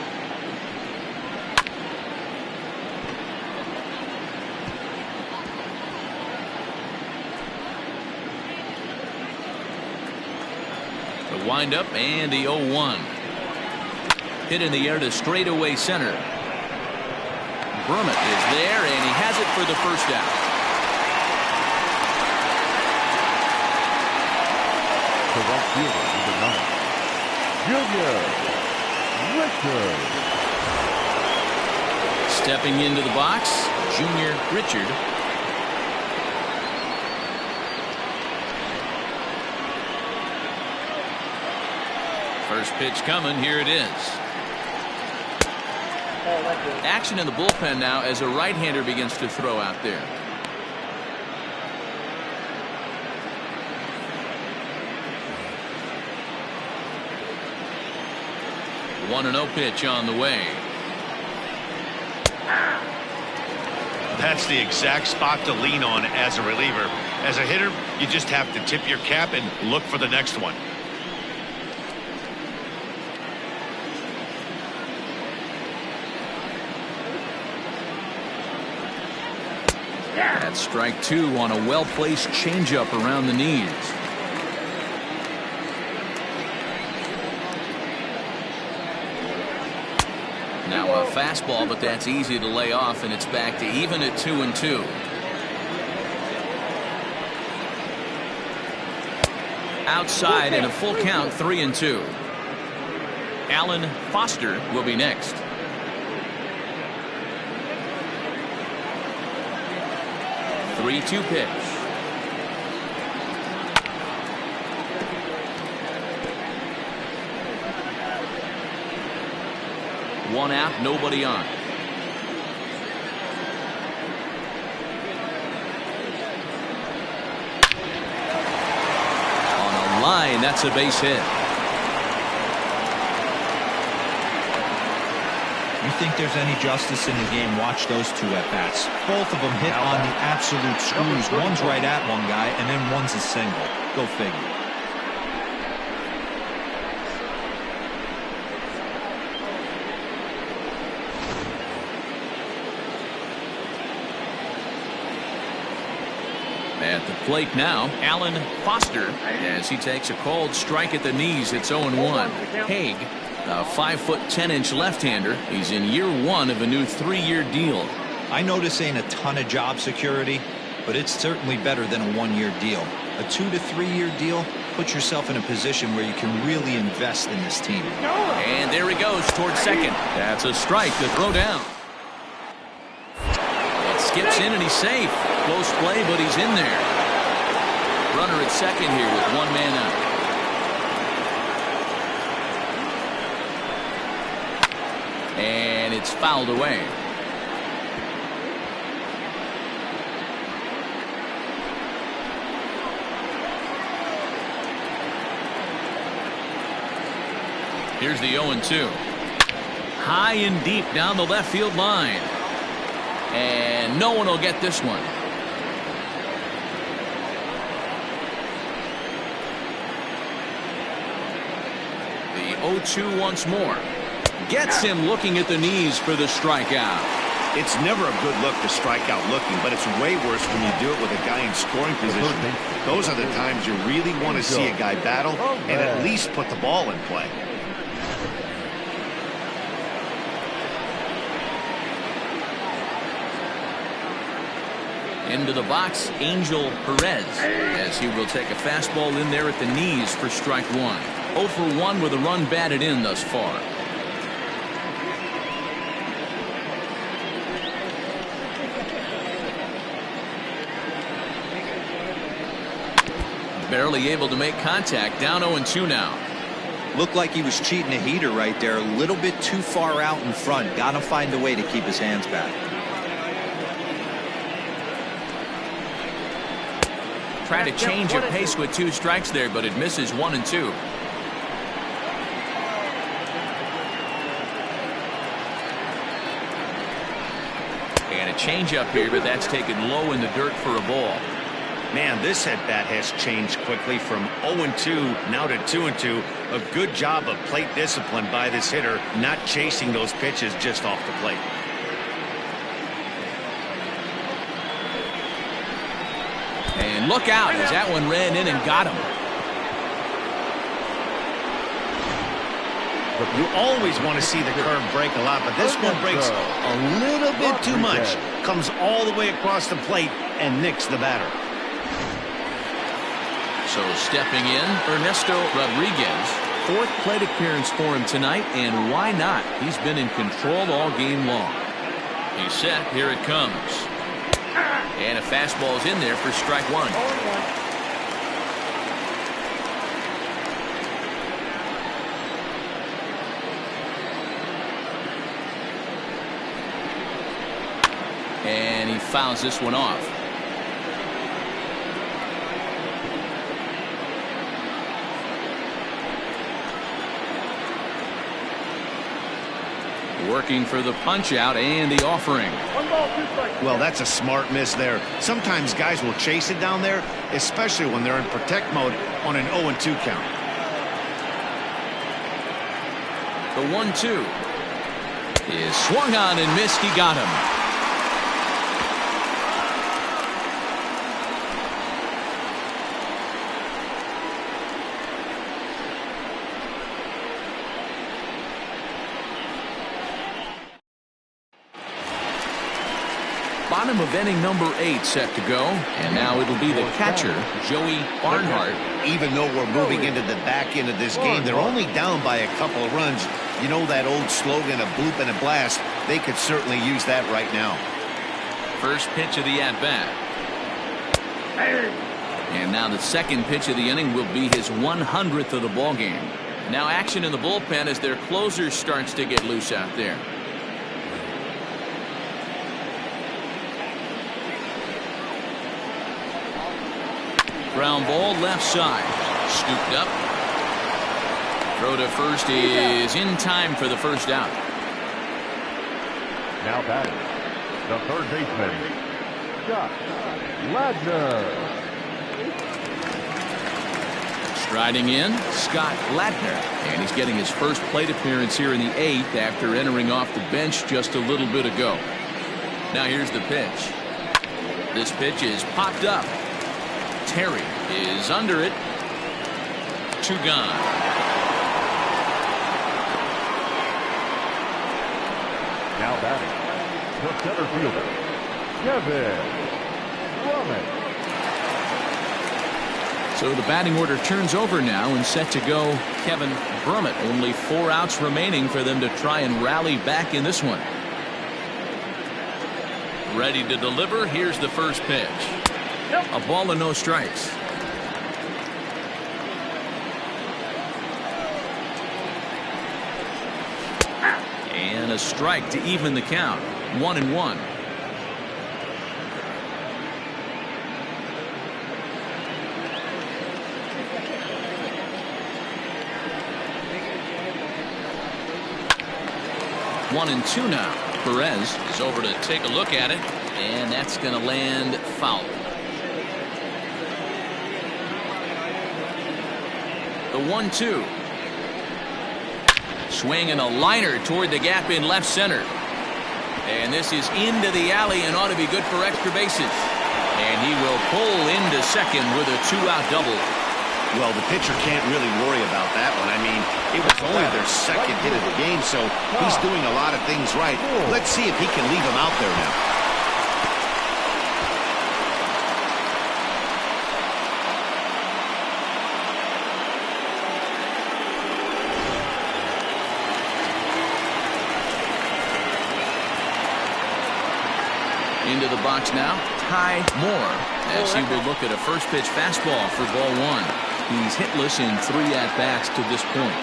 The windup and the 0-1. Hit in the air to straightaway center. Brummett is there, and he has it for the first out. The right fielder, number 9, Junior Richard. Stepping into the box, Junior Richard. First pitch coming, here it is. Action in the bullpen now as a right-hander begins to throw out there. The 1-0 pitch on the way. That's the exact spot to lean on as a reliever. As a hitter, you just have to tip your cap and look for the next one. That's strike 2 on a well-placed changeup around the knees. Now a fastball, but that's easy to lay off, and it's back to even at 2-2. Outside and a full count, 3-2. Alan Foster will be next. Three-two pitch. One out, nobody on. On a line, that's a base hit. You think there's any justice in the game? Watch those two at-bats. Both of them hit on the absolute screws. One's right at one guy, and then one's a single. Go figure. At the plate now, Alan Foster, as he takes a called strike at the knees. It's 0-1. Haig, a 5'10" left-hander. He's in year 1 of a new 3-year deal. I know this ain't a ton of job security, but it's certainly better than a 1-year deal. A 2 to 3 year deal puts yourself in a position where you can really invest in this team. And there he goes towards second. That's a strike to throw down. It skips in and he's safe. Close play, but he's in there. Runner at second here with 1 man out. And it's fouled away. Here's the 0-2. High and deep down the left field line. And no one will get this one. The 0-2 once more. Gets him looking at the knees for the strikeout. It's never a good look to strike out looking, but it's way worse when you do it with a guy in scoring position. Those are the times you really want to see a guy battle and at least put the ball in play. Into the box, Angel Perez, as he will take a fastball in there at the knees for strike 1. 0 for 1 with a run batted in thus far. Barely able to make contact. Down 0-2 now. Looked like he was cheating a heater right there. A little bit too far out in front. Got to find a way to keep his hands back. Try to change your pace with 2 strikes there, but it misses 1 and 2. And a change up here, but that's taken low in the dirt for a ball. Man, this at-bat has changed quickly from 0-2 now to 2-2. A good job of plate discipline by this hitter, not chasing those pitches just off the plate. And look out as that one ran in and got him. You always want to see the curve break a lot, but this one breaks a little bit too much. Comes all the way across the plate and nicks the batter. So stepping in, Ernesto Rodriguez. 4th plate appearance for him tonight, and why not? He's been in control all game long. He's set. Here it comes. And a fastball's in there for strike 1. And he fouls this one off. Working for the punch out and the offering. 1 ball, 2 strikes. Well, that's a smart miss there. Sometimes guys will chase it down there, especially when they're in protect mode on an 0-2 count. The 1-2 is swung on and missed. He got him. Bottom of inning number 8 set to go, and now it'll be the catcher, Joey Barnhart. Even though we're moving into the back end of this game, they're only down by a couple of runs. You know that old slogan, a bloop and a blast? They could certainly use that right now. First pitch of the at-bat. And now the second pitch of the inning will be his 100th of the ball game. Now action in the bullpen as their closer starts to get loose out there. Ground ball left side. Scooped up. Throw to first is in time for the first out. Now batting, the third baseman, Scott Ladner. Striding in, Scott Ladner. And he's getting his first plate appearance here in the 8th after entering off the bench just a little bit ago. Now here's the pitch. This pitch is popped up. Terry is under it. 2 gone. Now batting, the center fielder, Kevin Drummond. So the batting order turns over now and set to go Kevin Brummett. Only 4 outs remaining for them to try and rally back in this one. Ready to deliver. Here's the first pitch. A ball and no strikes. And a strike to even the count. 1-1. One and 2 now. Perez is over to take a look at it, and that's going to land foul. The 1-2. Swing and a liner toward the gap in left center. And this is into the alley and ought to be good for extra bases. And he will pull into second with a 2-out double. Well, the pitcher can't really worry about that one. I mean, it was only their second hit of the game, so he's doing a lot of things right. Let's see if he can leave him out there now. Into the box now, Ty Moore, as he will look at a first pitch fastball for ball 1. He's hitless in 3 at-bats to this point.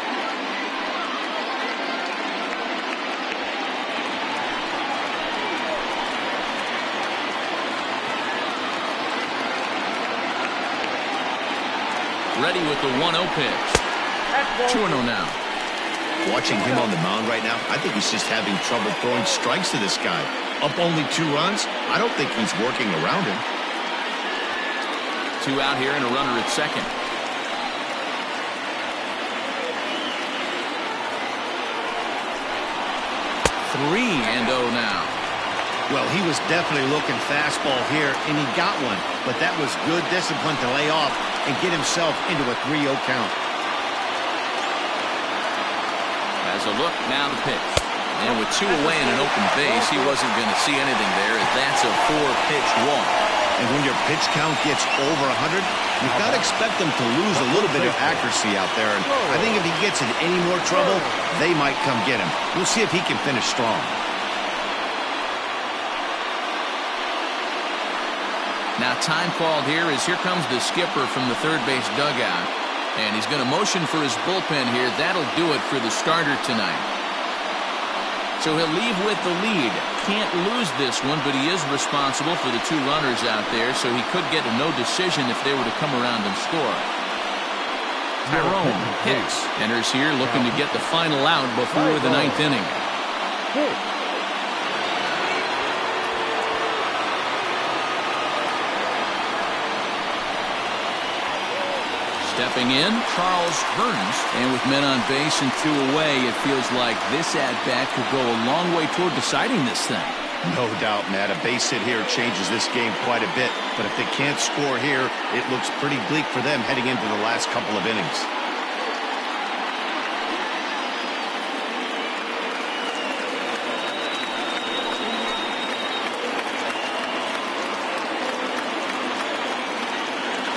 Ready with the 1-0 pitch. 2-0 now. Watching him on the mound right now, I think he's just having trouble throwing strikes to this guy. Up only 2 runs? I don't think he's working around him. 2 out here and a runner at second. 3-0 now. Well, he was definitely looking fastball here, and he got one. But that was good discipline to lay off and get himself into a 3-0 count. As a look, now the pitch. And with 2 away and an open base, he wasn't going to see anything there, as that's a 4-pitch walk. And when your pitch count gets over 100, you've got to expect them to lose a little bit of accuracy out there. And I think if he gets in any more trouble, they might come get him. We'll see if he can finish strong. Now time called here as here comes the skipper from the third base dugout. And he's going to motion for his bullpen here. That'll do it for the starter tonight. So he'll leave with the lead. Can't lose this one, but he is responsible for the 2 runners out there, so he could get a no decision if they were to come around and score. Tyrone Hicks enters here looking to get the final out before the 9th inning. full. Stepping in, Charles Burns. And with men on base and 2 away, it feels like this at-bat could go a long way toward deciding this thing. No doubt, Matt. A base hit here changes this game quite a bit. But if they can't score here, it looks pretty bleak for them heading into the last couple of innings.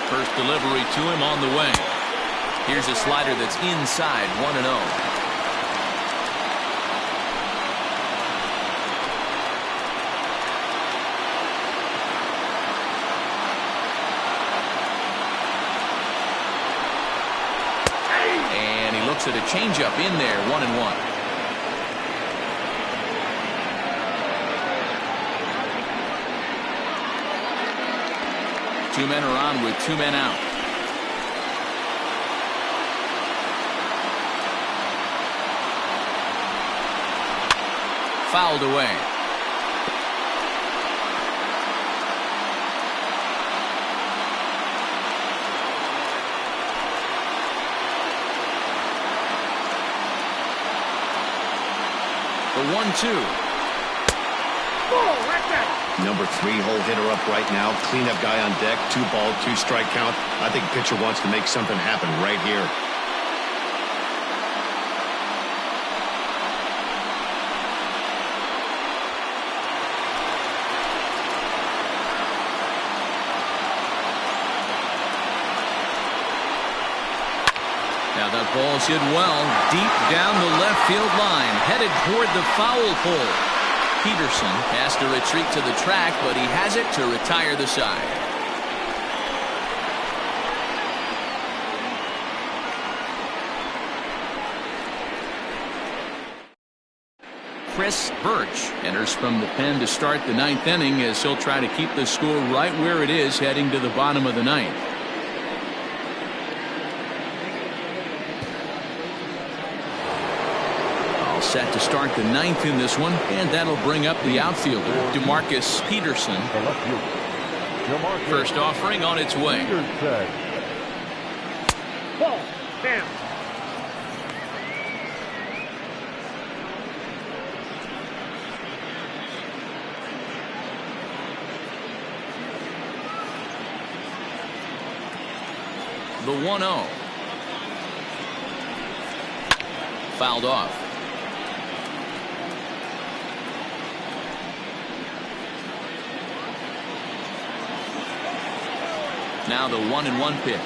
First delivery to him on the way. Here's a slider that's inside, 1-0. Looks at a changeup in there, 1-1. Two men are on with 2 men out. Fouled away. The 1-2. Number 3 hole hitter up right now. Cleanup guy on deck. 2 ball, 2 strike count. I think pitcher wants to make something happen right here. Now that ball's hit well, deep down the left field line, headed toward the foul pole. Peterson has to retreat to the track, but he has it to retire the side. Chris Birch enters from the pen to start the 9th inning as he'll try to keep the score right where it is heading to the bottom of the 9th. Set to start the 9th in this one, and that'll bring up the outfielder, DeMarcus Peterson. First offering on its way. Ball, down. The 1-0. Fouled off. Now the 1-1 pitch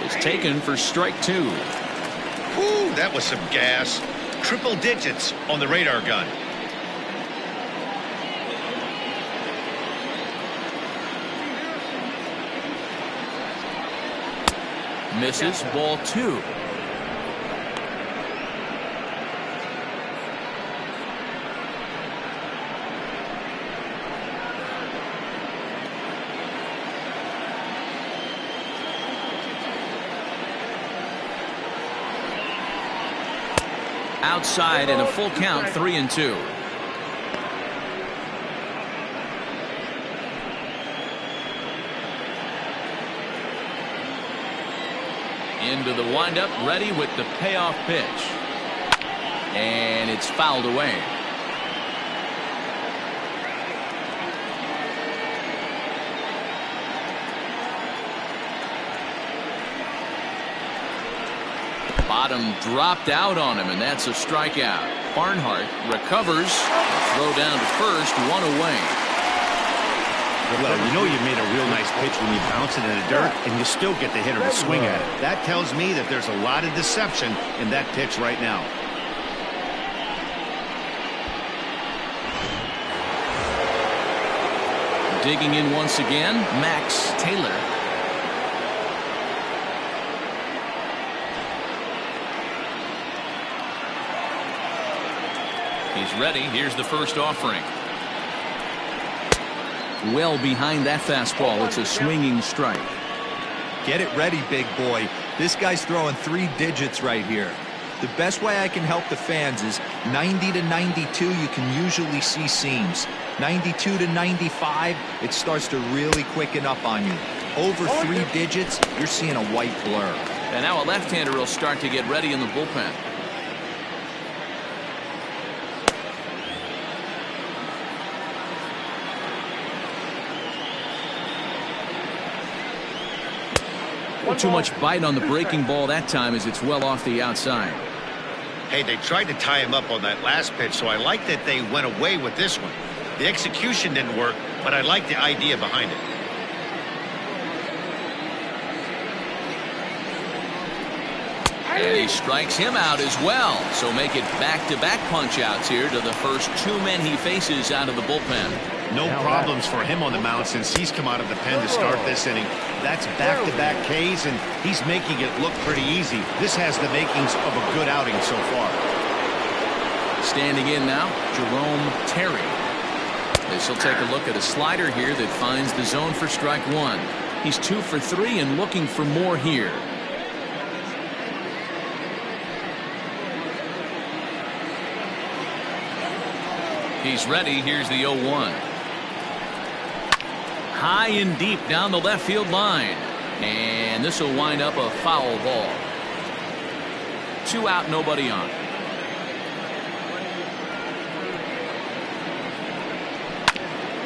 is taken for strike 2. Ooh, that was some gas. Triple digits on the radar gun. Misses, ball 2. Outside and a full count, 3-2. Into the windup, ready with the payoff pitch. And it's fouled away. Bottom dropped out on him, and that's a strikeout. Barnhart recovers. Throw down to first, 1 away. Well, you know you made a real nice pitch when you bounce it in the dirt, and you still get the hitter to swing at it. That tells me that there's a lot of deception in that pitch right now. Digging in once again, Max Taylor. He's ready. Here's the first offering. Well behind that fastball. It's a swinging strike. Get it ready, big boy. This guy's throwing 3 digits right here. The best way I can help the fans is 90 to 92, you can usually see seams. 92 to 95, it starts to really quicken up on you. Over 3 digits, you're seeing a white blur. And now a left-hander will start to get ready in the bullpen. Too much bite on the breaking ball that time as it's well off the outside. Hey, they tried to tie him up on that last pitch, so I like that they went away with this one. The execution didn't work, but I like the idea behind it. And he strikes him out as well. So make it back-to-back punch-outs here to the first 2 men he faces out of the bullpen. No problems for him on the mound since he's come out of the pen to start this inning. That's back-to-back Ks, and he's making it look pretty easy. This has the makings of a good outing so far. Standing in now, Jerome Terry. This will take a look at a slider here that finds the zone for strike 1. He's 2 for 3 and looking for more here. He's ready. Here's the 0-1. High and deep down the left field line. And this will wind up a foul ball. 2 out, nobody on.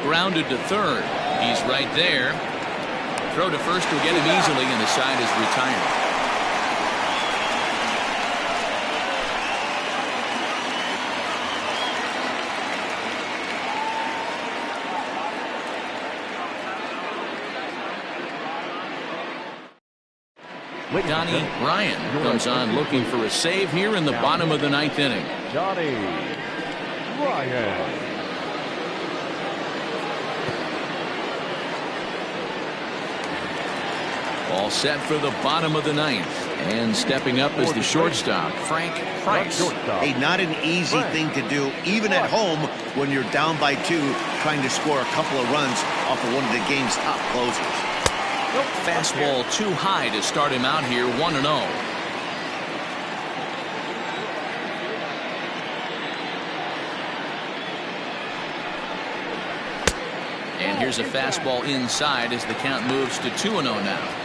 Grounded to third. He's right there. Throw to first will get him easily, and the side is retired. Johnny Ryan comes on looking for a save here in the bottom of the 9th inning. Johnny Ryan. All set for the bottom of the 9th. And stepping up is the shortstop, Frank Price. Hey, not an easy thing to do, even at home when you're down by 2, trying to score a couple of runs off of one of the game's top closers. Fastball too high to start him out here, 1-0. And here's a fastball inside as the count moves to 2-0 now.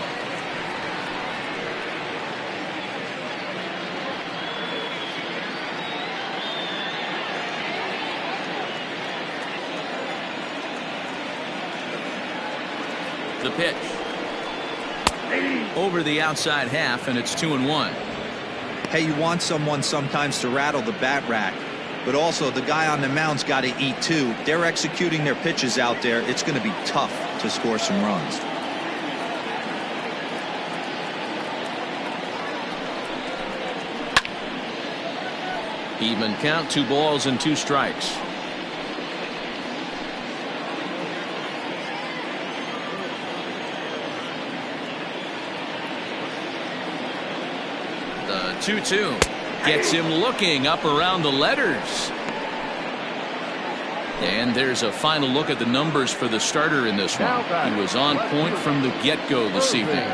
The pitch. Over the outside half, and it's 2-1. Hey, you want someone sometimes to rattle the bat rack, but also the guy on the mound's got to eat too. They're executing their pitches out there. It's going to be tough to score some runs. Even count, 2 balls and 2 strikes. The 2-2 gets him looking up around the letters. And there's a final look at the numbers for the starter in this one. He was on point from the get-go this evening.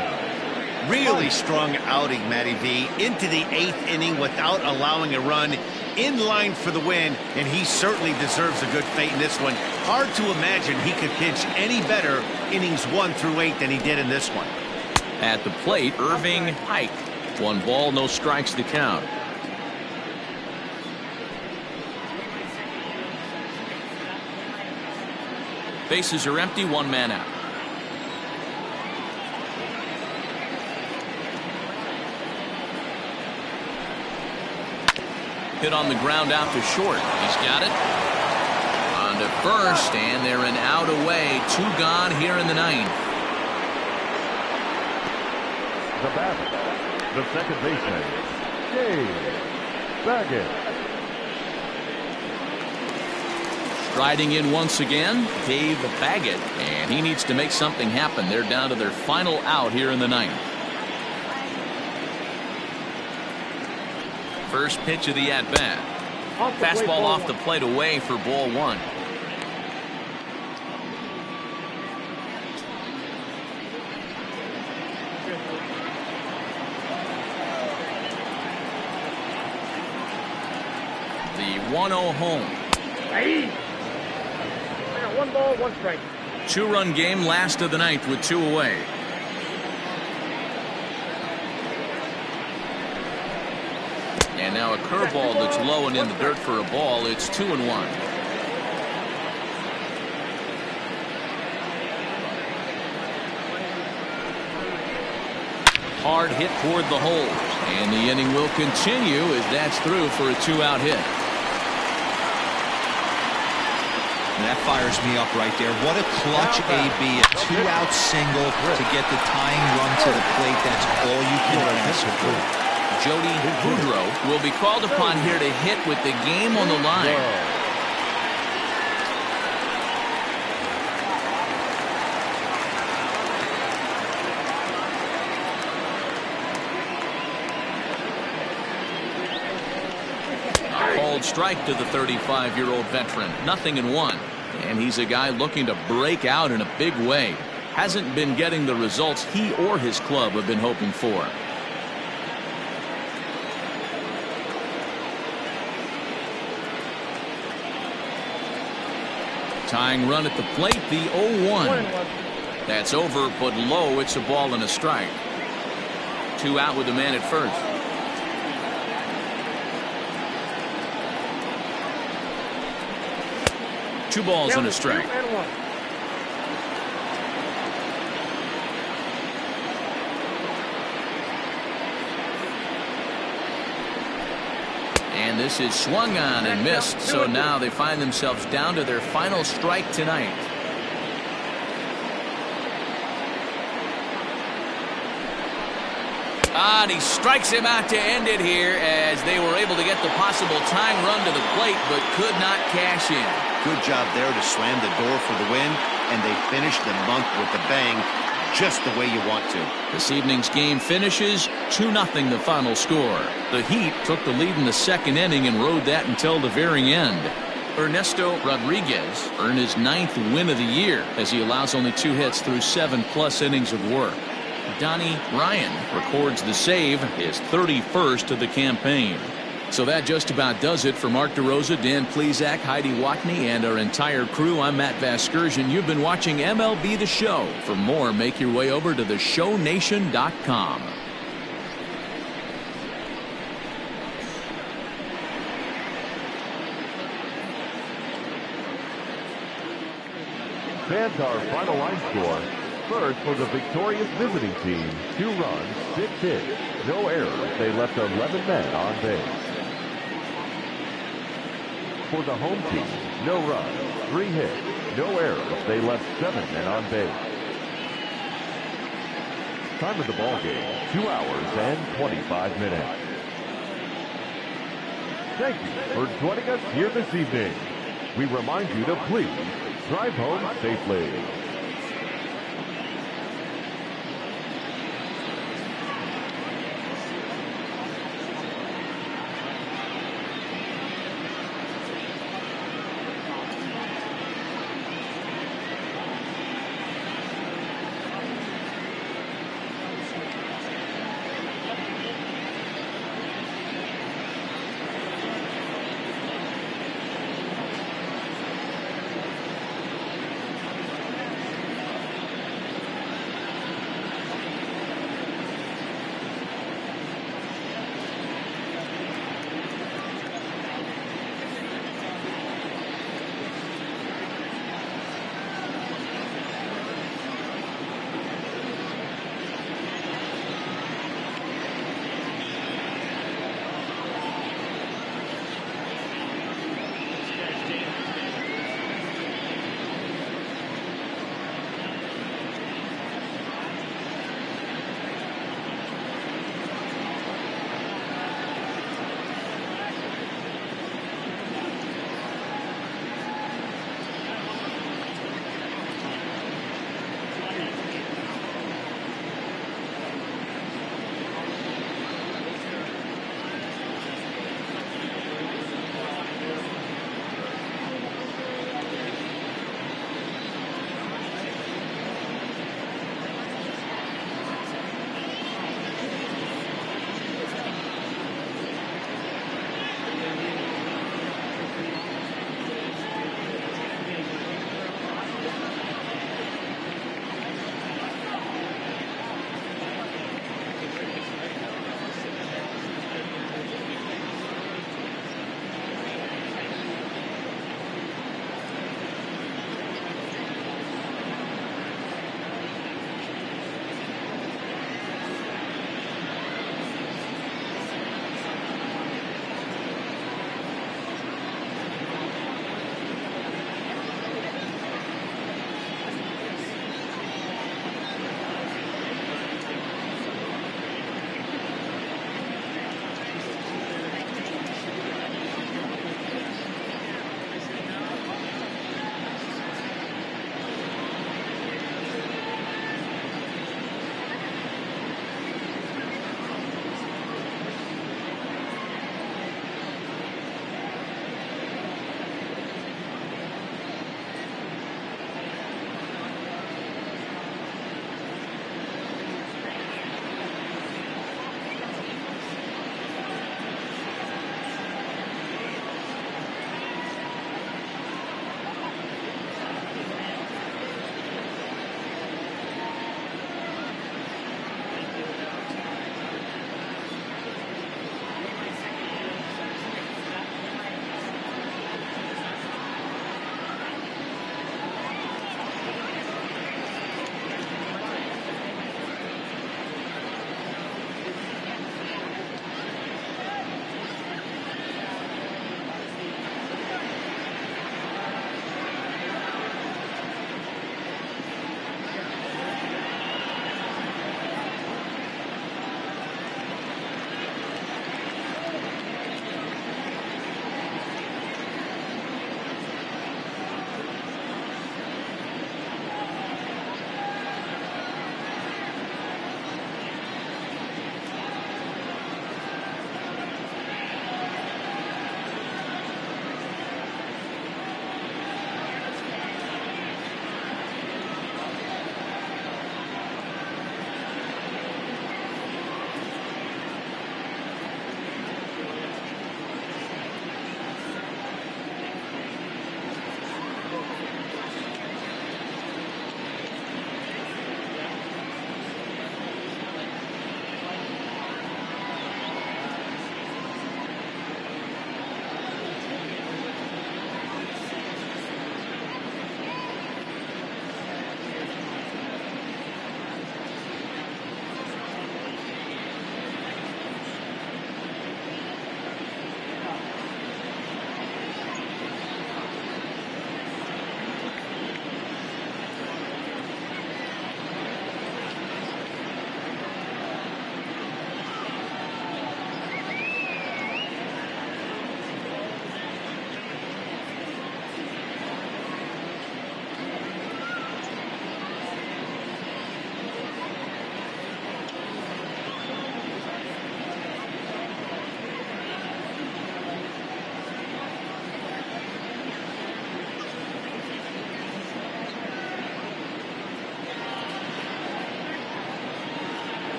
Really strong outing, Matty V. Into the 8th inning without allowing a run, in line for the win, and he certainly deserves a good fate in this one. Hard to imagine he could pitch any better innings 1 through 8 than he did in this one. At the plate, Irving Pike. 1 ball, no strikes to count. Bases are empty, 1 man out. Hit on the ground out to short. He's got it. On to first, and they're an out away. 2 gone here in the 9th. The batter, the second baseman, Dave Baggett. Striding in once again, Dave Baggett, and he needs to make something happen. They're down to their final out here in the 9th. First pitch of the at-bat. Fastball off the plate away for ball 1. 1-0 home. Hey. I got 1 ball, 1 strike. 2-run game, last of the ninth with 2 away. And now a curveball that's low and in the dirt for a ball. It's 2-1. Hard hit toward the hole. And the inning will continue as that's through for a 2-out hit. And that fires me up right there. What a clutch AB. A 2-out single to get the tying run to the plate. That's all you can ask for. Jody Boudreau will be called upon here to hit with the game on the line. A called strike to the 35-year-old veteran. 0-1. And he's a guy looking to break out in a big way. Hasn't been getting the results he or his club have been hoping for. Tying run at the plate, the 0-1. That's over, but low. It's a ball and a strike. 2 out with the man at first. Two balls and a strike. And this is swung on and missed, so now they find themselves down to their final strike tonight. And he strikes him out to end it here as they were able to get the possible tying run to the plate but could not cash in. Good job there to slam the door for the win, and they finished the month with a bang, just the way you want to. This evening's game finishes 2-0 the final score. The Heat took the lead in the second inning and rode that until the very end. Ernesto Rodriguez earned his 9th win of the year as he allows only 2 hits through 7+ innings of work. Donnie Ryan records the save, his 31st of the campaign. So that just about does it for Mark DeRosa, Dan Plesac, Heidi Watney, and our entire crew. I'm Matt Vasgersian. You've been watching MLB The Show. For more, make your way over to theshownation.com. Fans, our final line score. First for the victorious visiting team, 2 runs, 6 hits, no errors. They left 11 men on base. For the home team, no runs, 3 hits, no errors. They left 7 men on base. Time of the ball game, 2 hours and 25 minutes. Thank you for joining us here this evening. We remind you to please drive home safely.